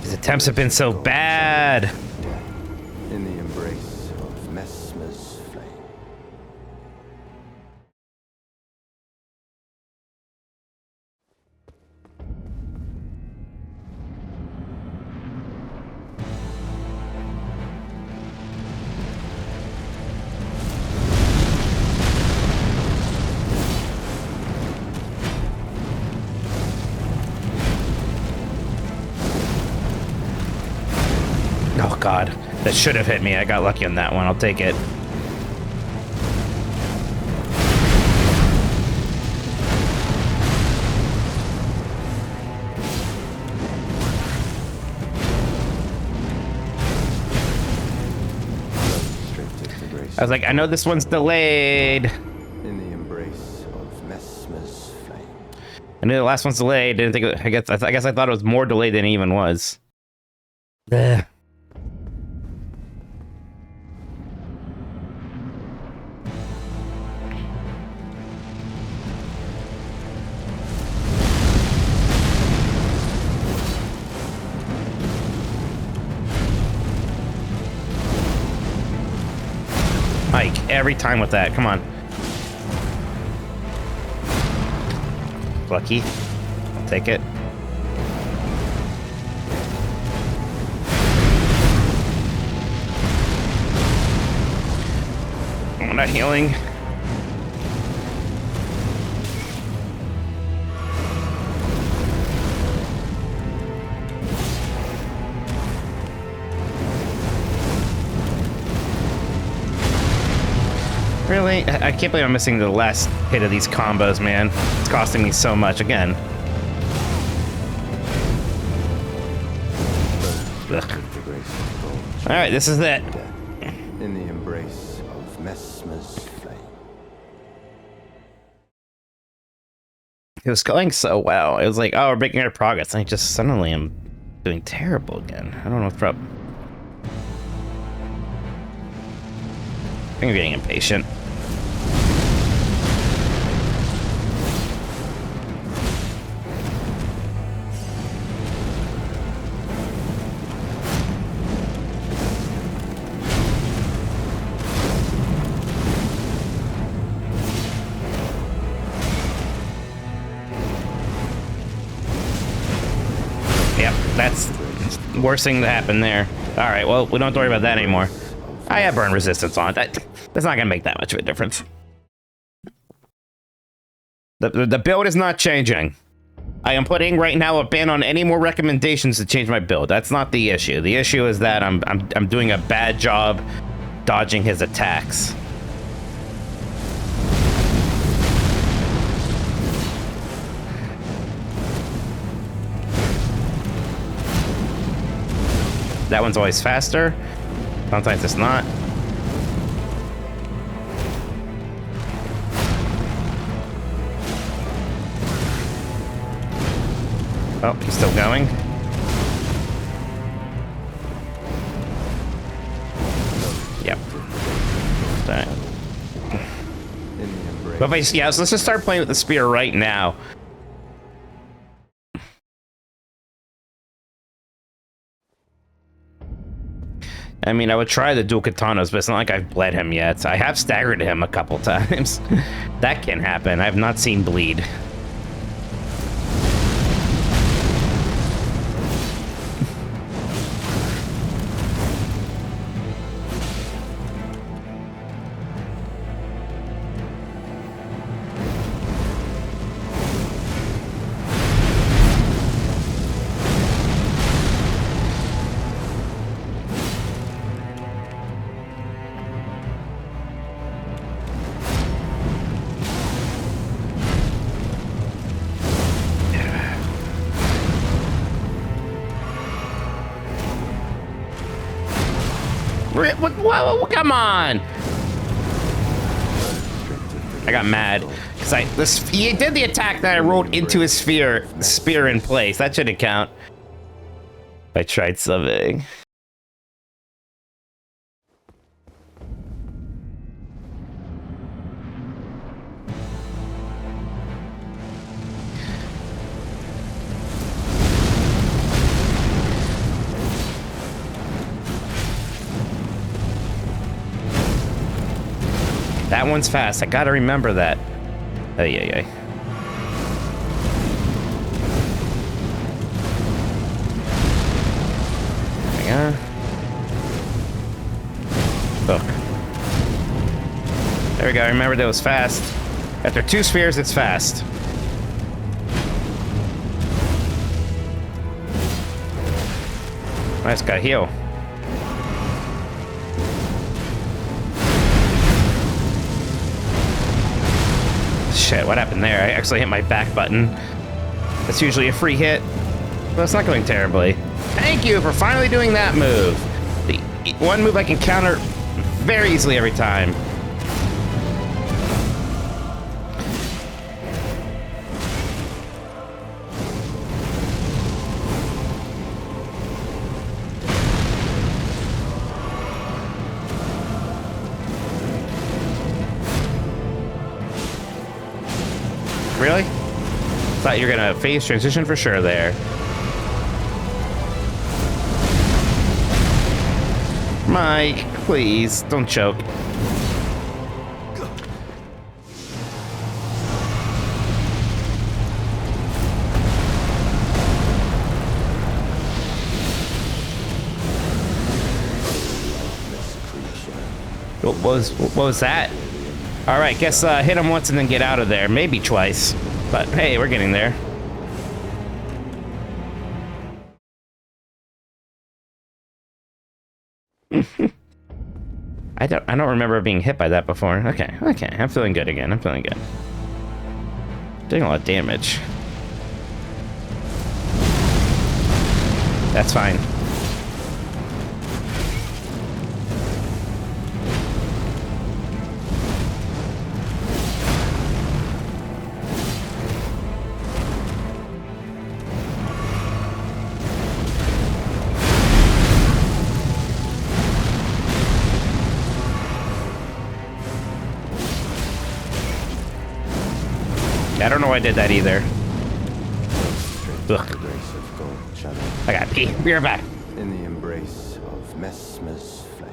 These attempts have been so bad.
In the embrace of Messmer's flame.
Oh god, that should have hit me. I got lucky on that one. I'll take it. I was like, I know this one's delayed.
In the embrace of Messmer's flame.
I knew the last one's delayed. Didn't think. I guess I thought it was more delayed than it even was. Ugh. Mike, every time with that. Come on. Lucky. I'll take it. I'm not healing. Really? I can't believe I'm missing the last hit of these combos, man. It's costing me so much again. Alright, this is it.
In the embrace of Messmer's flame.
It was going so well. It was like, oh, we're making our progress. And I just suddenly am doing terrible again. I don't know what's up. I think I'm getting impatient. Yep, that's the worst thing that happened there. All right, well, we don't have to worry about that anymore. I have burn resistance on it. That's not going to make that much of a difference. The build is not changing. I am putting right now a ban on any more recommendations to change my build. That's not the issue. The issue is that I'm doing a bad job dodging his attacks. That one's always faster. Sometimes it's not. Oh, he's still going. Yep. Alright. But yeah, so let's just start playing with the spear right now. I mean, I would try the dual katanas, but it's not like I've bled him yet. I have staggered him a couple times. That can happen. I have not seen bleed. Whoa, come on! I got mad because he did the attack that I rolled into his spear in place. That shouldn't count. I tried something. that one's fast. I gotta remember that. Ay, ay, ay. Yeah. Look. There we go. I remembered that was fast. After 2 spheres, it's fast. I just gotta heal. Shit, what happened there? I actually hit my back button. That's usually a free hit. Well, it's not going terribly. Thank you for finally doing that move. The one move I can counter very easily every time. Really? Thought you were gonna phase transition for sure there. Mike, please, don't choke. What was that? All right, guess hit him once and then get out of there. Maybe twice, but hey, we're getting there. I don't remember being hit by that before. Okay, I'm feeling good again. I'm feeling good. Doing a lot of damage. That's fine. I don't know why I did that either. Ugh. I gotta pee. Be right back.
In the embrace of Messmer's flame.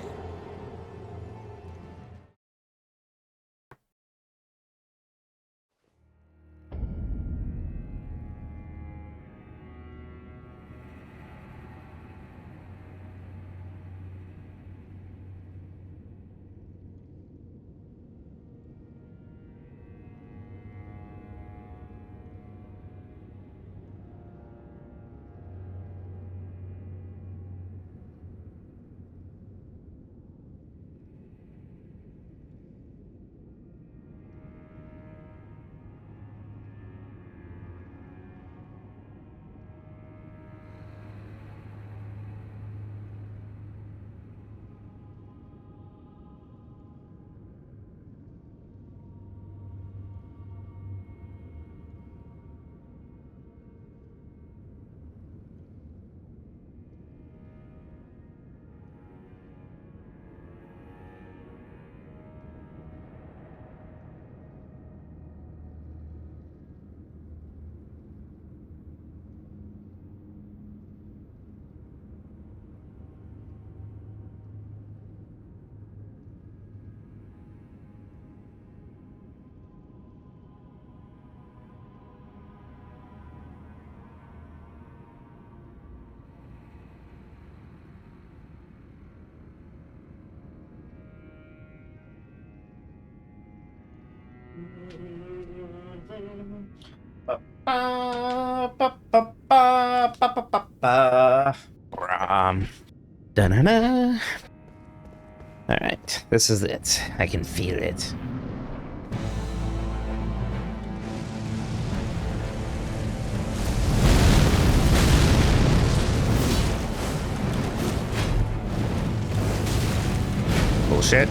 Da-na-na. All right, this is it. I can feel it. Bullshit.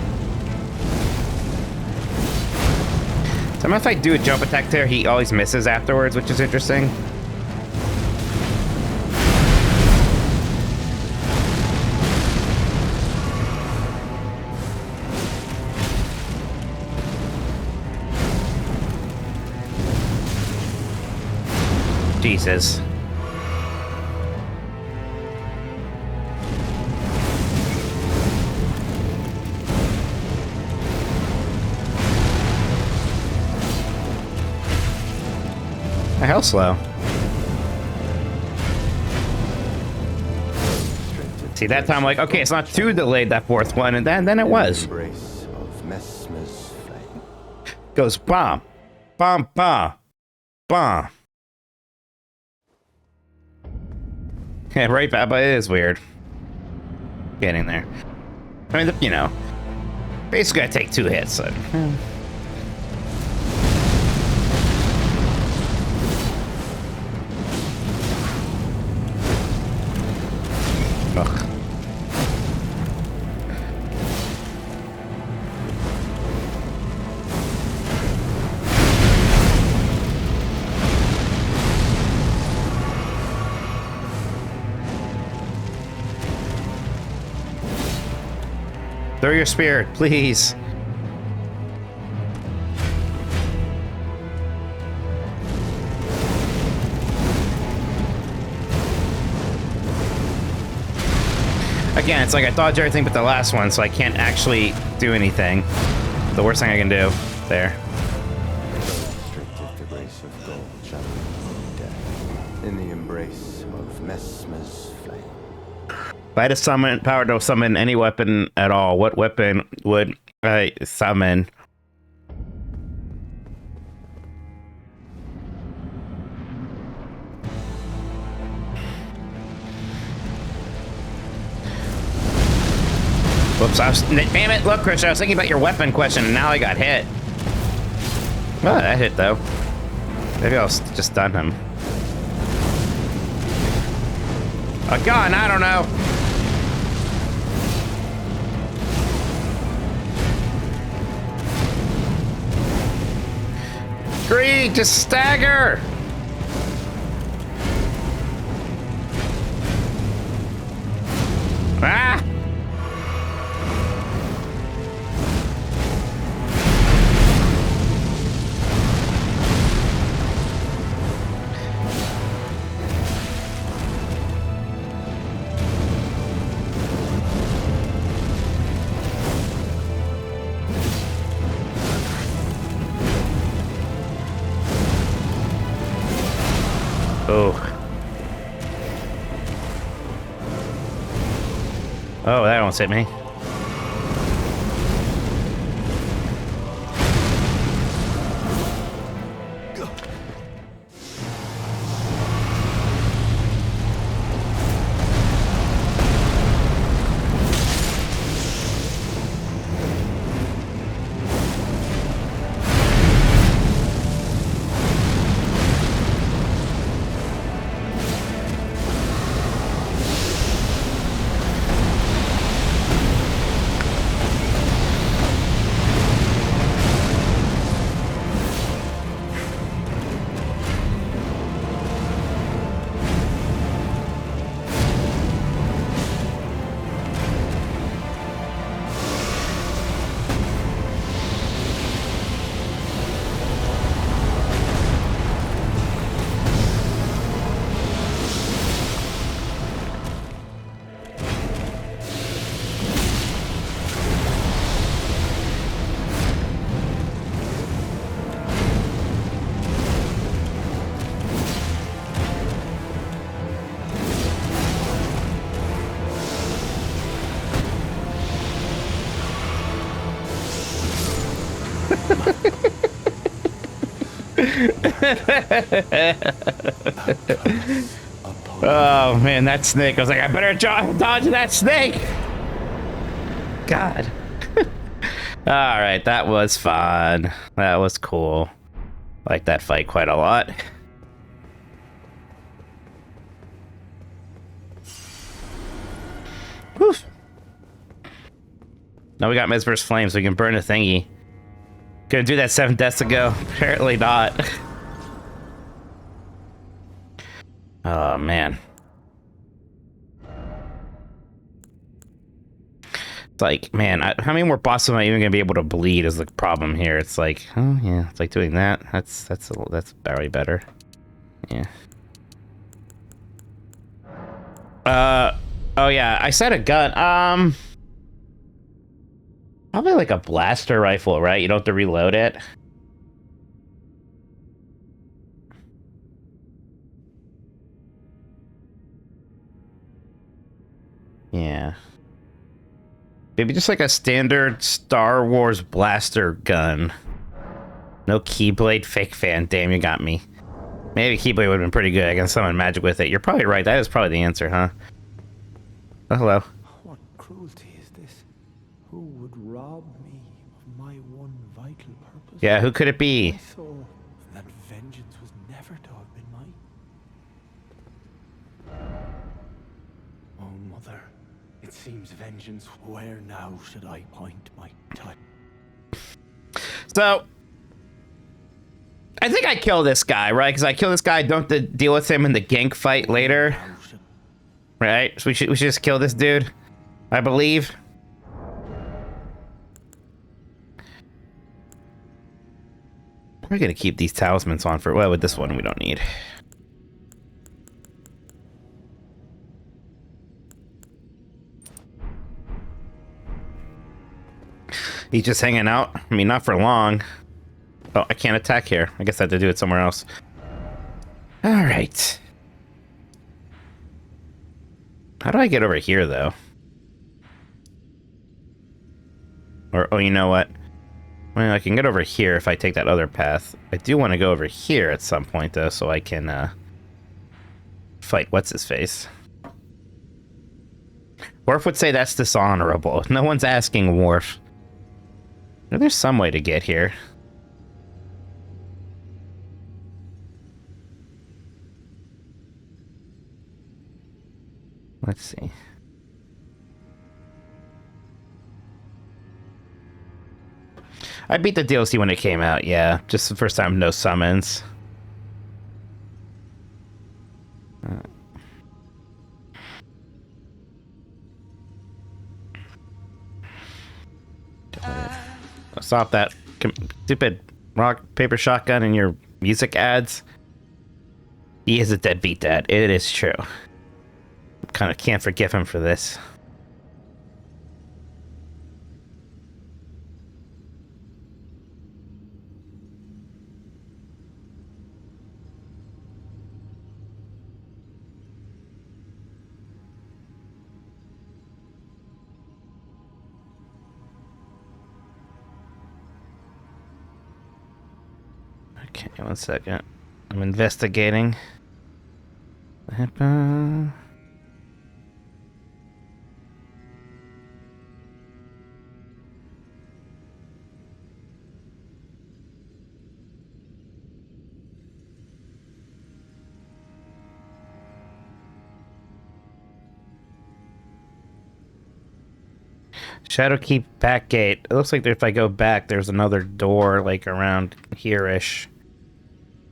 So if I do a jump attack there, he always misses afterwards, which is interesting. Jesus. The hell slow. See, that time, like, okay, it's not too delayed, that fourth one, and then it was.
Embrace of Messmer's flame.
Goes bomb, bomb, bomb, bomb. Yeah, right, but it is weird. Getting there. I mean, you know, basically I take 2 hits, so. Ugh. Throw your spear, please. Again, it's like I dodge everything but the last one, so I can't actually do anything. The worst thing I can do. There.
Restricted the grace of gold, shadow, death. In the embrace of Messmer's flame.
If I had power to summon any weapon at all, what weapon would I summon? Whoops, damn it, look, Chris, I was thinking about your weapon question, and now I got hit. Well, that hit, though. Maybe I'll just stun him. A gun, I don't know. Greed, just stagger! Ah! Oh, that almost hit me. Oh man, that snake. I was like, I better dodge that snake. God. All right, that was fun. That was cool. Like that fight quite a lot. Whew. Now we got Messmer's flame, so we can burn a thingy. Gonna do that 7 deaths ago? Apparently not. Oh man. It's like, man, how many more bosses am I even gonna be able to bleed is the problem here. It's like, oh yeah, it's like doing that. That's barely better. Yeah. Oh yeah, I said a gun. Probably like a blaster rifle, right? You don't have to reload it. Yeah. Maybe just like a standard Star Wars blaster gun. No Keyblade, fake fan. Damn, you got me. Maybe Keyblade would have been pretty good. I can summon magic with it. You're probably right. That is probably the answer, huh? Oh, hello.
What cruelty is this? Who would rob me of my one vital purpose?
Yeah, who could it be?
I thought that vengeance was never to have been mine. Oh, Mother, it seems vengeance. Where now should I point my time?
So, I think I kill this guy, right? Because I kill this guy, don't have to deal with him in the gank fight later. Right? So we should just kill this dude, I believe. We're gonna keep these talismans on for, well, with this one we don't need. He's just hanging out. I mean, not for long. Oh, I can't attack here. I guess I have to do it somewhere else. All right. How do I get over here, though? Or, oh, you know what? Well, I can get over here if I take that other path. I do want to go over here at some point, though, so I can, fight what's-his-face. Worf would say that's dishonorable. No one's asking Worf. There's some way to get here. Let's see. I beat the DLC when it came out, yeah. Just the first time, no summons. Stop that stupid rock, paper, shotgun in your music ads. He is a deadbeat dad. It is true. Kind of can't forgive him for this. Okay, one second. I'm investigating. Hippo. Shadowkeep back gate. It looks like if I go back, there's another door, like, around here-ish.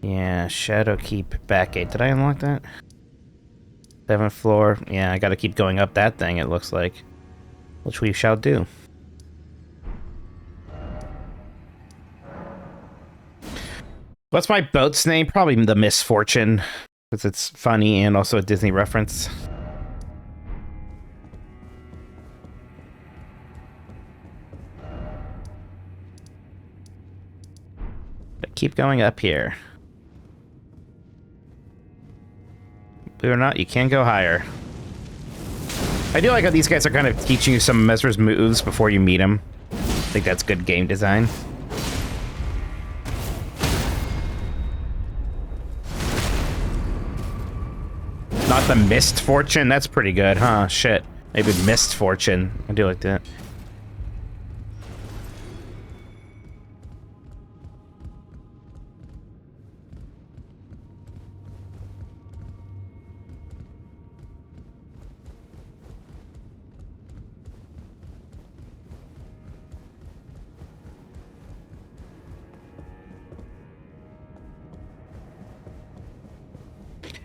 Yeah, Shadowkeep back gate. Did I unlock that? 7th floor. Yeah, I gotta keep going up that thing, it looks like. Which we shall do. What's my boat's name? Probably the Misfortune. Because it's funny and also a Disney reference. But keep going up here. Believe it or not, you can go higher. I do like how these guys are kind of teaching you some Messmer's moves before you meet him. I think that's good game design. Not the Mist Fortune? That's pretty good, huh? Shit. Maybe Mist Fortune. I do like that.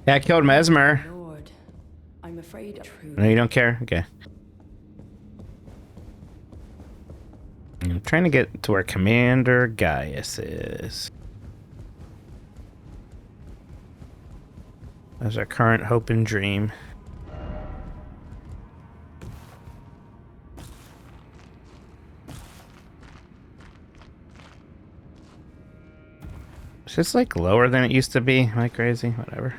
Yeah, I killed Messmer.
Lord, I'm afraid truly.
No, you don't care? Okay. I'm trying to get to where Commander Gaius is. That's our current hope and dream. Is this like lower than it used to be? Am I crazy? Whatever.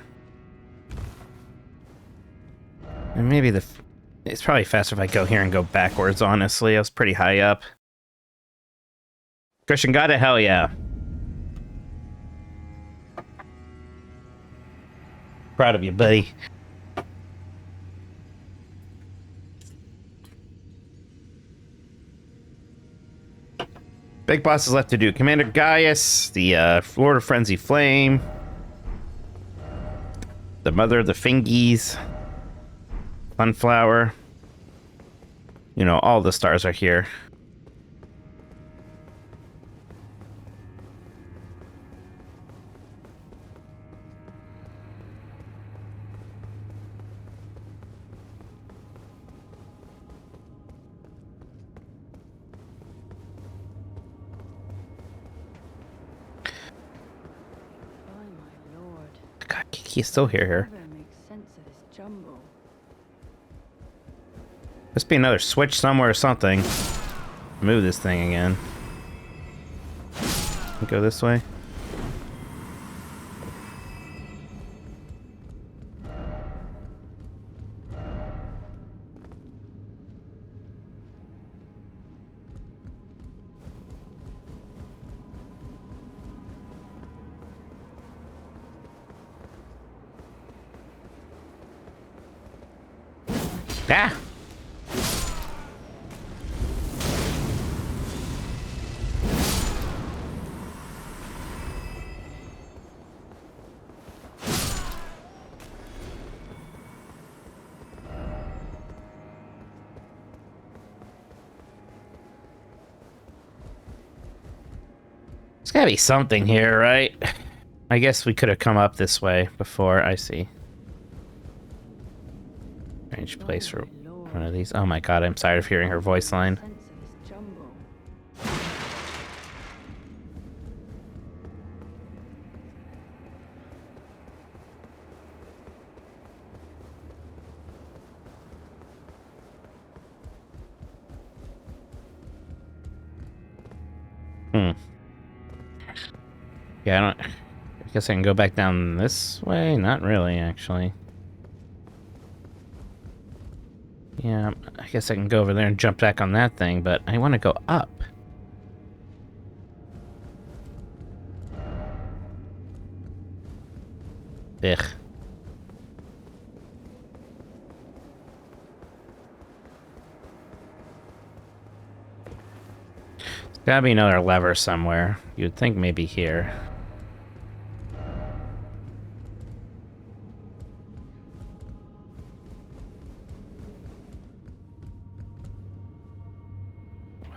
And maybe the It's probably faster if I go here and go backwards, honestly. I was pretty high up. Christian got it? Hell yeah. Proud of you, buddy. Big boss is left to do. Commander Gaius, the Lord of Frenzy Flame, the Mother of the Fingies, Sunflower. You know, all the stars are here. God, Kiki's still here. Must be another switch somewhere or something. Move this thing again. Go this way. Ah! There's gotta be something here, right? I guess we could have come up this way before. I see. Strange place for one of these. Oh my god, I'm tired of hearing her voice line. Yeah, I guess I can go back down this way? Not really, actually. Yeah, I guess I can go over there and jump back on that thing, but I want to go up. Ugh. There's gotta be another lever somewhere. You'd think maybe here.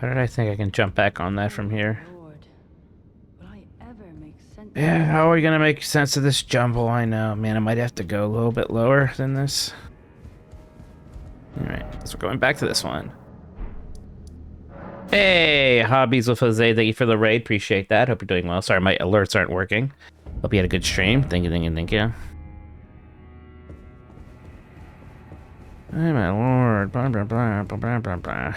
Why did I think I can jump back on that from here? Yeah, how are we gonna make sense of this jumble? I know, man, I might have to go a little bit lower than this. Alright, so we're going back to this one. Hey, Hobbies with Jose, thank you for the raid, appreciate that. Hope you're doing well. Sorry, my alerts aren't working. Hope you had a good stream. Thank you, thank you, thank you. Hey, my lord. Blah, blah, blah, blah, blah, blah, blah.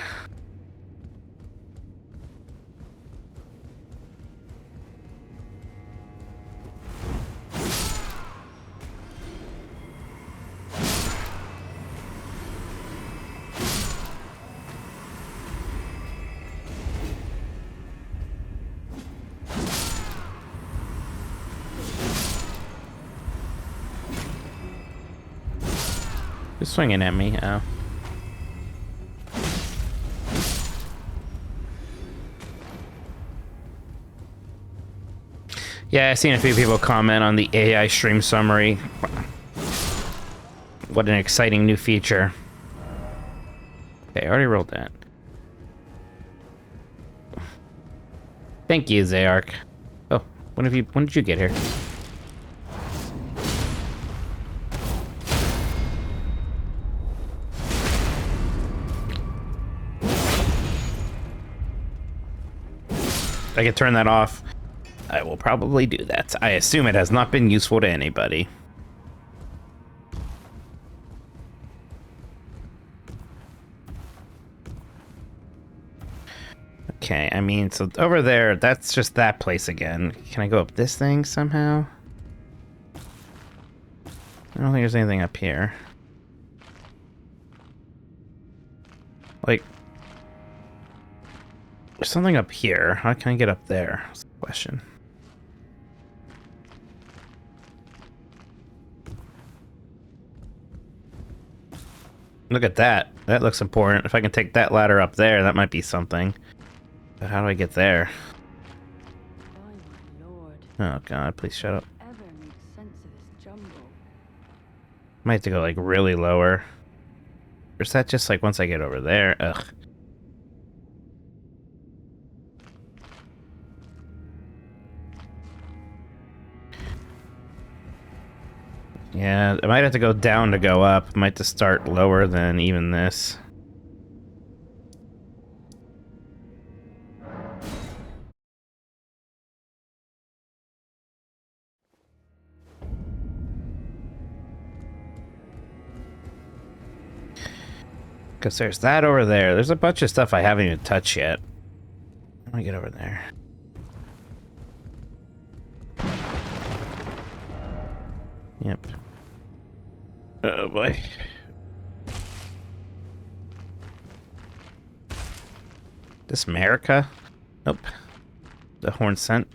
Who's swinging at me? Oh. Yeah, I've seen a few people comment on the AI stream summary. What an exciting new feature. Okay, I already rolled that. Thank you, Zayark. Oh, when did you get here? I could turn that off. I will probably do that. I assume it has not been useful to anybody. Okay, I mean, so over there, that's just that place again. Can I go up this thing somehow? I don't think there's anything up here. Like, there's something up here. How can I get up there? That's the question. Look at that. That looks important. If I can take that ladder up there, that might be something. But how do I get there?
By my lord,
Oh god, please shut up.
ever make sense of this jumble?
Might have to go like really lower. Or is that just like once I get over there? Ugh. Yeah, I might have to go down to go up. I might have to start lower than even this. Because there's that over there. There's a bunch of stuff I haven't even touched yet. How do I get over there? Yep. Oh boy. This America? Nope. The horn scent.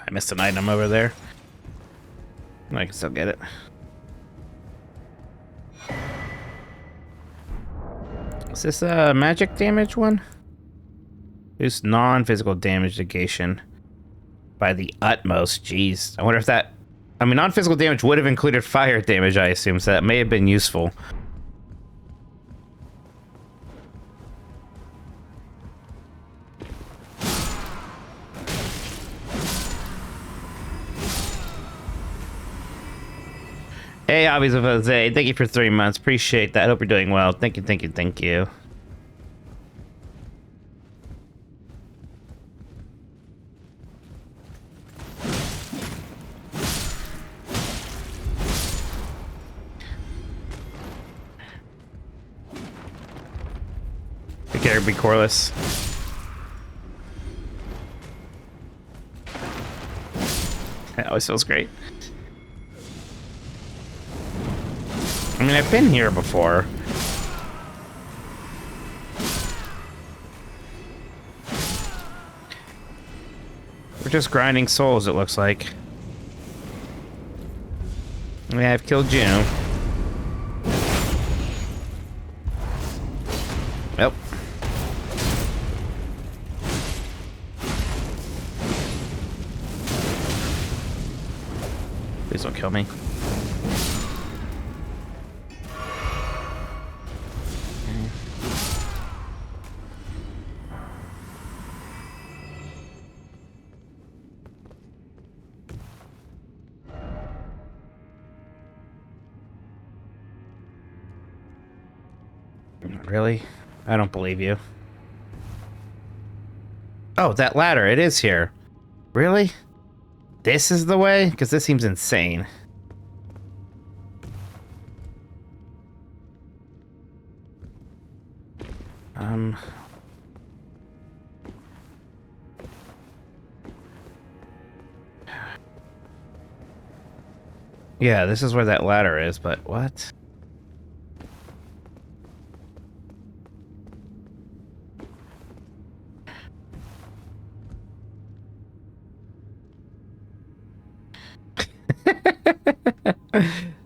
I missed an item over there. I can still get it. Is this a magic damage one? Boost non-physical damage negation by the utmost. Jeez. I wonder if that... I mean, non-physical damage would have included fire damage, I assume, so that may have been useful. Hey, Hobbies of Jose, thank you for 3 months. Appreciate that. Hope you're doing well. Thank you, thank you, thank you. Take care, be coreless. That always feels great. I mean, I've been here before. We're just grinding souls, it looks like. Yeah, I've killed you. Yep. Please don't kill me. Really? I don't believe you. Oh, that ladder. It is here. Really? This is the way? Because this seems insane. Yeah, this is where that ladder is, but what?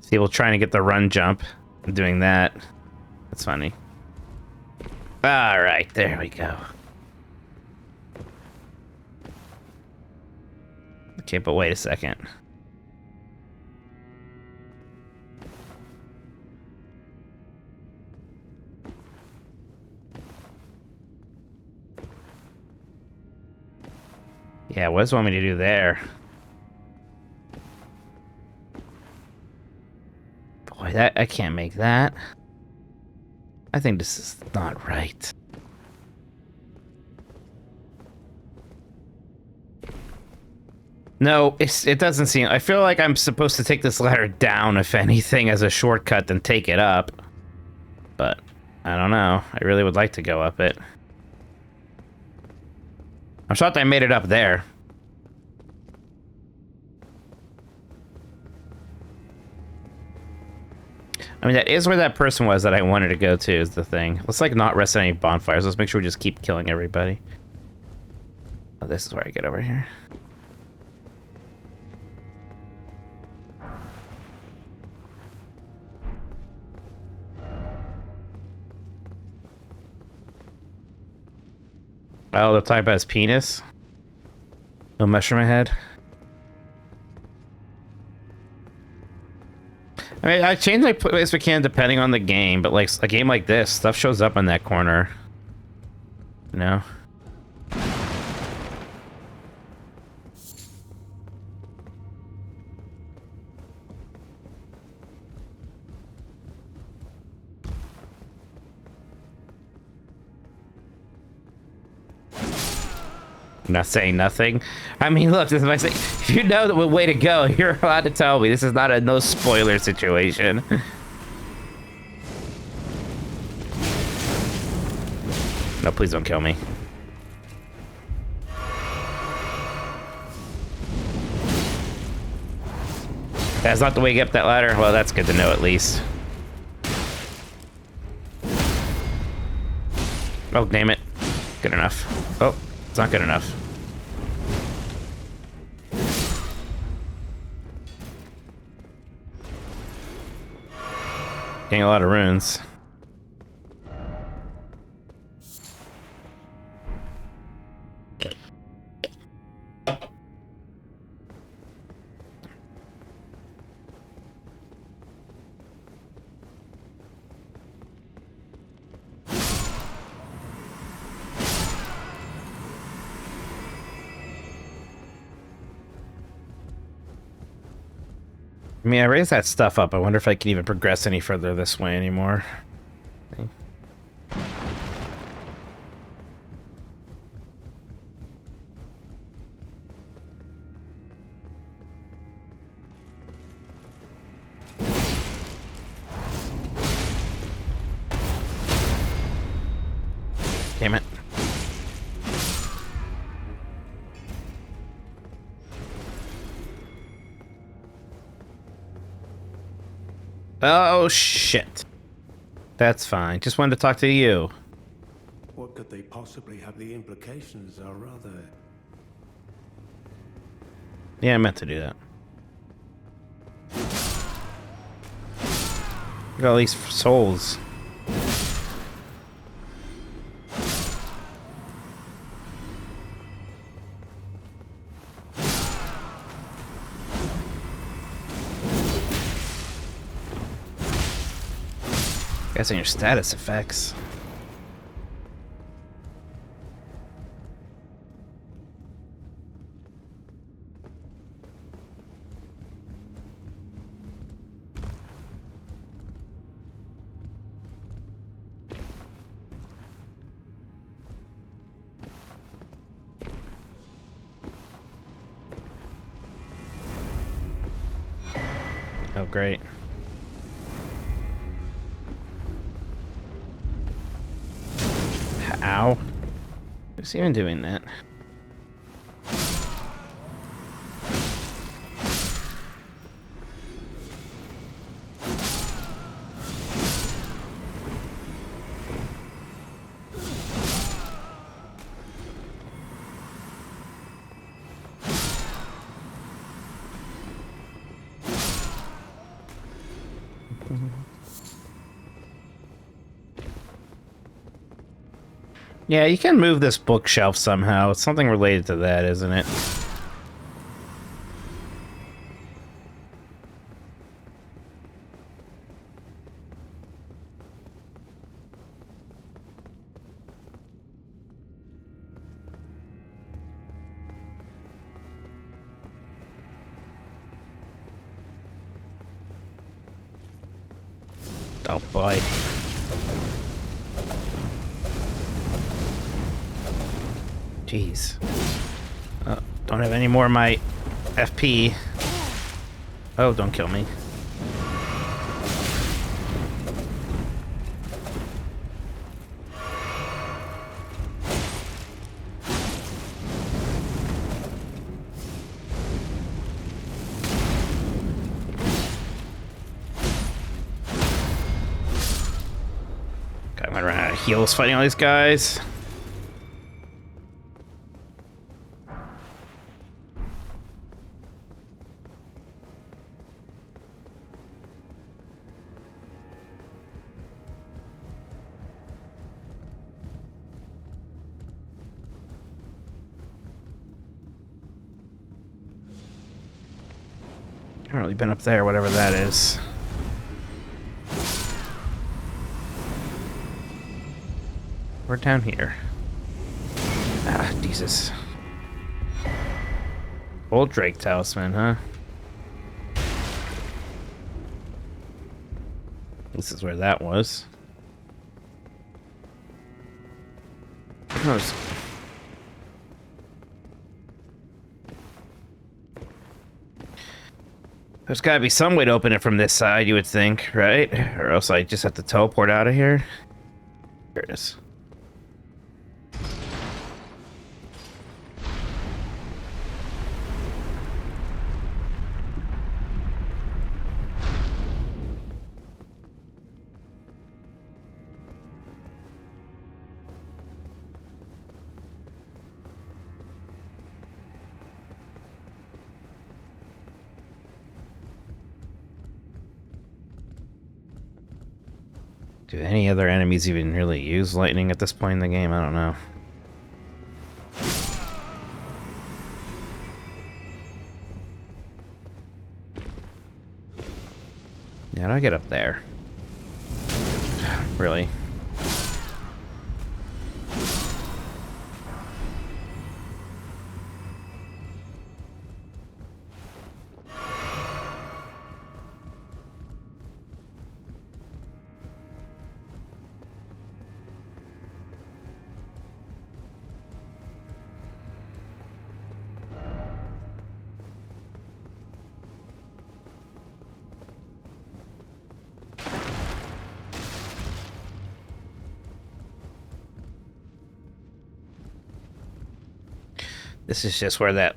See, people trying to get the run jump and doing that. That's funny. All right, there we go. Okay, but wait a second. Yeah, what does it want me to do there? Boy, that I can't make that. I think this is not right. No, it doesn't seem... I feel like I'm supposed to take this ladder down, if anything, as a shortcut, than take it up. But, I don't know. I really would like to go up it. I'm shocked I made it up there. I mean, that is where that person was that I wanted to go to, is the thing. Let's, like, not rest on any bonfires. Let's make sure we just keep killing everybody. Oh, this is where I get over here. Oh, the type has penis? No mushroom head? I mean, I change my place we can depending on the game, but like a game like this, stuff shows up in that corner. You know? Not saying nothing. I mean, look, if I say, if you know the way to go, you're allowed to tell me. This is not a no spoiler situation. No, please don't kill me. That's not the way to get up that ladder? Well, that's good to know at least. Oh, damn it. Good enough. Oh, it's not good enough. Getting a lot of runes. I mean, I raised that stuff up. I wonder if I can even progress any further this way anymore. Damn it. Oh, shit. That's fine. Just wanted to talk to you.
What could they possibly have? The implications are rather...
Yeah, I meant to do that. Look at all these souls. Guess on your status effects. Oh, great. Ow. Who's even doing that? Yeah, you can move this bookshelf somehow. It's something related to that, isn't it? Oh boy. Jeez. Don't have any more of my FP. Oh, don't kill me. God, I'm gonna run out of heals fighting all these guys. I haven't really been up there, whatever that is. We're down here. Ah, Jesus. Old Drake Talisman, huh? This is where that was. There's gotta be some way to open it from this side, you would think, right? Or else I just have to teleport out of here. Here it is. Do any other enemies even really use lightning at this point in the game? I don't know. Yeah, how do I get up there? Really? This is just where that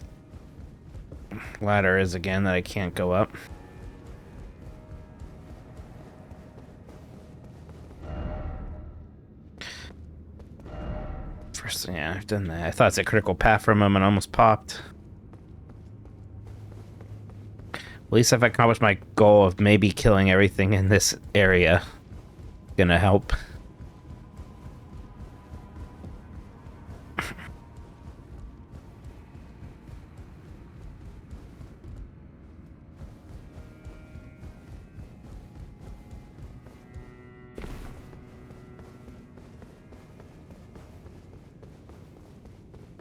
ladder is again that I can't go up. First, yeah, I've done that. I thought it's a critical path from him and almost popped. At least if I accomplish my goal of maybe killing everything in this area, gonna help.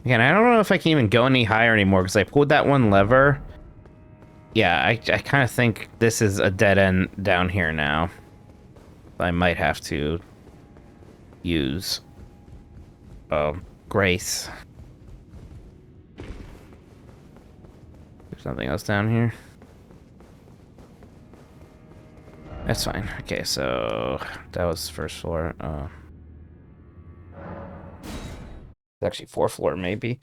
Again, I don't know if I can even go any higher anymore because I pulled that one lever. Yeah, I kind of think this is a dead end down here now. I might have to use Grace. There's something else down here. That's fine. Okay, so that was first floor. It's actually fourth floor, maybe.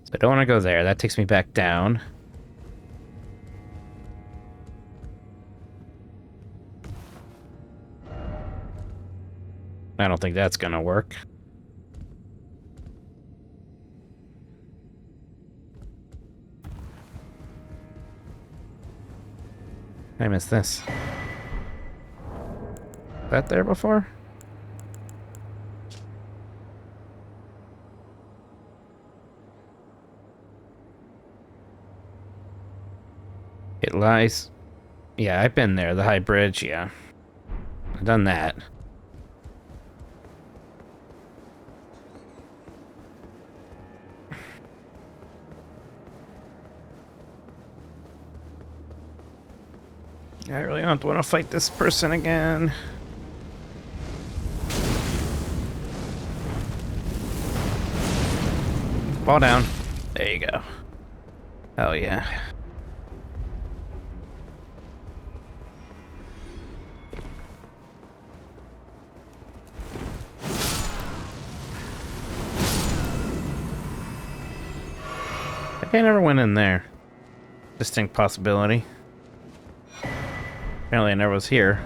So I don't want to go there. That takes me back down. I don't think that's gonna work. I missed this. Was that there before? It lies. Yeah, I've been there. The high bridge, yeah. I've done that. I really don't want to fight this person again. Fall down. There you go. Oh yeah. I never went in there. Distinct possibility. Apparently I never was here.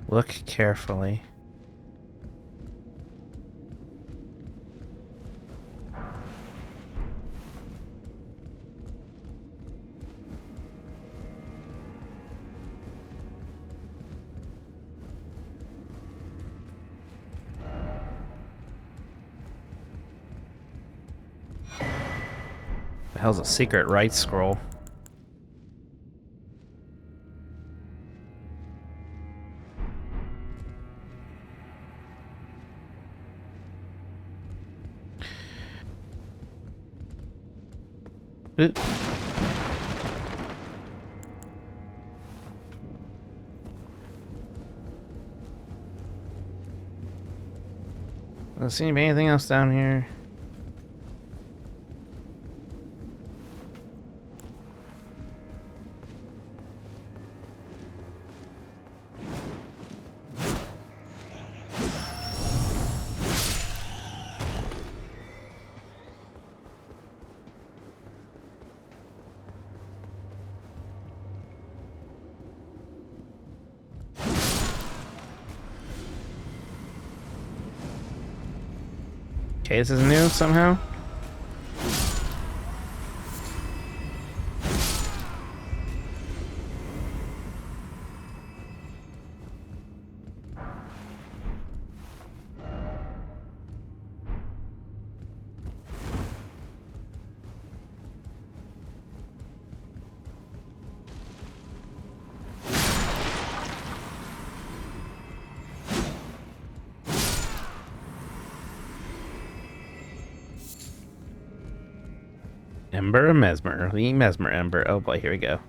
Look carefully. The hell's a secret right scroll? Oop. Doesn't seem to be anything else down here. Okay, this is new somehow. Ember of Messmer. The Messmer Ember. Oh boy, here we go.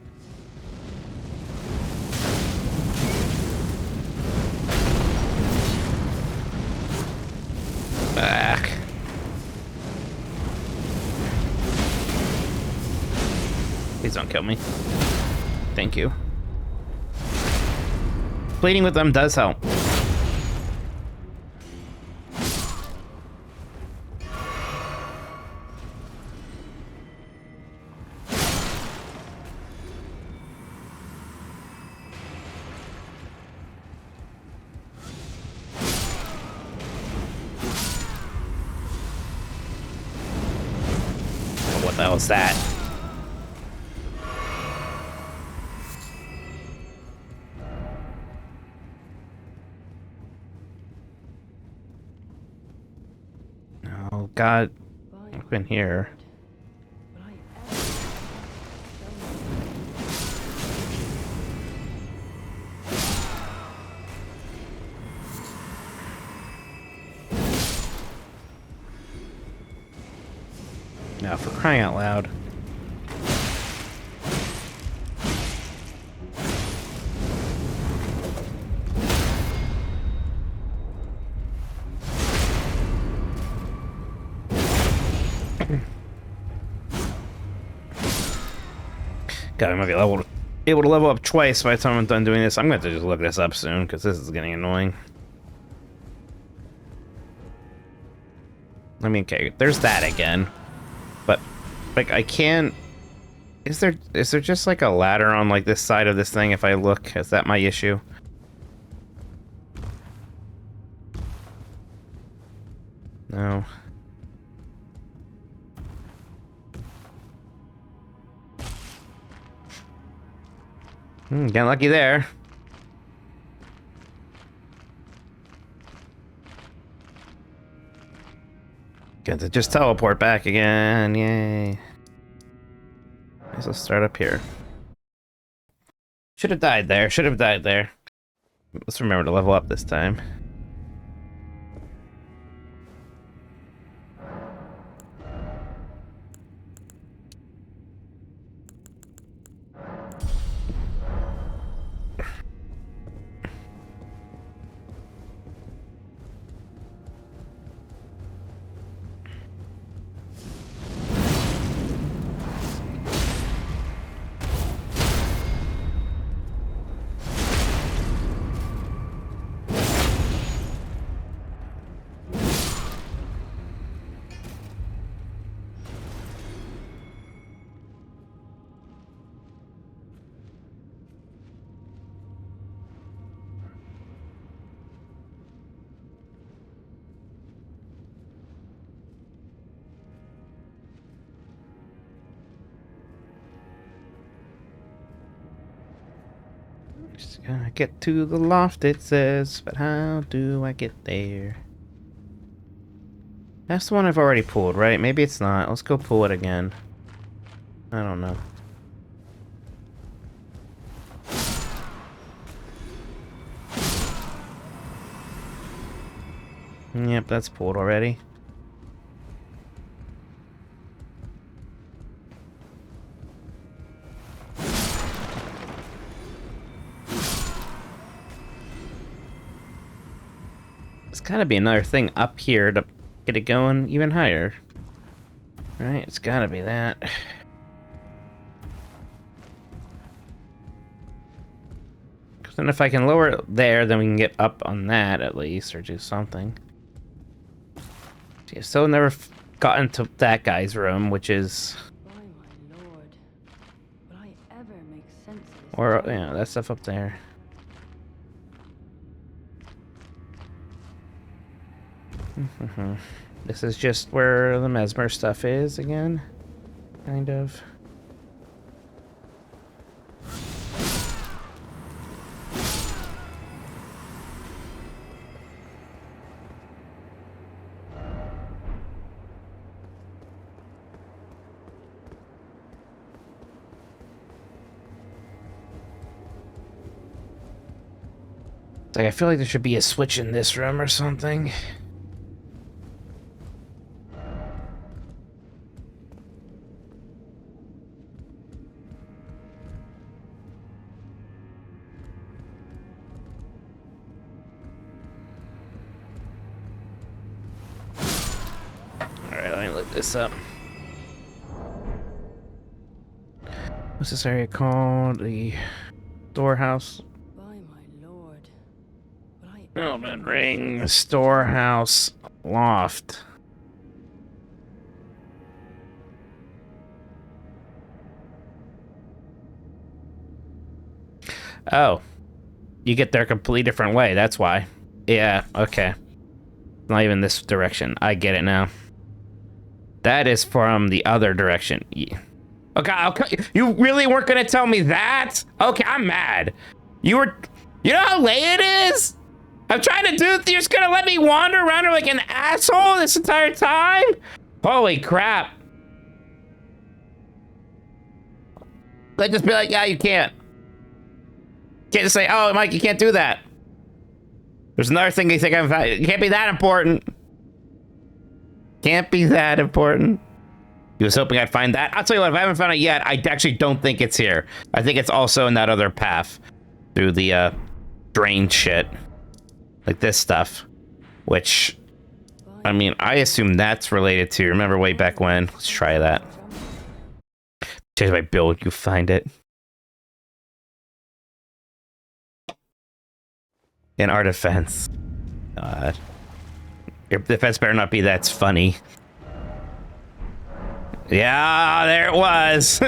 Back. Please don't kill me. Thank you. Pleading with them does help. What the hell is that? Oh God, I've been here. Now, for crying out loud. God, I might be able to level up twice by the time I'm done doing this. I'm going to just look this up soon, because this is getting annoying. I mean, okay, there's that again. But, like, I can't... Is there just, like, a ladder on, like, this side of this thing if I look? Is that my issue? No. Getting lucky there. Get to just teleport back again. Yay. Let's start up here. Should have died there. Should have died there. Let's remember to level up this time. Just gotta get to the loft, it says, but how do I get there? That's the one I've already pulled, right? Maybe it's not. Let's go pull it again. I don't know. Yep, that's pulled already. There's gotta be another thing up here to get it going even higher. Right? It's gotta be that. Because then if I can lower it there, then we can get up on that at least, or do something. See, I've still never gotten to that guy's room, which is...
By my lord, will I ever make sense of this?
Or, yeah, that stuff up there. This is just where the Messmer stuff is again. Kind of. Like, I feel like there should be a switch in this room or something. Alright, let me look this up. What's this area called? The storehouse?
By my lord, will I
Elden Ring, storehouse, loft. Oh. You get there a completely different way, that's why. Yeah, okay. Not even this direction. I get it now. That is from the other direction. Yeah. Okay, you really weren't gonna tell me that? Okay, I'm mad. You know how late it is? I'm trying to do, you're just gonna let me wander around here like an asshole this entire time? Holy crap. Let's just be like, yeah, you can't. Can't just say, oh, Mike, you can't do that. There's another thing you think it can't be that important. Can't be that important. He was hoping I'd find that. I'll tell you what, if I haven't found it yet, I actually don't think it's here. I think it's also in that other path through the drain shit. Like this stuff. Which, I mean, I assume that's related to, remember way back when? Let's try that. Change my build, you find it. In our defense. God. Your defense better not be that's funny. Yeah, there it was.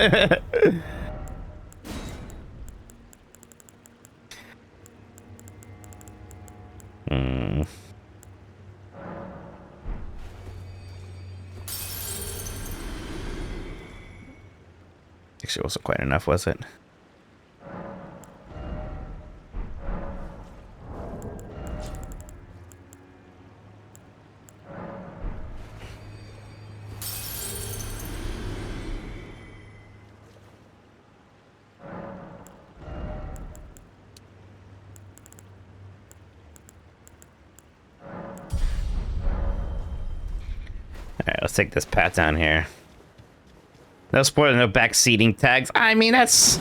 Actually, wasn't quite enough, was it? Alright, let's take this path down here. No spoiler, no back seating tags. I mean, that's...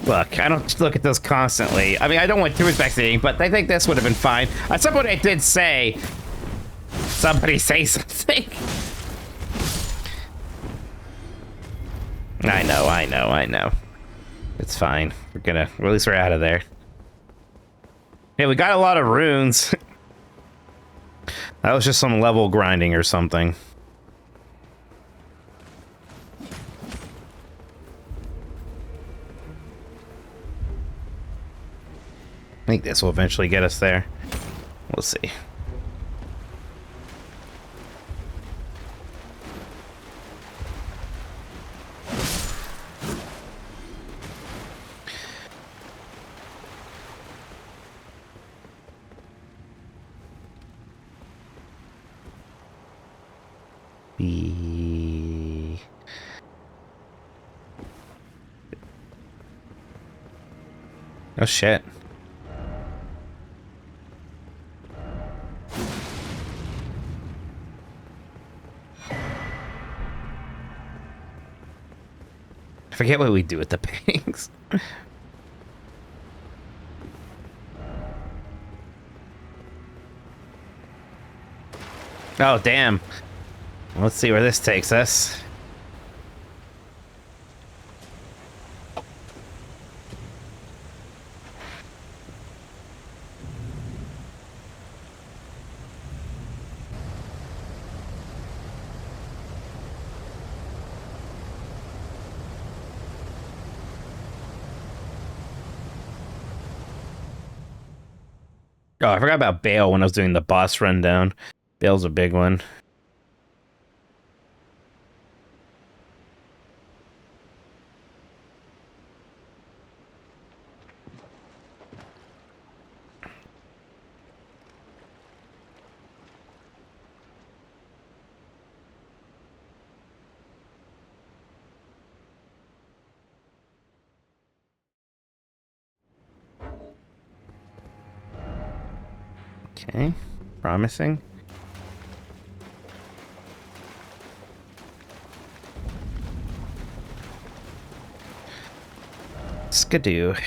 Look, I don't look at those constantly. I mean, I don't want too much back seating, but I think this would have been fine. At some point I did say... Somebody say something. I know. It's fine. Well, at least we're out of there. Yeah, we got a lot of runes. That was just some level grinding or something. I think this will eventually get us there. We'll see. Oh shit. I forget what we do with the pigs. Oh, damn. Let's see where this takes us. Oh, I forgot about Bale when I was doing the boss rundown. Bale's a big one. Okay, promising. Skidoo. I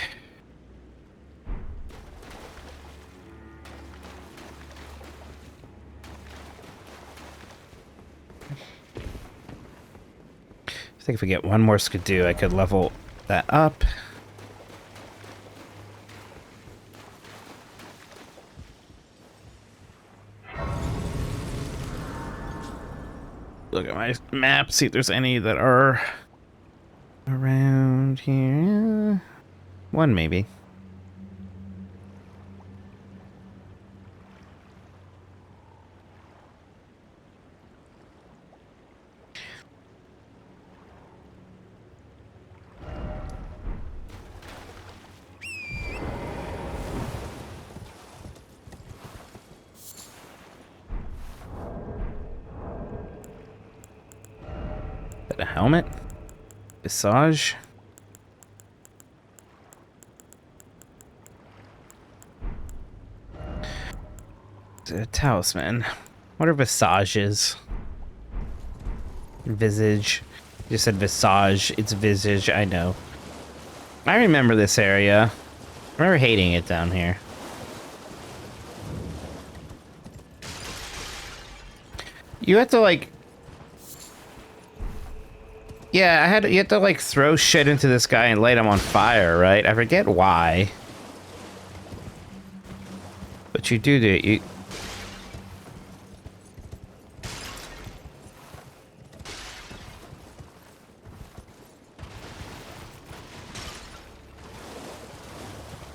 think if we get one more Skidoo, I could level that up. Look at my map, see if there's any that are around here. One, maybe. Is that a helmet? Visage? Is it a talisman? What are visages? Visage. You just said visage. It's visage, I know. I remember this area. I remember hating it down here. You have to like... Yeah, you have to like throw shit into this guy and light him on fire, right? I forget why. But you do you...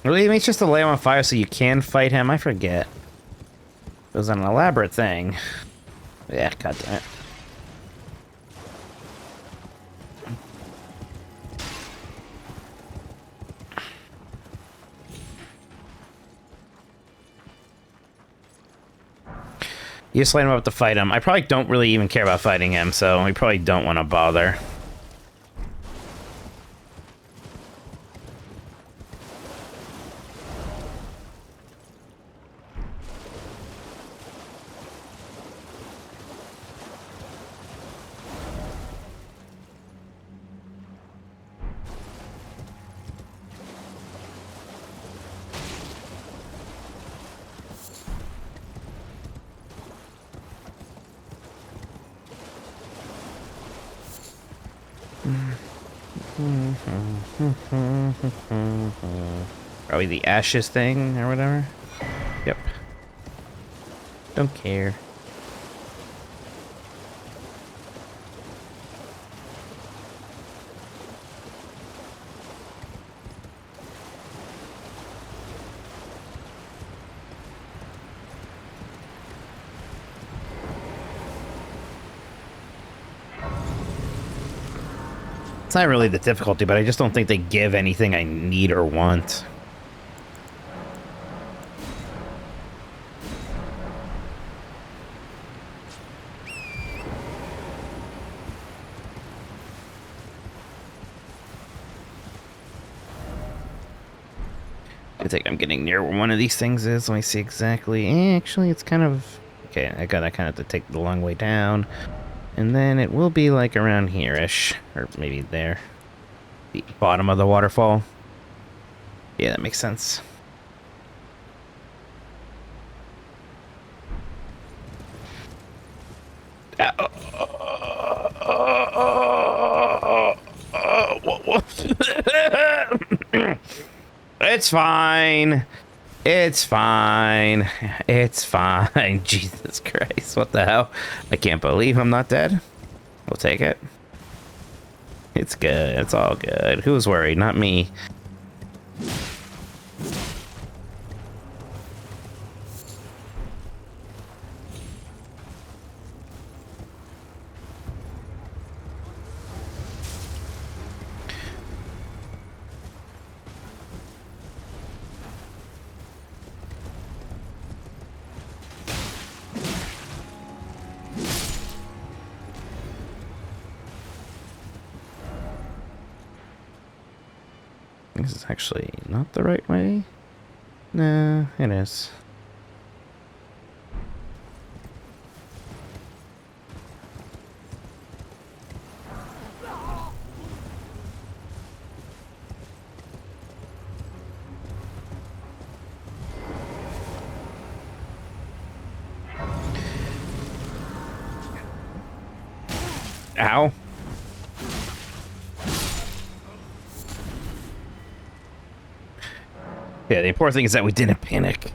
Really? It means just to lay him on fire so you can fight him? I forget. It was an elaborate thing. Yeah, goddamn it. You just light him up to fight him. I probably don't really even care about fighting him, so we probably don't want to bother. Probably the ashes thing or whatever. Yep. Don't care. It's not really the difficulty, but I just don't think they give anything I need or want. I think I'm getting near where one of these things is. Let me see exactly. Actually, it's kind of... Okay, I gotta kind of have to take the long way down. And then it will be like around here-ish. Or maybe there. The bottom of the waterfall. Yeah, that makes sense. It's fine. It's fine. It's fine. Jesus Christ. What the hell? I can't believe I'm not dead. We'll take it. It's good. It's all good. Who's worried? Not me. This is actually not the right way. No, it is. Ow. Yeah, the important thing is that we didn't panic.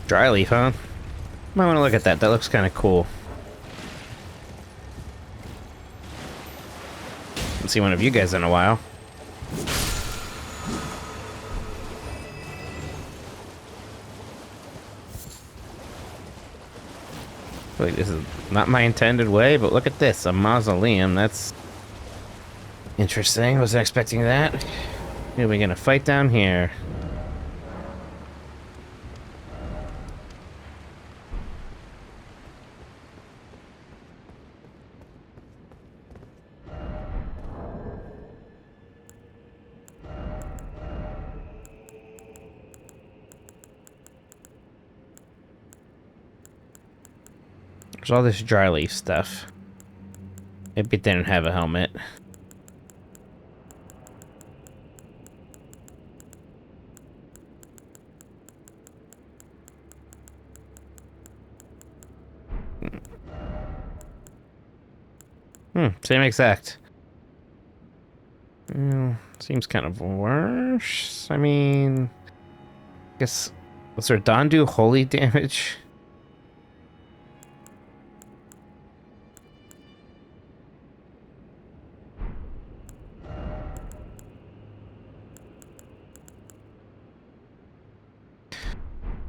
Dry leaf, huh? Might want to look at that. That looks kind of cool. Haven't seen one of you guys in a while. Wait, this is not my intended way, but look at this. A mausoleum. That's interesting. Wasn't expecting that. Who are we gonna fight down here? There's all this dry leaf stuff. Maybe it didn't have a helmet. Same exact. Seems kind of worse. I mean, I guess, was there Dawn do holy damage?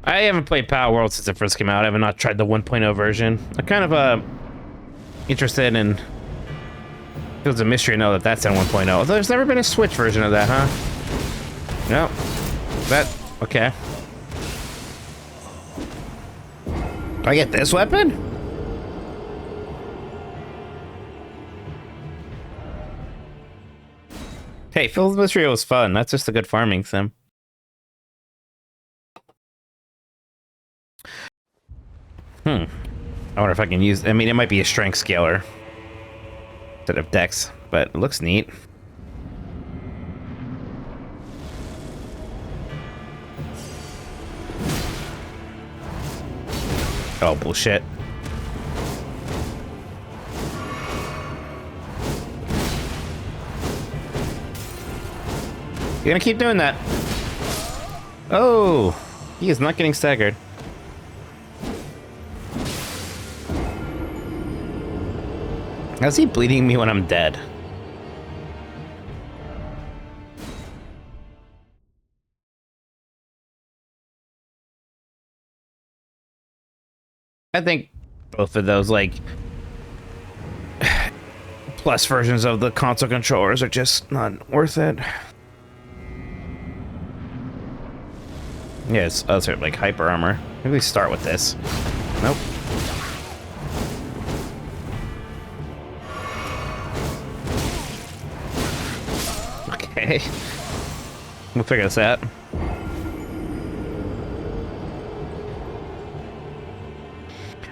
I haven't played Power World since it first came out. I have not tried the 1.0 version. I'm kind of interested in... Feels a mystery to know that that's in 1.0. Although there's never been a Switch version of that, huh? No. That... Okay. Do I get this weapon? Hey, Phil's Mystery was fun. That's just a good farming sim. I wonder if I can use... I mean, it might be a strength scaler instead of dex, but it looks neat. Oh, bullshit. You're gonna keep doing that. Oh, he is not getting staggered. How's he bleeding me when I'm dead? I think both of those, like, plus versions of the console controllers are just not worth it. Yeah, it's sort of like hyper armor. Maybe we start with this. Nope. Okay. We'll figure this out.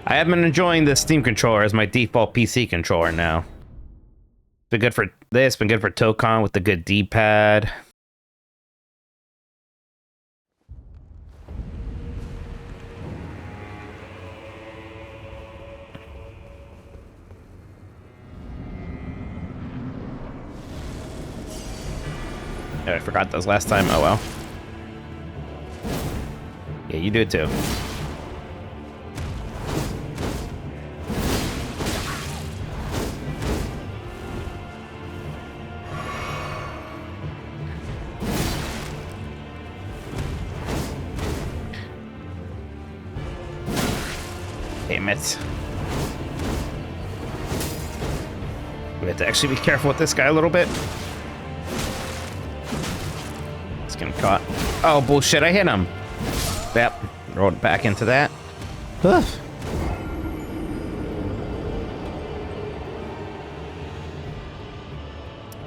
I have been enjoying the Steam controller as my default PC controller now. Been good for this, been good for Tokon with the good D-pad. Oh, I forgot those last time. Oh well. Yeah, you do it too. Damn it. We have to actually be careful with this guy a little bit. He's getting caught. Oh, bullshit, I hit him. Yep, rolled back into that. Ugh.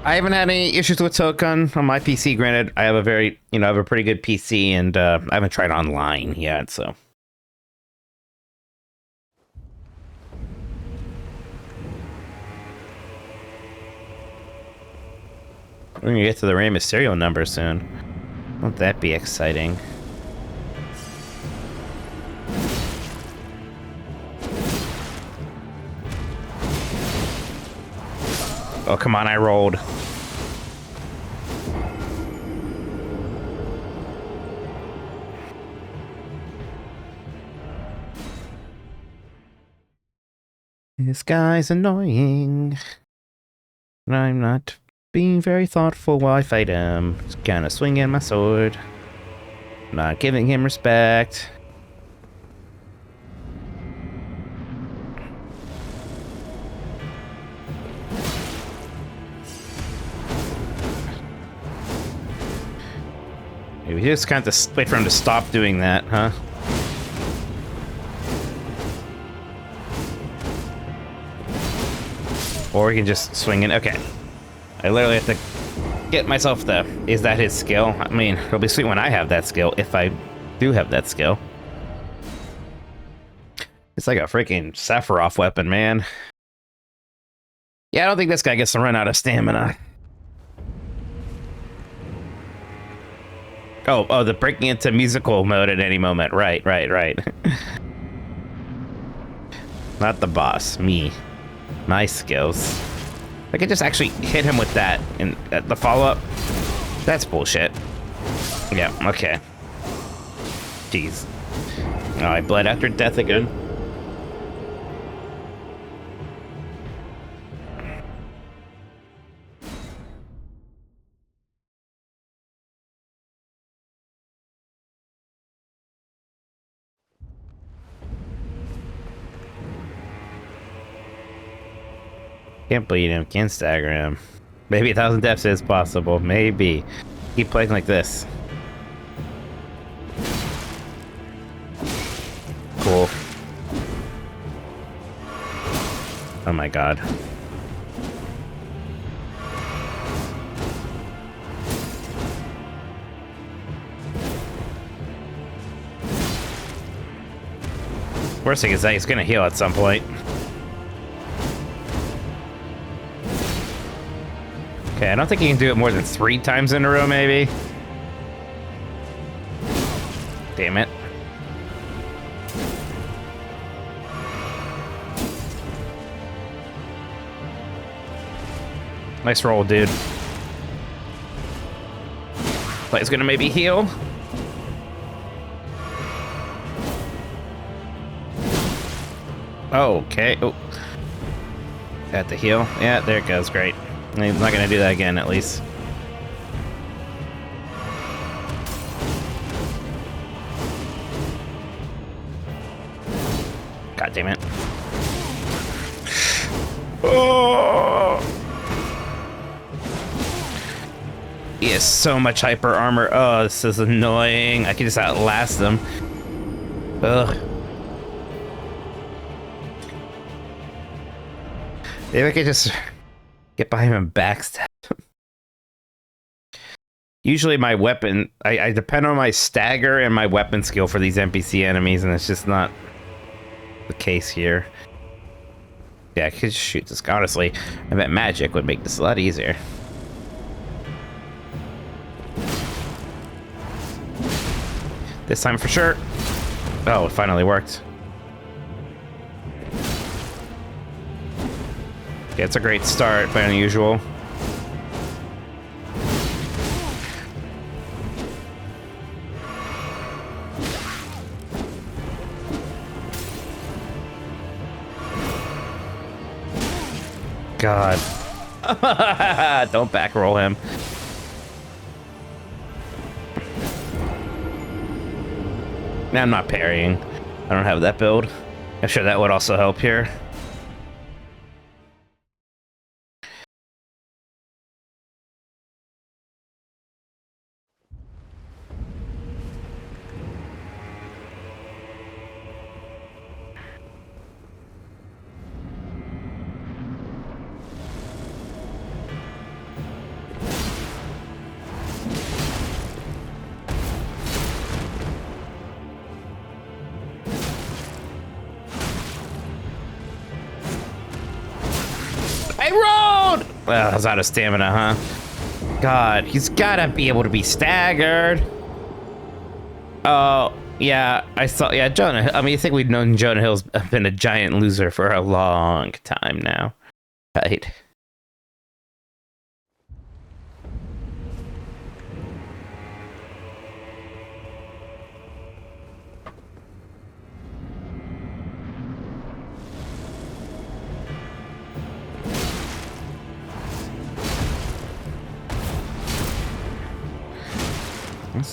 I haven't had any issues with Tokun on my PC, granted. I have a very, I have a pretty good PC, and I haven't tried online yet, so. We're gonna get to the Rey Mysterio number soon. Won't that be exciting? Oh, come on, I rolled. This guy's annoying. And I'm not being very thoughtful while I fight him. Just kind of swinging my sword. Not giving him respect. Maybe we just kind of wait for him to stop doing that, huh? Or we can just swing in. Okay. I literally have to get myself the... Is that his skill? I mean, it'll be sweet when I have that skill, if I do have that skill. It's like a freaking Sephiroth weapon, man. Yeah, I don't think this guy gets to run out of stamina. Oh, the breaking into musical mode at any moment. Right. Not the boss, me. My skills. I could just actually hit him with that and the follow-up. That's bullshit. Yeah, okay. Jeez. Oh, I bled after death again. Can't bleed him, can't stagger him. Maybe 1,000 deaths is possible, maybe. Keep playing like this. Cool. Oh my god. Worst thing is that he's gonna heal at some point. Okay, I don't think you can do it more than 3 times in a row, maybe. Damn it. Nice roll, dude. But he's gonna maybe heal. Okay. Oh. Got the heal. Yeah, there it goes. Great. I'm not gonna do that again, at least. God damn it. Oh! He has so much hyper armor. Oh, this is annoying. I can just outlast them. Ugh. Maybe I could just get by him and backstab him. Usually my weapon, I depend on my stagger and my weapon skill for these NPC enemies, and it's just not the case here. Yeah, I could just shoot this. Honestly, I bet magic would make this a lot easier. This time for sure. Oh, it finally worked. Yeah, it's a great start, but unusual. God. Don't back roll him. Nah, I'm not parrying. I don't have that build. I'm sure that would also help here. Well, I was out of stamina, huh? God, he's gotta be able to be staggered. Oh, yeah, I thought, yeah, Jonah, I mean, I think we've known Jonah Hill's been a giant loser for a long time now. Right.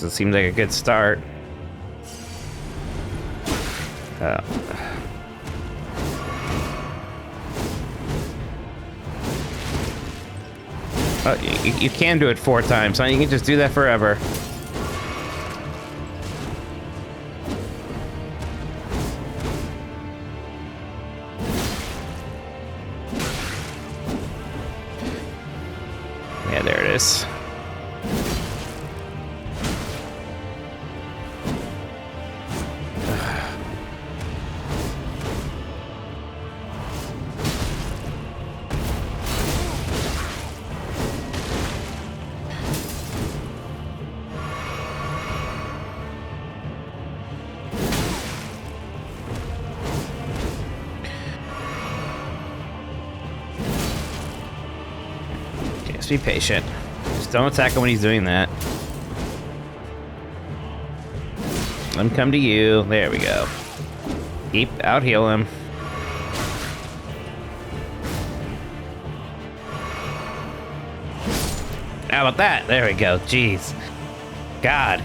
This seems like a good start. You can do it 4 times, huh? You can just do that forever. Yeah, there it is. Be patient. Just don't attack him when he's doing that. Let him come to you. There we go. Keep out heal him. How about that? There we go. Jeez. God.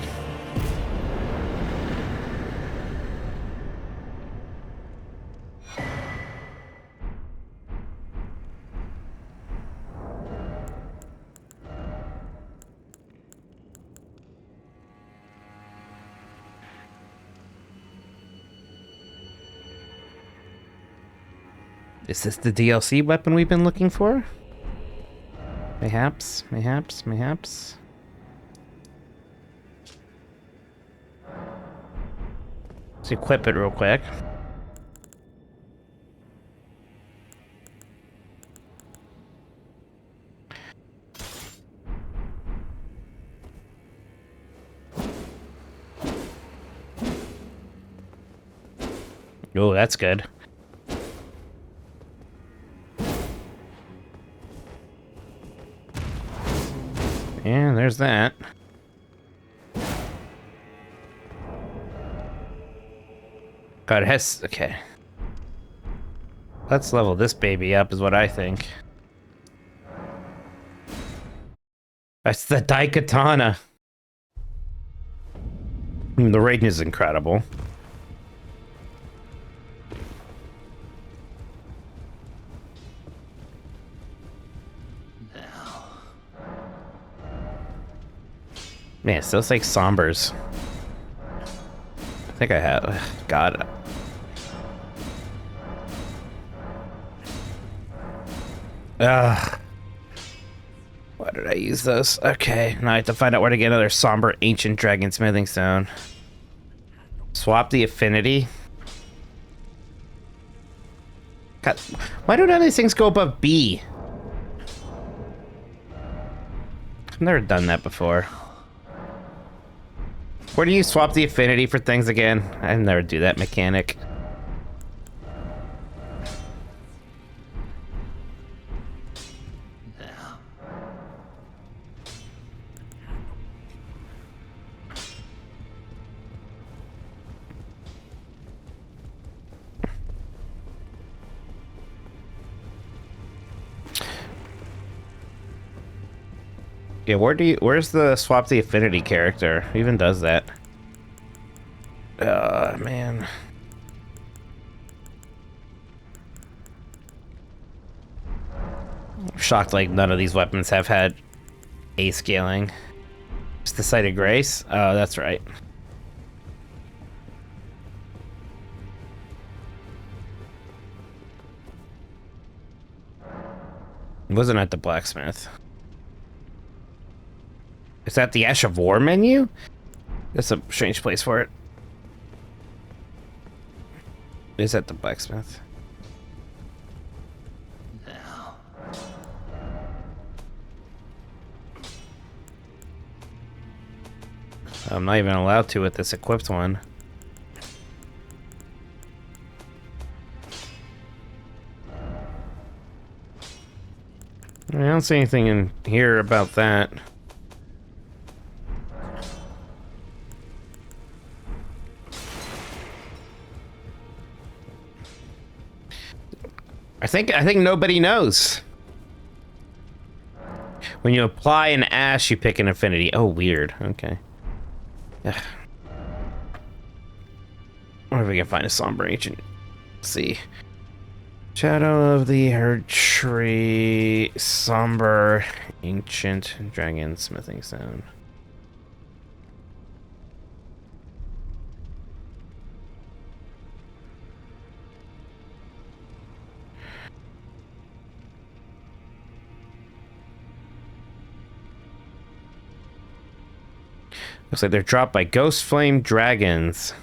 Is this the DLC weapon we've been looking for? Mayhaps, mayhaps, mayhaps. Let's equip it real quick. Oh, that's good. Yeah, there's that. God, it has... Okay. Let's level this baby up, is what I think. That's the Daikatana. The range is incredible. Man, it still looks like Sombers. I think I have. God. Ugh. Why did I use those? Okay, now I have to find out where to get another somber ancient dragon smithing stone. Swap the affinity. God, why do none of these things go above B? I've never done that before. Where do you swap the affinity for things again? I never do that mechanic. Yeah, where's the swap the affinity character? Who even does that? Man. I'm shocked like none of these weapons have had A scaling. It's the Sight of Grace? Oh, that's right. It wasn't at the blacksmith. Is that the Ash of War menu? That's a strange place for it. Is that the blacksmith?
Now.
I'm not even allowed to with this equipped one. I don't see anything in here about that. I think nobody knows. When you apply an ash, you pick an affinity. Oh, weird. Okay. Ugh. I wonder if we can find a somber ancient. Let's see. Shadow of the Herd Tree, somber ancient dragon smithing stone. Looks like they're dropped by Ghost Flame Dragons.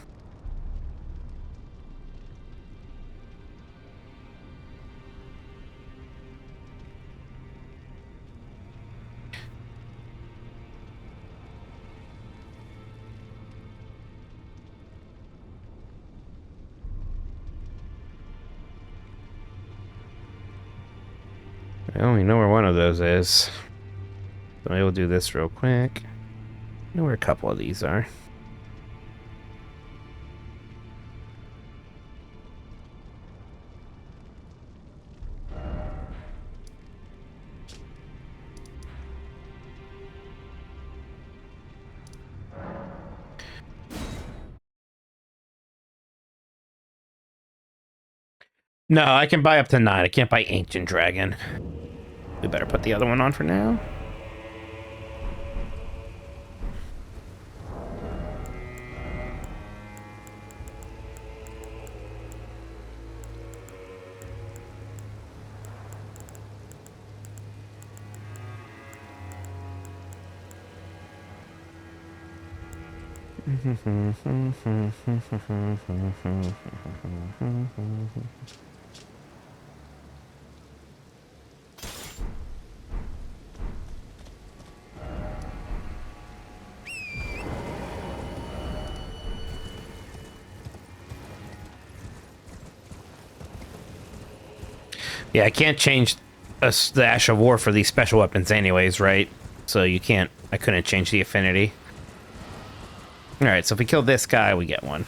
I only know where one of those is. So maybe we'll do this real quick. I know where a couple of these are. No, I can buy up to 9. I can't buy Ancient Dragon. We better put the other one on for now. Yeah, I can't change the Ash of War for these special weapons anyways, right? So you can't... I couldn't change the affinity. Alright, so if we kill this guy, we get one.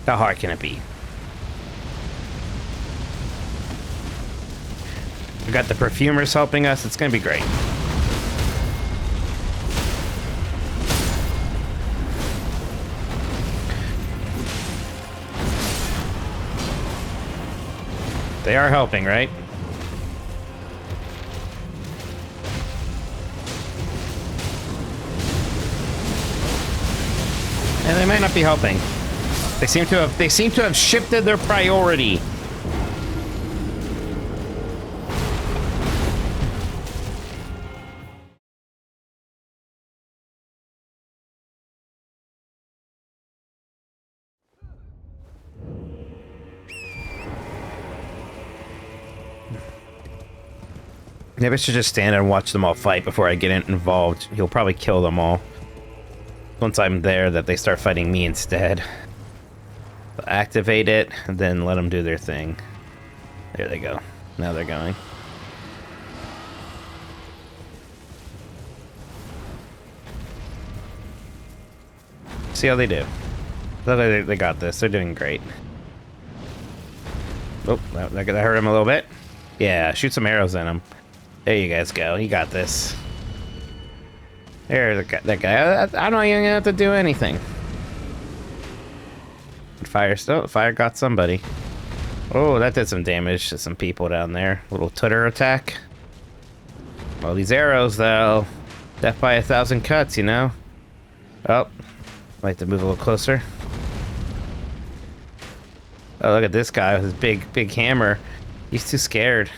How hard can it be? We got the perfumers helping us. It's gonna be great. They are helping, right? And they might not be helping. They seem to have shifted their priority. Maybe I should just stand and watch them all fight before I get involved. He'll probably kill them all. Once I'm there, that they start fighting me instead. So activate it, and then let them do their thing. There they go. Now they're going. See how they do. They got this. They're doing great. Oh, that hurt him a little bit. Yeah, shoot some arrows in him. There you guys go. You got this. There's that guy. I'm not even gonna have to do anything. Fire got somebody. Oh, that did some damage to some people down there. Little tutor attack. Well, these arrows, though. Death by 1,000 cuts, you know? Oh. Might have to move a little closer. Oh, look at this guy with his big hammer. He's too scared.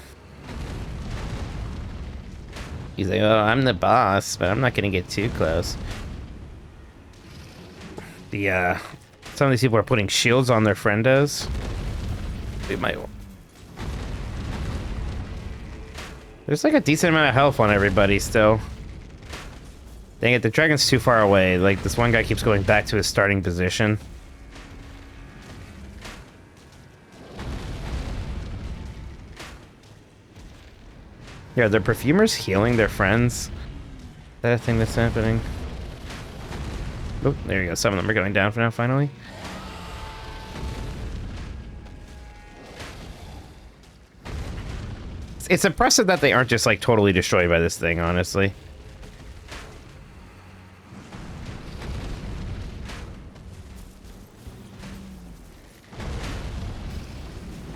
He's like, oh, I'm the boss, but I'm not gonna get too close. Some of these people are putting shields on their friendos. We might. There's like a decent amount of health on everybody still. Dang it, the dragon's too far away. Like, this one guy keeps going back to his starting position. Yeah, the perfumers healing their friends. Is that a thing that's happening? Oh, there you go. Some of them are going down for now, finally. It's impressive that they aren't just, like, totally destroyed by this thing, honestly.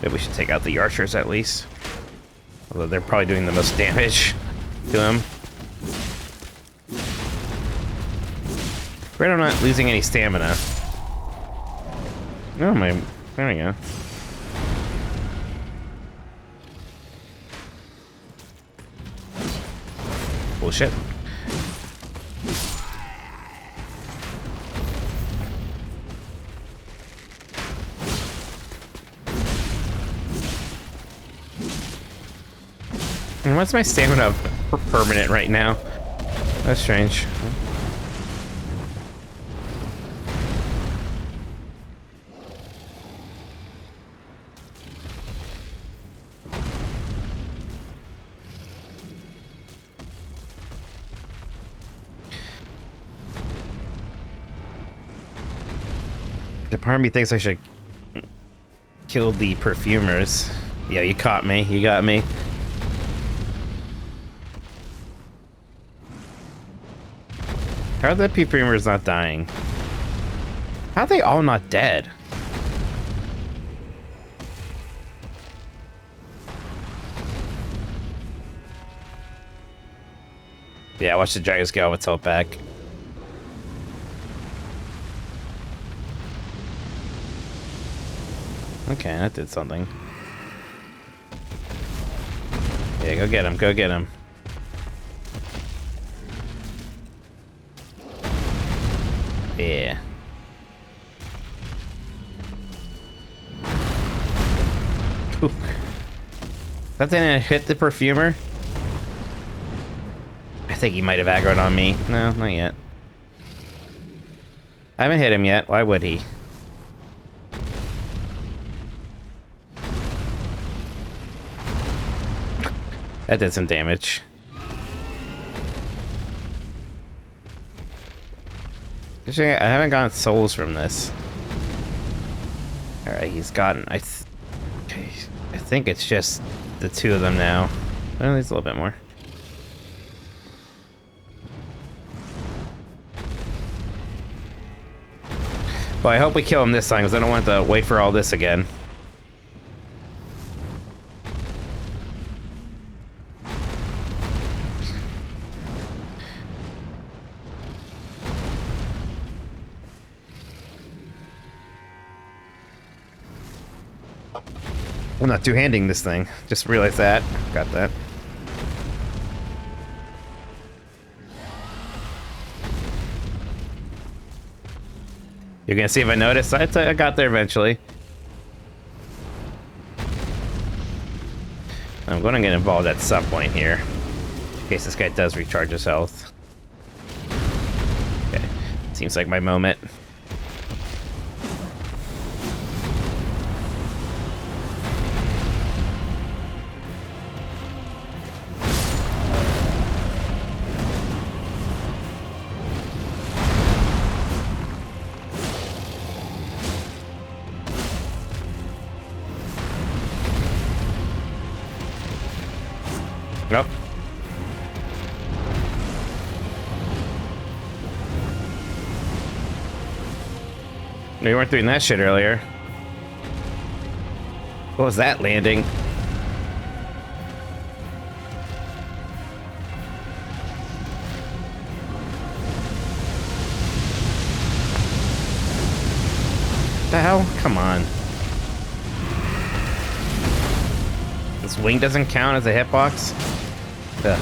Maybe we should take out the archers, at least. Although they're probably doing the most damage to him. Great, I'm not losing any stamina. Oh my, there we go. Bullshit. And what's my stamina permanent right now? That's strange. The part of me thinks I should kill the perfumers. Yeah, you caught me. You got me. How are the perfumers not dying? How are they all not dead? Yeah, watch the dragons get all its health back. Okay, that did something. Yeah, go get him, go get him. Yeah. Ooh. That didn't hit the perfumer? I think he might have aggroed on me. No, not yet. I haven't hit him yet. Why would he? That did some damage. Actually, I haven't gotten souls from this. Alright, he's gotten... Okay, I think it's just the two of them now. Well, there's a little bit more. Well, I hope we kill him this time, because I don't want to wait for all this again. I'm not two-handing this thing. Just realized that. Got that. You're gonna see if I notice. I got there eventually. I'm going to get involved at some point here, in case this guy does recharge his health. Okay, seems like my moment. Nope. No, you weren't doing that shit earlier. What was that landing? The hell? Come on. This wing doesn't count as a hitbox? Ugh.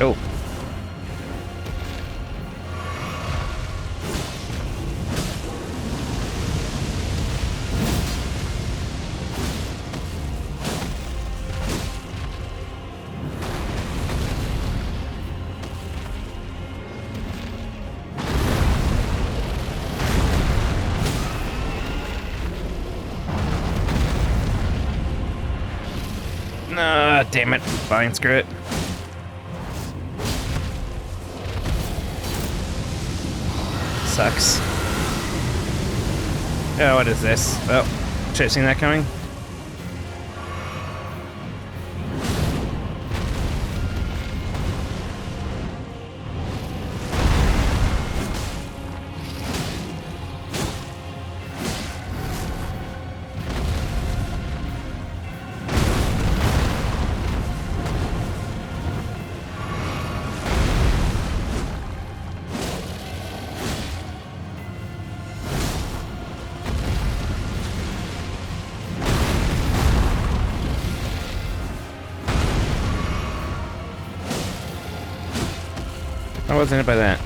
Oh. Damn it. Fine, screw it. Sucks. Oh, what is this? Oh, should have seen that coming. I wasn't hit by that.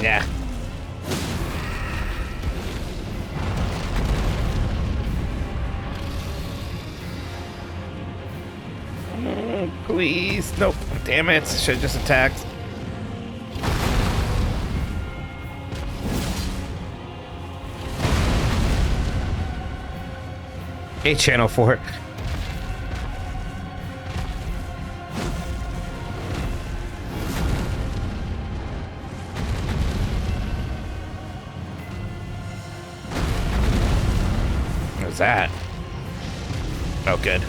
Yeah. Please. Nope. Damn it. Should have just attacked. Hey, Channel 4. What's that? Oh, good.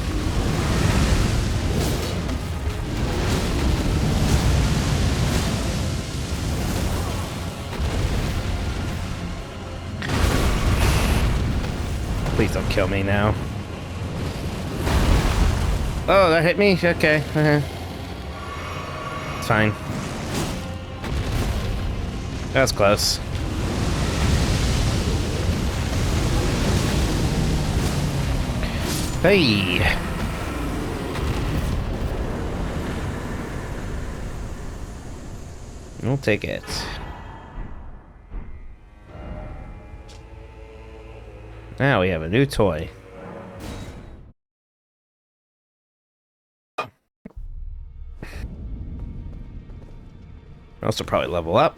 Please don't kill me now. Oh, that hit me? Okay. It's fine. That was close. Hey! We'll take it. Now we have a new toy. Also probably level up.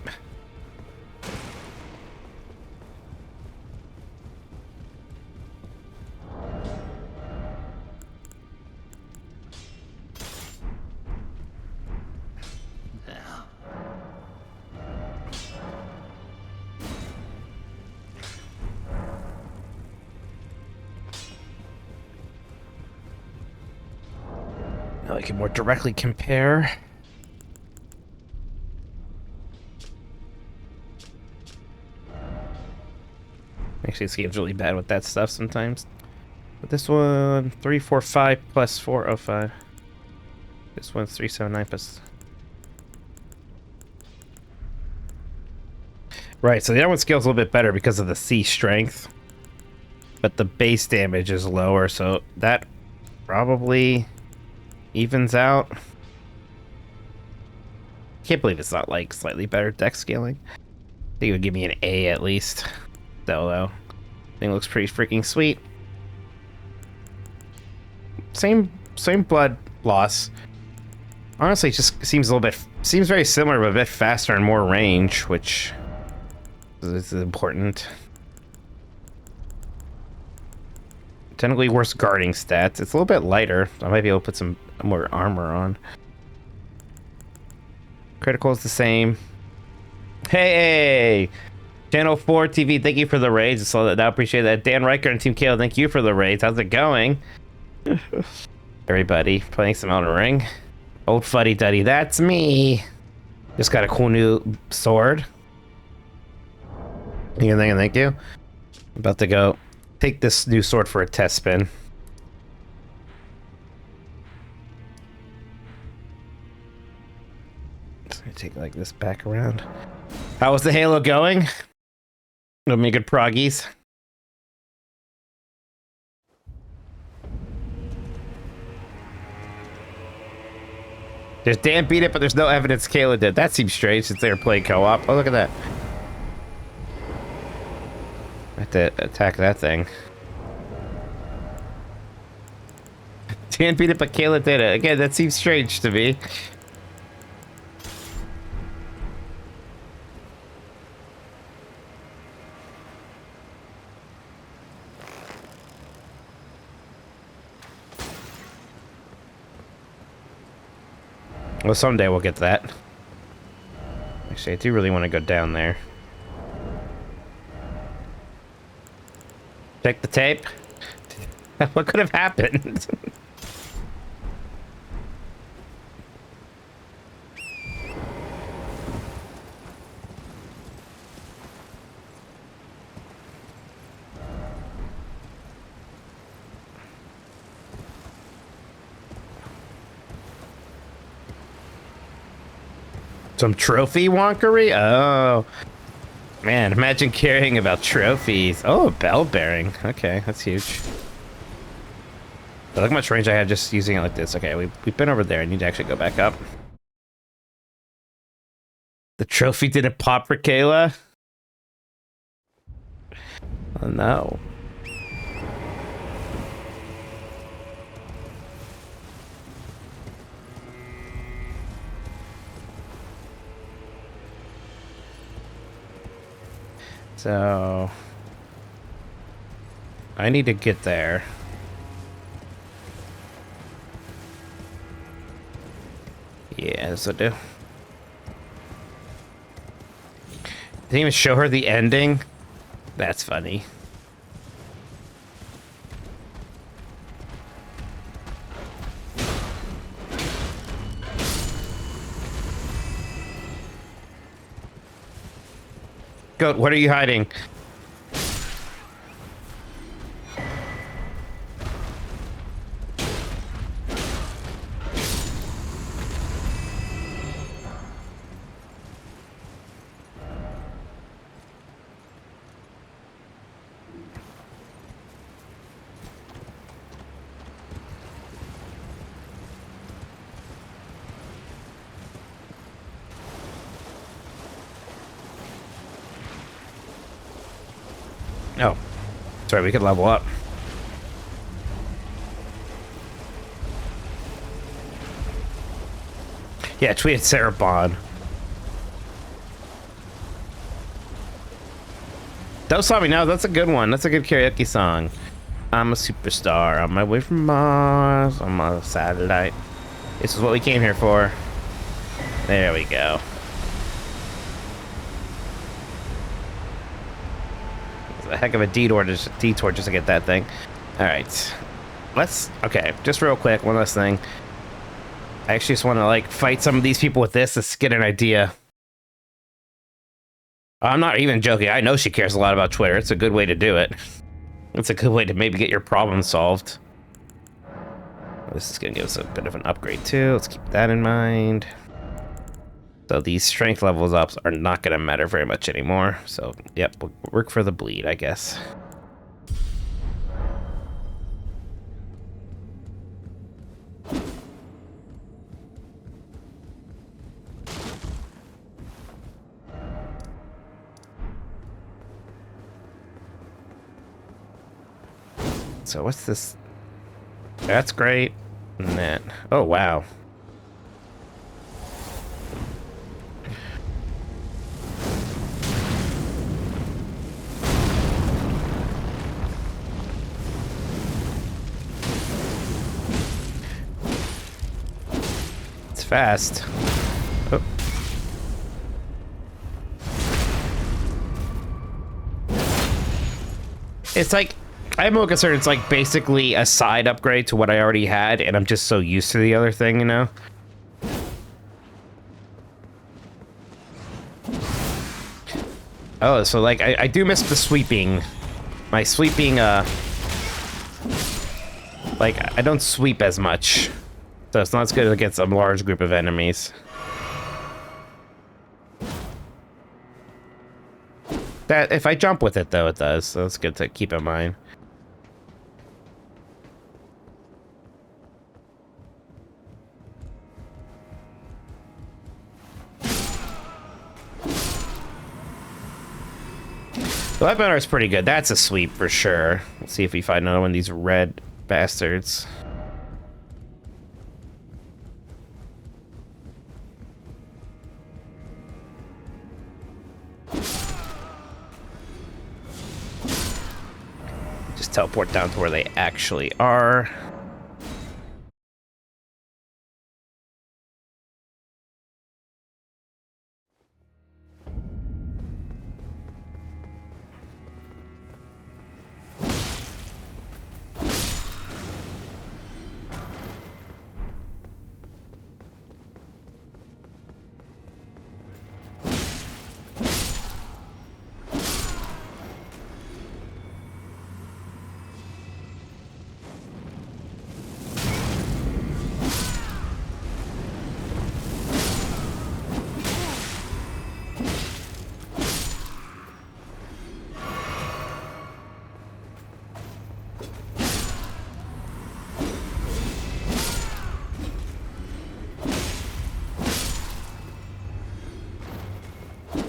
Now I can more directly compare. Actually, this game's really bad with that stuff sometimes. But this one, 345 plus 405. This one's 379 plus. Right, so the other one scales a little bit better because of the C strength. But the base damage is lower, so that probably evens out. Can't believe it's not like slightly better dex scaling. I think it would give me an A at least. Though. Thing looks pretty freaking sweet. Same blood loss. Honestly, it just seems a little bit seems very similar, but a bit faster and more range, which is important. Technically worse guarding stats. It's a little bit lighter. I might be able to put some more armor on. Critical is the same. Hey! Channel 4 TV, thank you for the raids. I saw that. I appreciate that. Dan Riker and Team KO, thank you for the raids. How's it going? Everybody playing some Elden Ring. Old Fuddy Duddy, that's me. Just got a cool new sword. Thank you. I'm about to go take this new sword for a test spin. Just gonna take like this back around. How was the Halo going? Let me good proggies. There's Dan beat it, but there's no evidence Kayla did. That seems strange since they were playing co-op. Oh, look at that. I have to attack that thing. Dan beat it, but Kayla did it. Again, that seems strange to me. Well, someday we'll get to that. Actually, I do really want to go down there. Check the tape. What could have happened? Some trophy wonkery? Oh. Man, imagine caring about trophies. Oh, a bell bearing. Okay, that's huge. But look how much range I have just using it like this. Okay, we've been over there. I need to actually go back up. The trophy didn't pop for Kayla? Oh, no. So I need to get there. Yeah, this will do. Didn't even show her the ending. That's funny. Goat, what are you hiding? Oh, sorry, we could level up. Yeah, tweeted Sarah Bond. Don't Stop Me Now, that's a good one. That's a good karaoke song. I'm a superstar on my way from Mars. I'm on a satellite. This is what we came here for. There we go. It's a heck of a detour just to get that thing. Alright. Okay, just real quick, one last thing. I actually just want to, like, fight some of these people with this to get an idea. I'm not even joking. I know she cares a lot about Twitter. It's a good way to do it. It's a good way to maybe get your problem solved. This is going to give us a bit of an upgrade, too. Let's keep that in mind. So these strength levels ups are not going to matter very much anymore. So, yep, we'll work for the bleed, I guess. So what's this? That's great. And then, oh wow. It's fast. Oh. It's like, I'm more concerned it's like basically a side upgrade to what I already had, and I'm just so used to the other thing, you know? Oh, so like I do miss the sweeping. My sweeping, like I don't sweep as much. So it's not as good against a large group of enemies. That, if I jump with it though, it does, so it's good to keep in mind. The weapon art's pretty good. That's a sweep for sure. Let's see if we find another one of these red bastards. Just teleport down to where they actually are.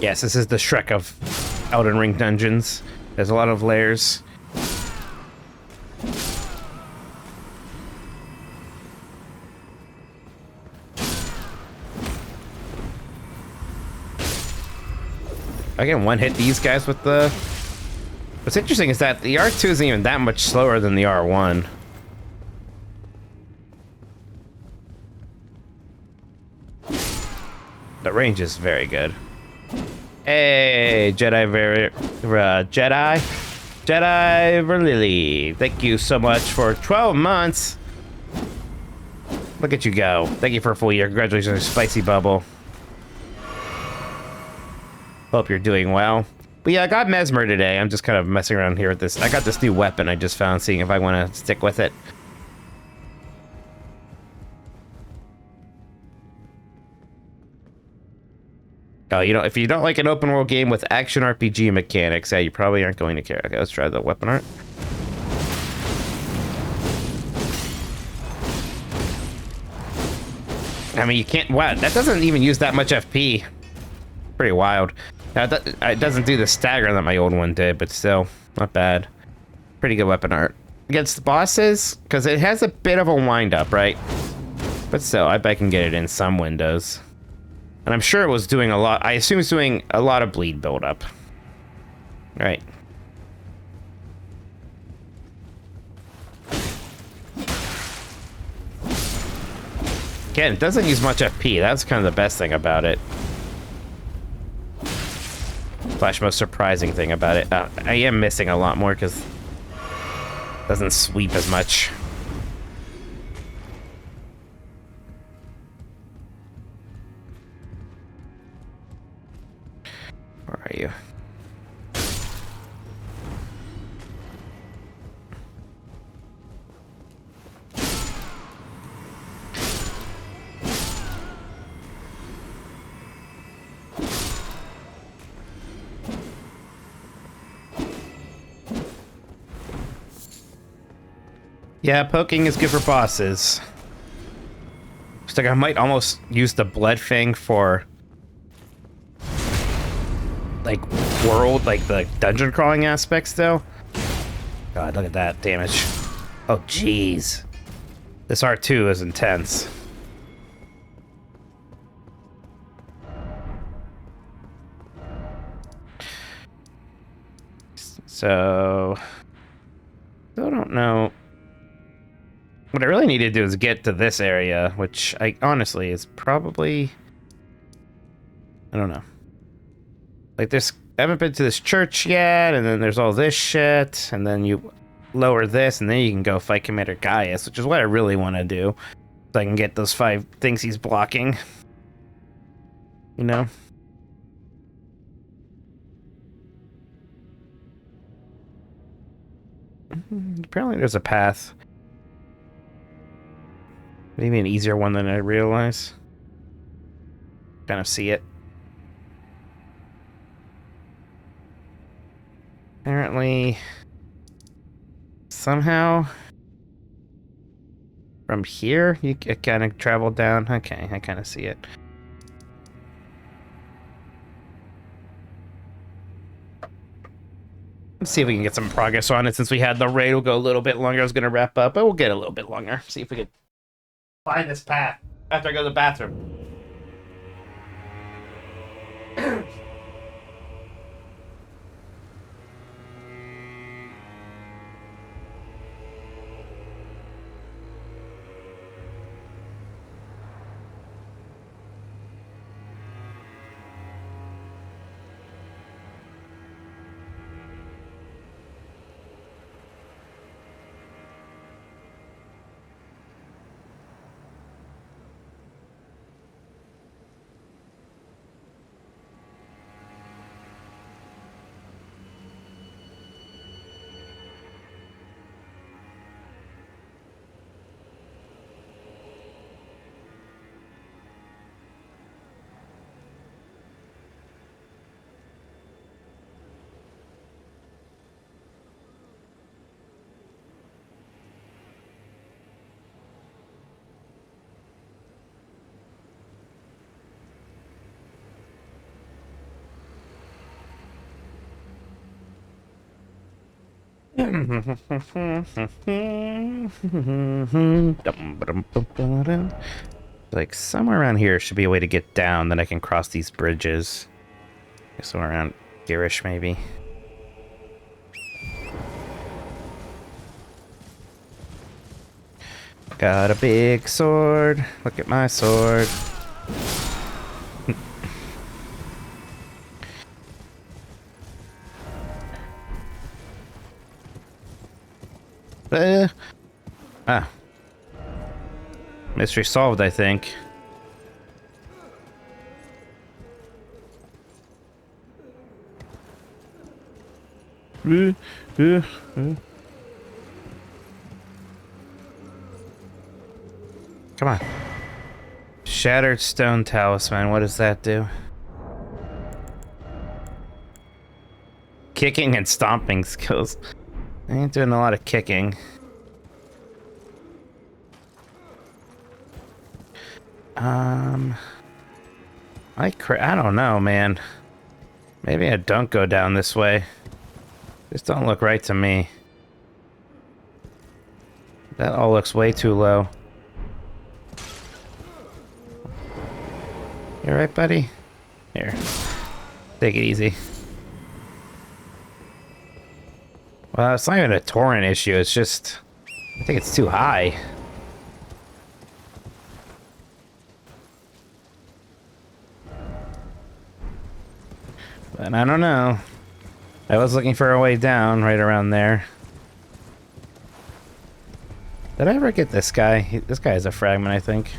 Yes, this is the Shrek of Elden Ring dungeons. There's a lot of layers. I can one-hit these guys with the... What's interesting is that the R2 isn't even that much slower than the R1. The range is very good. Hey, Jedi Verlily. Thank you so much for 12 months. Look at you go. Thank you for a full year. Congratulations, Spicy Bubble. Hope you're doing well. But yeah, I got Messmer today. I'm just kind of messing around here with this. I got this new weapon I just found, seeing if I want to stick with it. Oh, you know, if you don't like an open world game with action RPG mechanics, yeah, you probably aren't going to care. Okay, let's try the weapon art. I mean, you can't... Wow, that doesn't even use that much FP. Pretty wild. Now, it doesn't do the stagger that my old one did, but still. Not bad. Pretty good weapon art. Against the bosses, because it has a bit of a wind-up, right? But still, I bet I can get it in some windows. And I'm sure it was doing a lot. I assume it's doing a lot of bleed buildup. Right. Again, it doesn't use much FP. That's kind of the best thing about it. Slash most surprising thing about it. I am missing a lot more because it doesn't sweep as much. Where are you? Yeah, poking is good for bosses. Looks like I might almost use the blood fang for like like the dungeon crawling aspects though. God, look at that damage. Oh jeez. This R2 is intense. So still don't know. What I really need to do is get to this area, which I honestly is probably, I don't know. Like this, I haven't been to this church yet, and then there's all this shit, and then you lower this, and then you can go fight Commander Gaius, which is what I really want to do. So I can get those 5 things he's blocking. You know? Apparently there's a path. Maybe an easier one than I realize. Kind of see it. Apparently, somehow, from here, you kind of travel down. Okay, I kind of see it. Let's see if we can get some progress on it. Since we had the raid, we'll go a little bit longer. I was going to wrap up, but we'll get a little bit longer. See if we can find this path after I go to the bathroom. Like somewhere around here should be a way to get down that I can cross these bridges. Somewhere around Girish maybe. Got a big sword. Look at my sword. Mystery solved, I think. Come on. Shattered stone talisman, what does that do? Kicking and stomping skills. I ain't doing a lot of kicking. I don't know, man. Maybe I don't go down this way. This don't look right to me. That all looks way too low. You alright, buddy? Here. Take it easy. Well, it's not even a torrent issue, it's just... I think it's too high. But I don't know. I was looking for a way down right around there. Did I ever get this guy? This guy is a fragment, I think.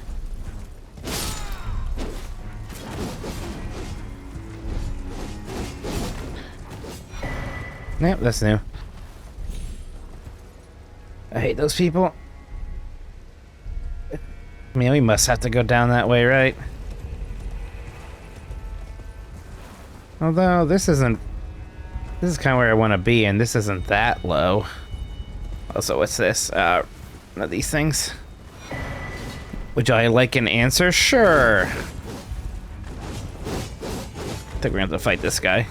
Yep, that's new. I hate those people. I mean, we must have to go down that way, right? Although, this isn't... This is kind of where I want to be, and this isn't that low. Also, what's this? One of these things. Would I like an answer? Sure. I think we're gonna have to fight this guy.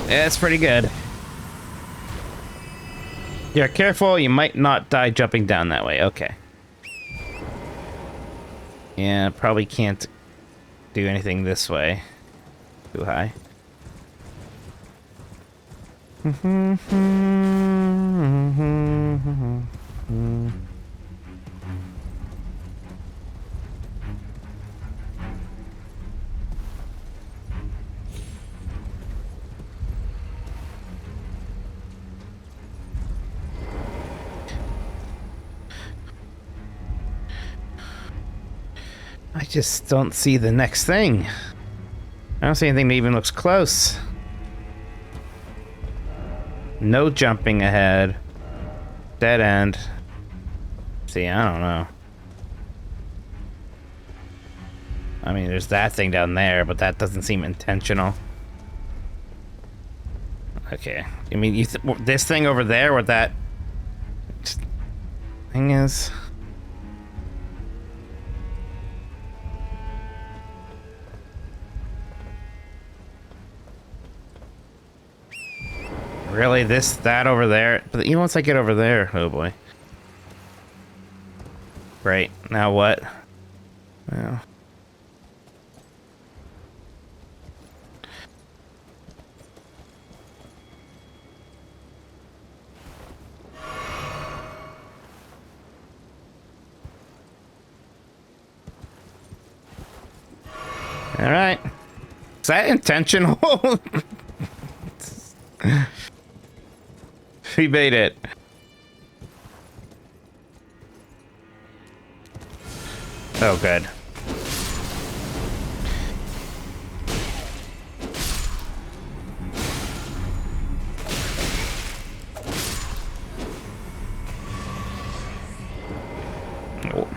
Yeah, it's pretty good. Yeah, careful, you might not die jumping down that way. Okay. Yeah, probably can't do anything this way. Too high. I just don't see the next thing. I don't see anything that even looks close. No jumping ahead. Dead end. See, I don't know. I mean, there's that thing down there, but that doesn't seem intentional. Okay. I mean, this thing over there, what that thing is... Really? That over there? But even once I get over there, oh boy. Right, now what? Well. Alright. Is that intentional? He made it. Oh, good. Oh.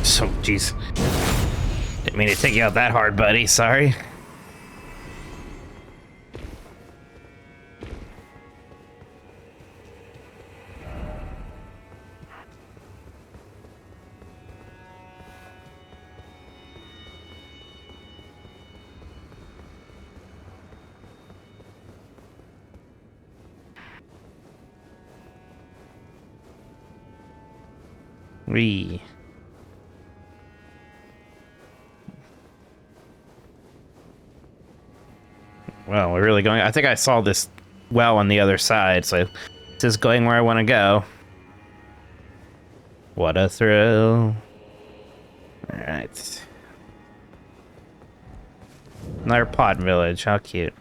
So, jeez. Didn't mean to take you out that hard, buddy. Sorry. Wee. Well, we're really going... I think I saw this well on the other side, so this is going where I want to go. What a thrill. Alright. Another pod village. How cute.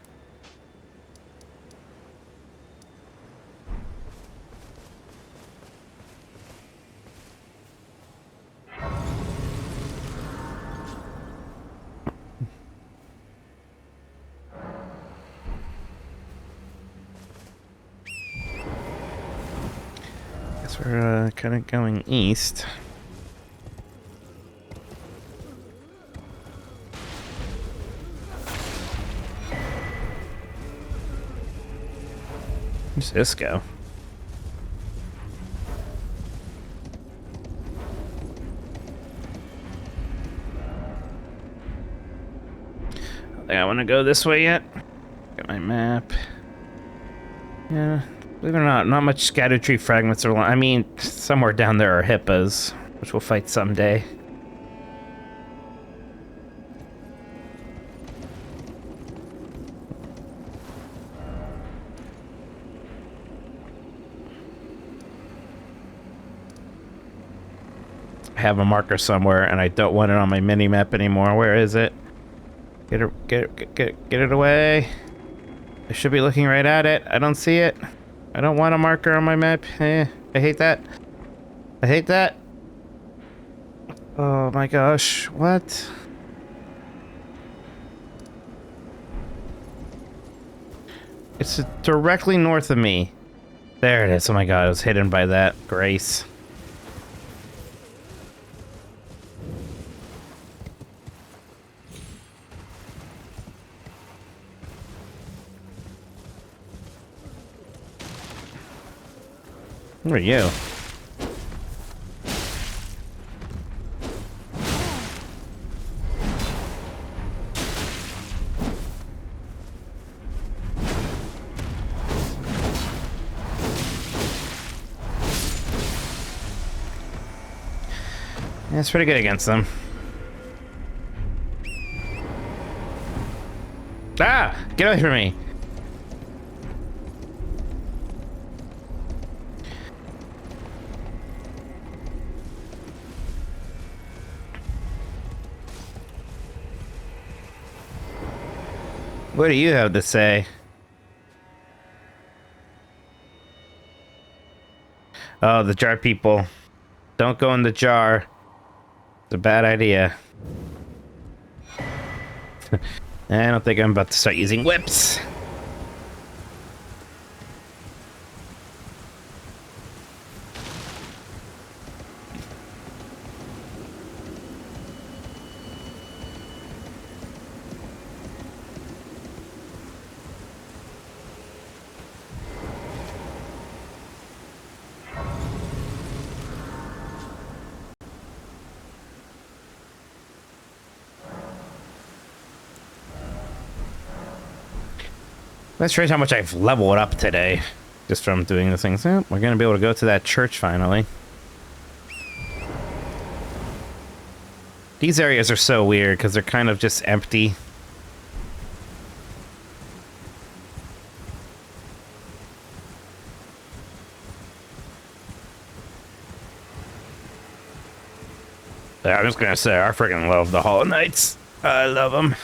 We're kind of going east. Where's this go? I think I want to go this way yet. Got my map. Yeah, believe it or not much scatter tree fragments are. I mean, somewhere down there are hippos, which we'll fight someday. I have a marker somewhere, and I don't want it on my mini map anymore. Where is it? Get it away! I should be looking right at it. I don't see it. I don't want a marker on my map. I hate that. I hate that. Oh my gosh! What? It's directly north of me. There it is. Oh my god! I was hidden by that. Grace. Who are you? That's pretty good against them. Ah! Get away from me! What do you have to say? Oh, the jar people. Don't go in the jar. It's a bad idea. I don't think I'm about to start using whips. Let's trace how much I've leveled up today, just from doing the things. Oh, we're gonna be able to go to that church finally. These areas are so weird because they're kind of just empty. Yeah, I'm just gonna say I freaking love the Hollow Knights. I love them.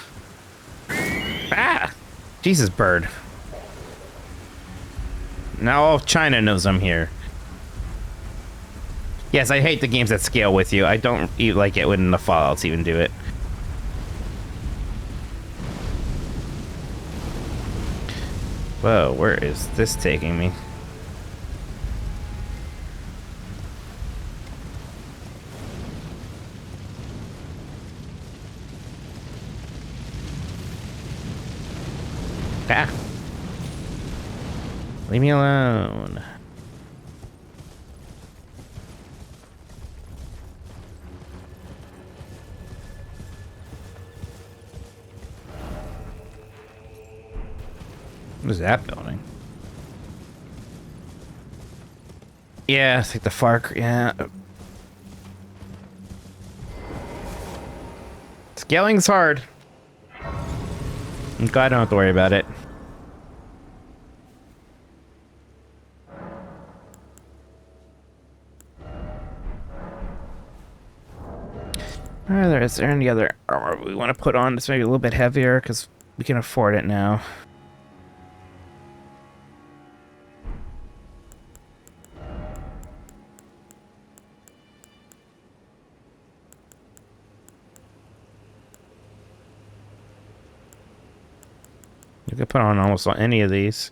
Ah, Jesus, bird. Now all of China knows I'm here. Yes, I hate the games that scale with you. I don't like it when the Fallouts even do it. Whoa, where is this taking me? Ah. Leave me alone. What is that building? Yeah, it's like the yeah. Scaling's hard. I'm glad I don't have to worry about it. Is there any other armor we want to put on that's maybe a little bit heavier? Because we can afford it now. You could put on almost any of these.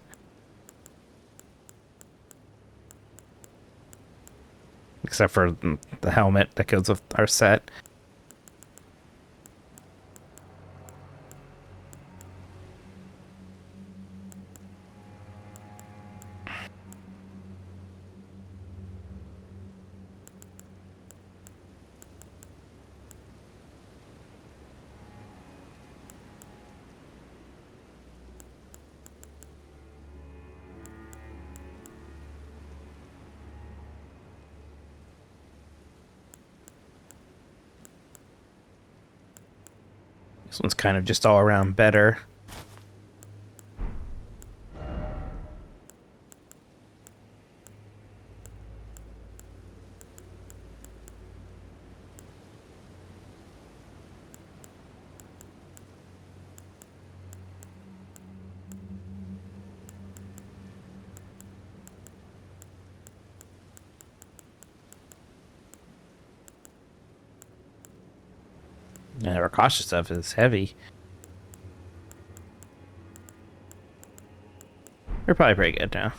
except for the helmet that goes with our set. This one's kind of just all around better. Yeah, our cautious stuff is heavy. We're probably pretty good now.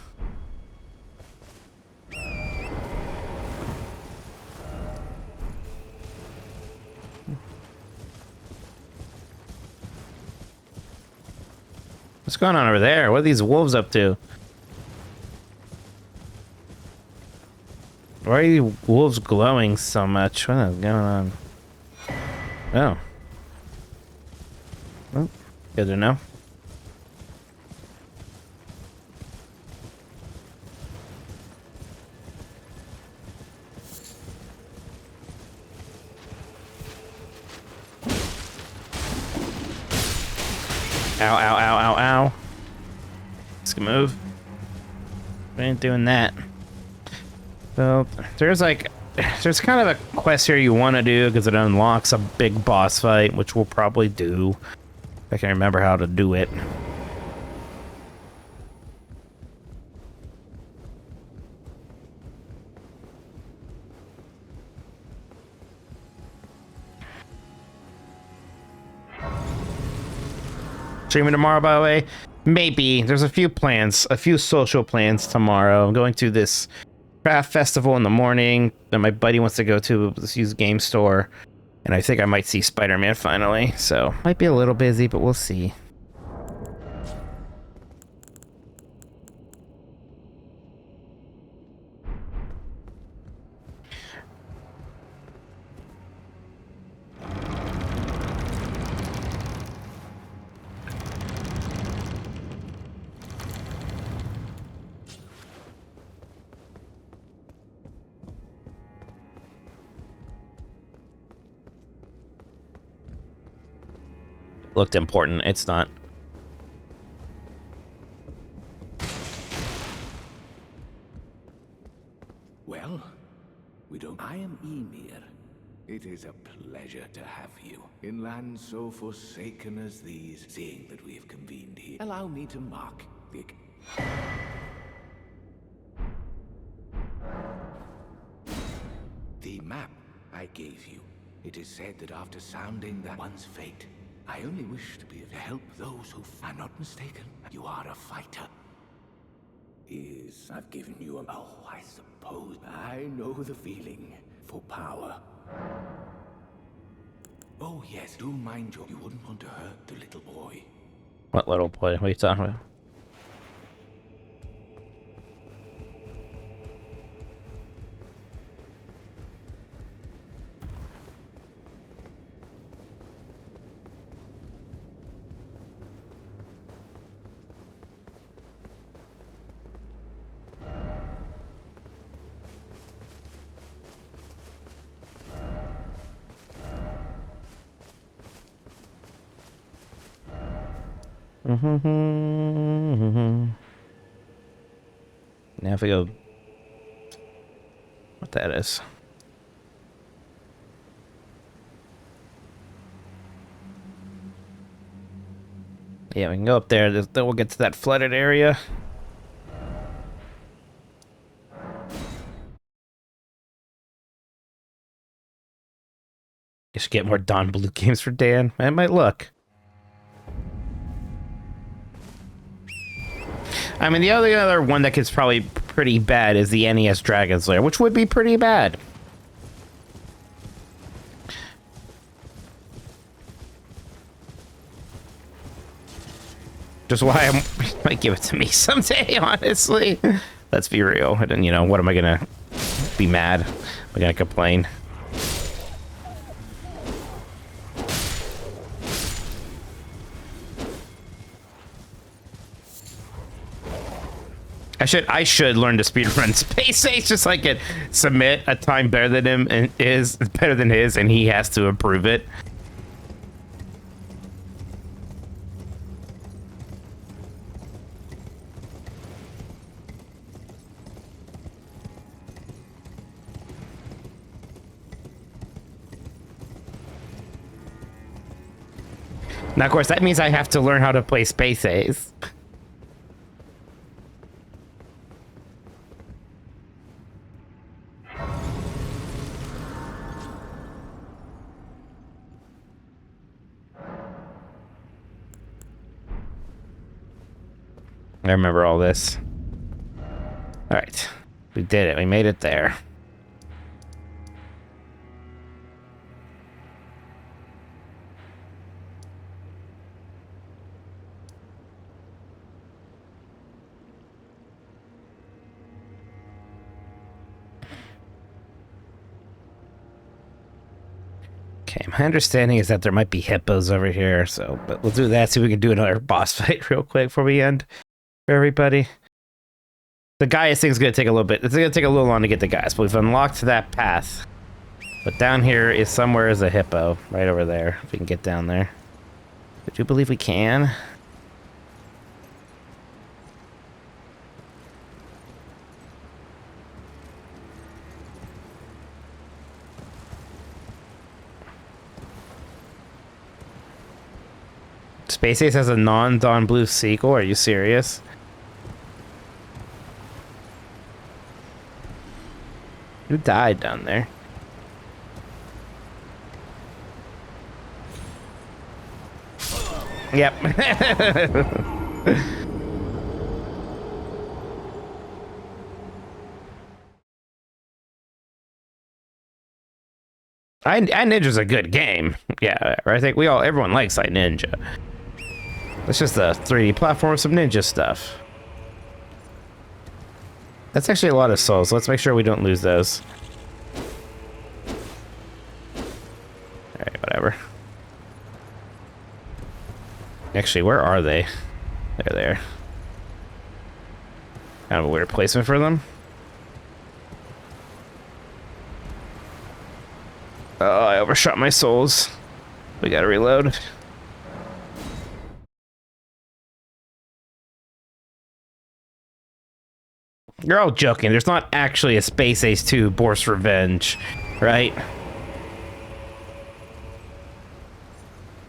What's going on over there? What are these wolves up to? Why are you wolves glowing so much? What is going on? Oh. Well, good to know. Ow, ow, ow, ow, ow. Let's go move. We ain't doing that. So, there's kind of a quest here you want to do because it unlocks a big boss fight, which we'll probably do. If I can remember how to do it. Streaming tomorrow, by the way? Maybe. There's a few plans, a few social plans tomorrow. I'm going to this craft festival in the morning that my buddy wants to go to, this used game store. And I think I might see Spider-Man finally. So, might be a little busy, but we'll see. Looked important. It's not.
Well, we don't. I am Ymir. It is a pleasure to have you. In lands so forsaken as these, seeing that we have convened here, allow me to mark the... The map I gave you. It is said that after sounding that one's fate, I only wish to be of help those who are not mistaken. You are a fighter. I've given you a... Oh, I suppose I know the feeling for power. Oh yes, do mind you wouldn't want to hurt the little boy.
What little boy? What are you talking about? Now if we go... What that is. Yeah, we can go up there. Then we'll get to that flooded area. You should get more Don Blue games for Dan. I might look. I mean, the other one that gets probably pretty bad is the NES Dragon's Lair, which would be pretty bad. Just why I might give it to me someday, honestly. Let's be real. And then, you know, what am I gonna be mad? Am I gonna complain? I should learn to speedrun Space Ace just so I can submit a time better than him and is better than his, and he has to approve it. Now, of course, that means I have to learn how to play Space Ace. I remember all this. All right, we did it. We made it there. Okay, my understanding is that there might be hippos over here, so but we'll do that. See if we can do another boss fight real quick before we end. For everybody, the Gaius thing's gonna take a little bit. It's gonna take a little long to get the Gaius, but we've unlocked that path. But down here is somewhere is a hippo right over there. If we can get down there, I do believe we can. Space Ace has a non-Dawn Blue sequel. Are you serious? Who died down there? Yep. I Ninja's a good game. Yeah, I think everyone likes I Ninja. It's just a 3D platform with some ninja stuff. That's actually a lot of souls. Let's make sure we don't lose those. Alright, whatever. Actually, where are they? They're there. Kind of a weird placement for them. Oh, I overshot my souls. We gotta reload. You're all joking. There's not actually a Space Ace 2 Bourse Revenge, right?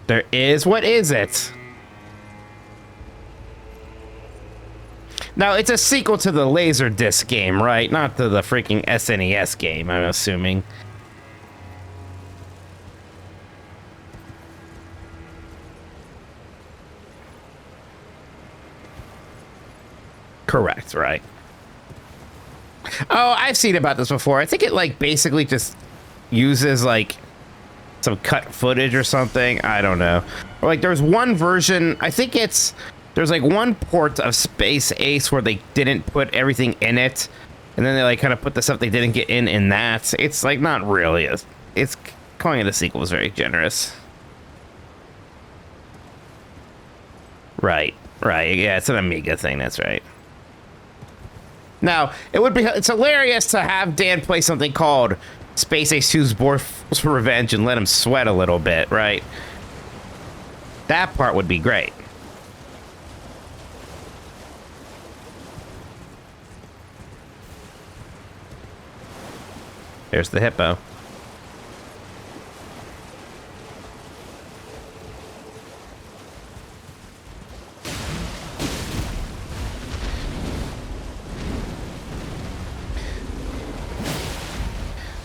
There is? What is it? Now, it's a sequel to the Laserdisc game, right? Not to the freaking SNES game, I'm assuming. Correct, right? Oh, I've seen about this before. I think it, like, basically just uses, like, some cut footage or something. I don't know. Or, like, there's one version, I think there's, like, one port of Space Ace where they didn't put everything in it, and then they, like, kind of put the stuff they didn't get in that. It's, like, not really. It's calling it a sequel is very generous. Right, yeah, it's an Amiga thing, that's right. Now, it's hilarious to have Dan play something called Space Ace 2's Bourse Revenge and let him sweat a little bit, right? That part would be great. There's the hippo.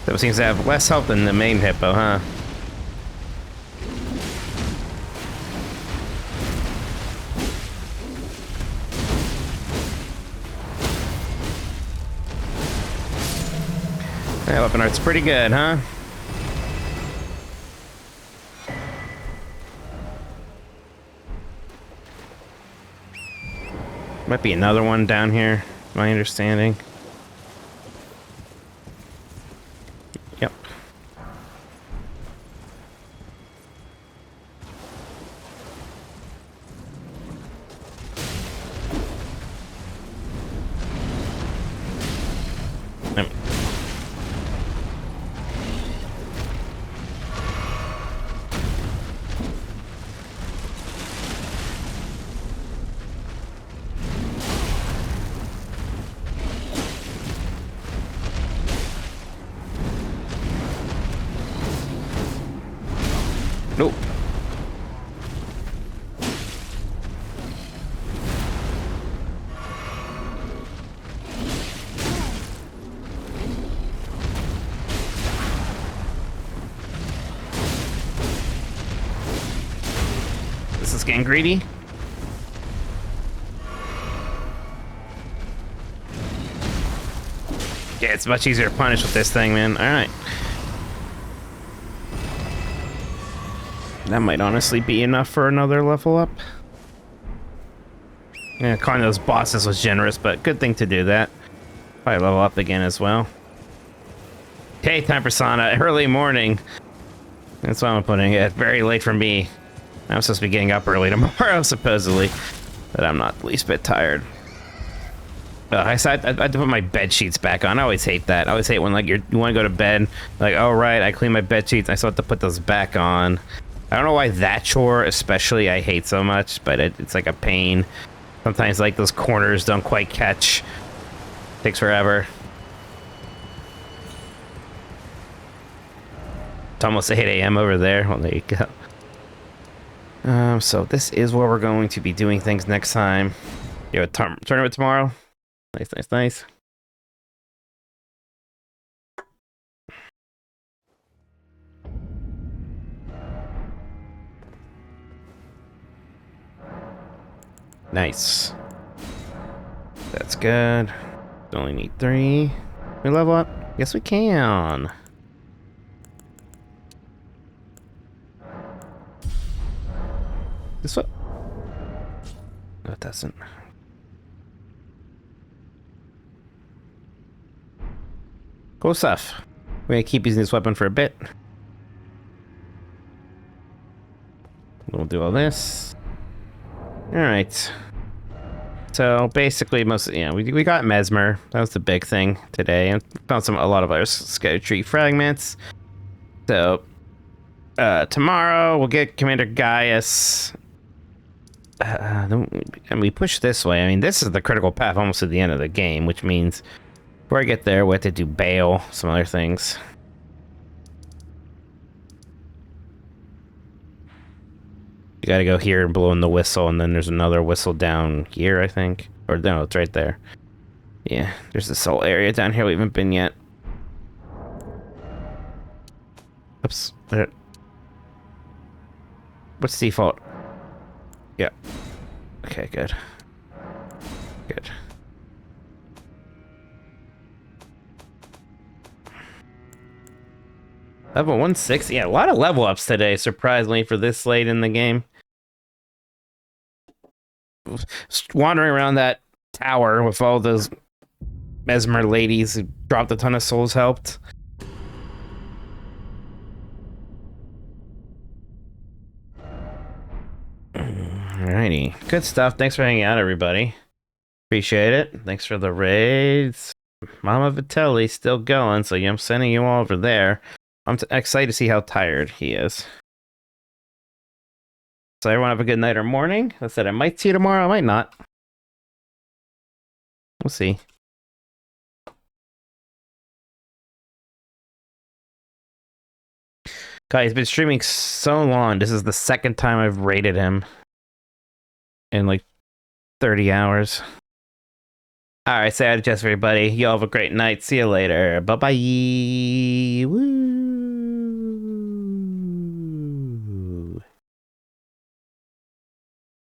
That seems to have less health than the main hippo, huh? That weapon art's pretty good, huh? Might be another one down here, my understanding. Yep. Yep. Nope. This is getting greedy. Yeah, it's much easier to punish with this thing, man. Alright. That might honestly be enough for another level up. Yeah, calling those bosses was generous, but good thing to do that. Probably level up again as well. Hey, time persona, early morning. That's why I'm putting it. Very late for me. I'm supposed to be getting up early tomorrow, supposedly. But I'm not the least bit tired. I had to put my bed sheets back on. I always hate that. I always hate when like you want to go to bed. Like, oh right, I clean my bed sheets. I still have to put those back on. I don't know why that chore, especially, I hate so much, but it's like a pain. Sometimes, like, those corners don't quite catch. Takes forever. It's almost 8 a.m. over there. Well, there you go. So this is where we're going to be doing things next time. You have a tournament tomorrow? Nice, nice, nice. Nice. That's good. Only need 3. Can we level up? Yes, we can. This one? No, it doesn't. Cool stuff. We're gonna keep using this weapon for a bit. We'll do all this. Alright. So basically, we got Messmer. That was the big thing today, and found a lot of other scattered tree fragments. So tomorrow we'll get Commander Gaius. And we push this way. I mean, this is the critical path almost to the end of the game, which means before I get there, we have to do bail, some other things. You gotta go here and blow in the whistle, and then there's another whistle down here, I think. Or no, it's right there. Yeah, there's this whole area down here we haven't been yet. Oops. What's default? Yeah. Okay, good. Good. Level 160? Yeah, a lot of level ups today, surprisingly, for this late in the game. Wandering around that tower with all those Messmer ladies who dropped a ton of souls helped. Alrighty. Good stuff. Thanks for hanging out, everybody. Appreciate it. Thanks for the raids. Mama Vitelli still going, so I'm sending you all over there. I'm excited to see how tired he is. So everyone have a good night or morning. I said I might see you tomorrow, I might not. We'll see. God, he's been streaming so long. This is the second time I've rated him in like 30 hours. Alright, say hi to Jess, everybody. Y'all have a great night. See you later. Bye-bye. Woo.